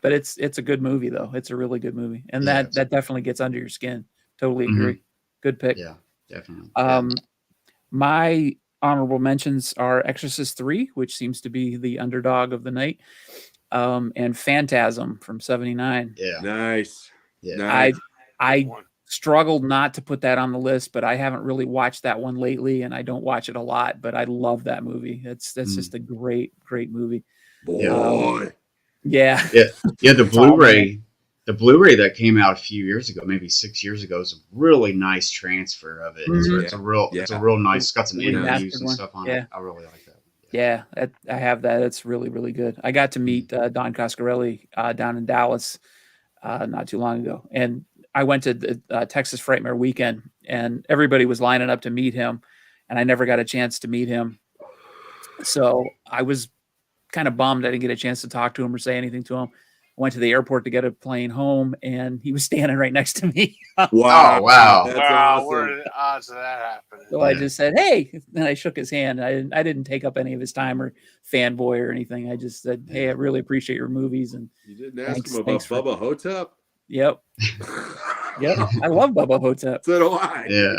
But it's a good movie though. It's a really good movie, and Yeah, that definitely gets under your skin. Totally Mhm. agree. Good pick. Yeah, definitely. My honorable mentions are Exorcist 3, which seems to be the underdog of the night, and Phantasm from '79. Yeah. Nice. Yeah. Nice. I One. struggled not to put that on the list, but I haven't really watched that one lately, and I don't watch it a lot. But I love that movie. That's just a great movie. Boy. Yeah, Yeah, the It's all Blu-ray that came out a few years ago, maybe 6 years ago, is a really nice transfer of it. Mhm. It's a real nice. It's got some Remastered interviews and one. stuff on Yeah. it. I really like that. yeah, I have that. It's really good. I got to meet Don Coscarelli down in Dallas not too long ago, and I went to the Texas Frightmare weekend, and everybody was lining up to meet him, and I never got a chance to meet him. So I was kind of bummed I didn't get a chance to talk to him or say anything to him. I went to the airport to get a plane home, and he was standing right next to me. Wow. Oh, wow. That's Wow, awesome. what are the odds of that happening? So I Yeah. just said, "Hey," and I shook his hand. I didn't take up any of his time or fanboy or anything. I just said, "Hey, I really appreciate your movies." And You didn't ask Thanks- him about thanks for- Bubba Hotep? yep, I love Bubba Hotep. So do I. Yeah.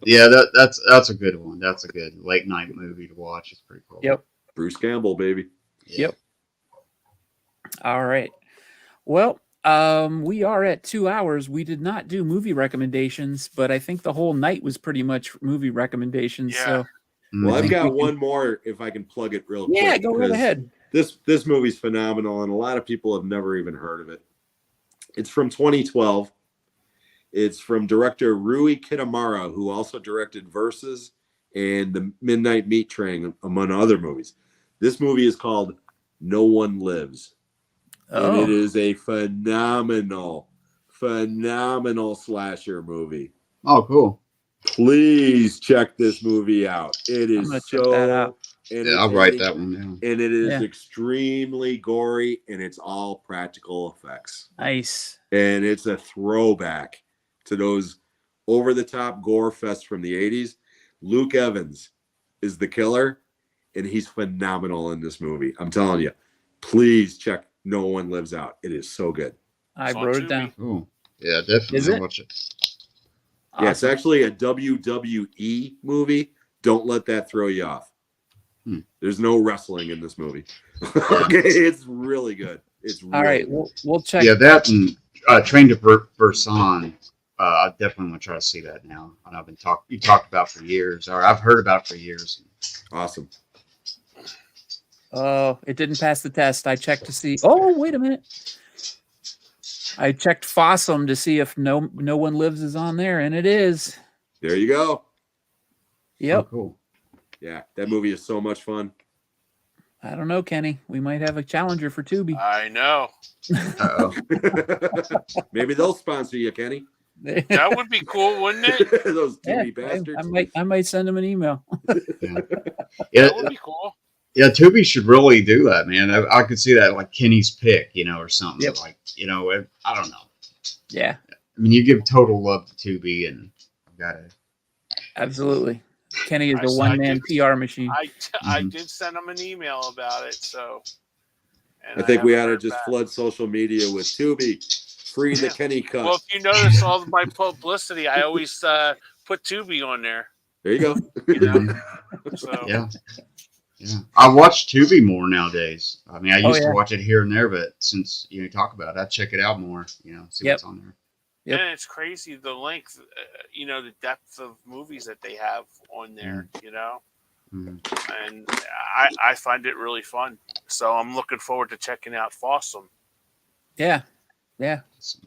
Yeah, that's a good one. That's a good late night movie to watch. It's pretty cool. Yep. Bruce Campbell, baby. Yep. All right. Well, we are at 2 hours. We did not do movie recommendations, but I think the whole night was pretty much movie recommendations. Yeah. So Well, I I've think got we can- one more if I can plug it real quick. yeah, go right because ahead. This movie's phenomenal, and a lot of people have never even heard of it. It's from 2012. It's from director Rui Kitamura, who also directed Versus and The Midnight Meat Train, among other movies. This movie is called No One Lives. And it is a phenomenal slasher movie. Oh, cool. Please check this movie out. It I'm is gonna check that out. so Yeah, I'll write that one down. and it is Yeah. extremely gory, and it's all practical effects. Nice. And it's a throwback to those over-the-top gore fests from the 80s. Luke Evans is the killer, and he's phenomenal in this movie. I'm telling you, please check No One Lives Out. It is so good. I It's on wrote it Tubi. down. Cool. Yeah, definitely. Is I'll it? watch it. Yeah, it's Awesome. actually a WWE movie. Don't let that throw you off. There's no wrestling in this movie. Okay, it's really good. It's really All right, good. we'll check. Yeah, that and Train to Busan. I definitely want to try to see that now. And I've been you talked about for years, or I've heard about for years. Awesome. Oh, it didn't pass the test. I checked to see. Oh, wait a minute. I checked Fossum to see if No One Lives is on there, and it is. There you go. Yep. Oh, cool. Yeah, that movie is so much fun. I don't know, Kenny. We might have a challenger for Tubi. I know. Uh-oh. Maybe they'll sponsor you, Kenny. That would be cool, wouldn't it? Those Yeah, TV bastards. I might send him an email. Yeah. That would be cool. Yeah, Tubi should really do that, man. I could see that, like Kenny's Pick, or something. Yep. Like, I don't know. Yeah, I mean, you give total love to Tubi, and I've got to. absolutely. Kenny is I the saw- one-man PR machine. I Mhm. did send him an email about it, so. and I think we ought haven't to heard just back. flood social media with Tubi. Free the Yeah. Kenny cut. Well, if you notice all of my publicity, I always put Tubi on there. There you go. You know? So Yeah. Yeah. I watch Tubi more nowadays. I mean, I Oh, used yeah. to watch it here and there, but since you talk about it, I check it out more, see Yep. what's on there. Yep. and it's crazy the length, the depth of movies that they have on there. Mhm. And I find it really fun. So I'm looking forward to checking out Fossum. Yeah, yeah.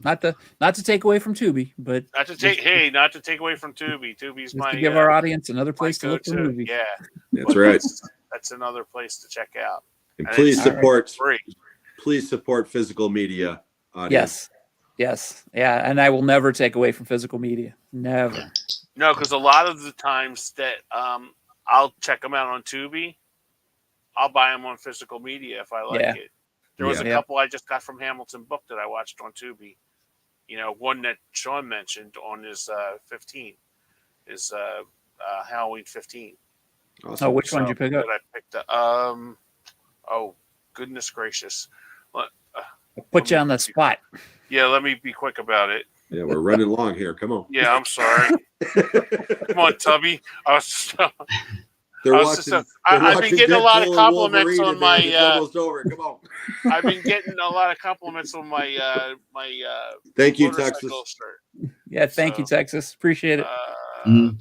Not to take away from Tubi, but Not to take away from Tubi. Tubi's just my to give our audience another my place to look for go-to. movies. Yeah, That's but right. That's another place to check out. And And please it's support free. physical media audience. Yes, yeah. And I will never take away from physical media. Never. Yeah. No, because a lot of the times that I'll check them out on Tubi, I'll buy them on physical media if I like Yeah. it. There was a Yeah. couple I just got from Hamilton Book that I watched on Tubi. One that Sean mentioned on his 15 is Halloween 15. Awesome. Oh, which one did you pick up? That I picked up. Oh, goodness gracious. I'll put you on the spot. Yeah, let me be quick about it. Yeah, we're running long here. Come on. Yeah, I'm sorry. Come on, Tubby. I was They're I was watching. just, I've been getting a lot of Deadpool and compliments Wolverine on today. my. It's almost over. Come on. I've been getting a lot of compliments on my Thank you, motorcycle Texas. shirt. Yeah, thank you, So, Texas. Appreciate it. Mhm.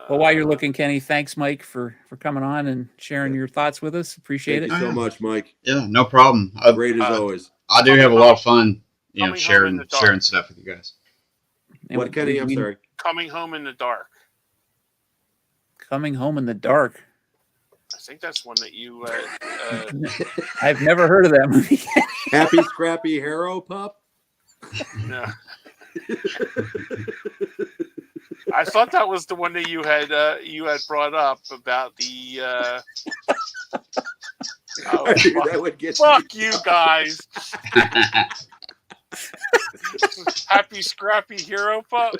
Well, while you're looking, Kenny, thanks, Mike, for coming on and sharing your thoughts with us. Appreciate Thank it. you so much, Mike. Yeah, no problem. Great as always. I do have a lot of fun, Coming home in sharing the dark. stuff with you guys. And What, Kenny? I'm we- sorry. Coming home in the dark. Coming home in the dark. I think that's one that you. I've never heard of that movie. Happy Scrappy Hero Pup. No. I thought that was the one that you had brought up about the. Oh, I figured fuck, that would get fuck you guys! Happy Scrappy Hero Pup.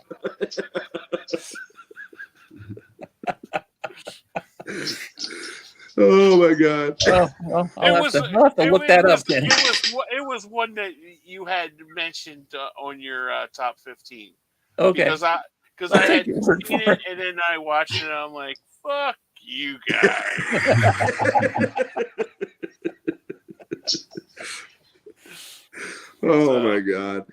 Oh my God. Oh, well, I'll have to it look was- that it up, was- Kenny. It was one that you had mentioned on your top 15 Okay. because I I'll had take your word seen for it and then I watched it and I'm like, fuck you guys. Oh my God.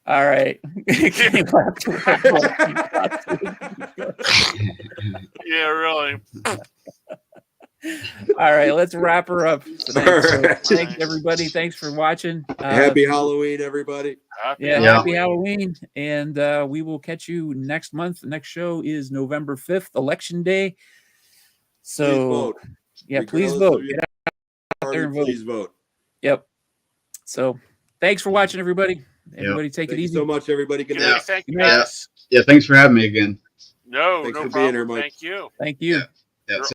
All right. Kenny, we'll have to- Yeah, really. All right, let's wrap her up tonight. All So right. thanks, everybody. Thanks for watching. Happy Halloween, everybody. Happy Yeah, Yeah. happy Halloween. And we will catch you next month. The next show is November 5th, Election Day. Please So, vote. yeah, please Regardless vote. of your Get out party, there and vote. please vote. Yep. So, thanks for watching, everybody. Everybody, take Thank it you easy. so much, everybody. Good Yeah, night. thank you Yeah. guys. Yeah, thanks for having me again. No, Thanks no for being problem. here, Mike. Thank you. Thank you. Yeah.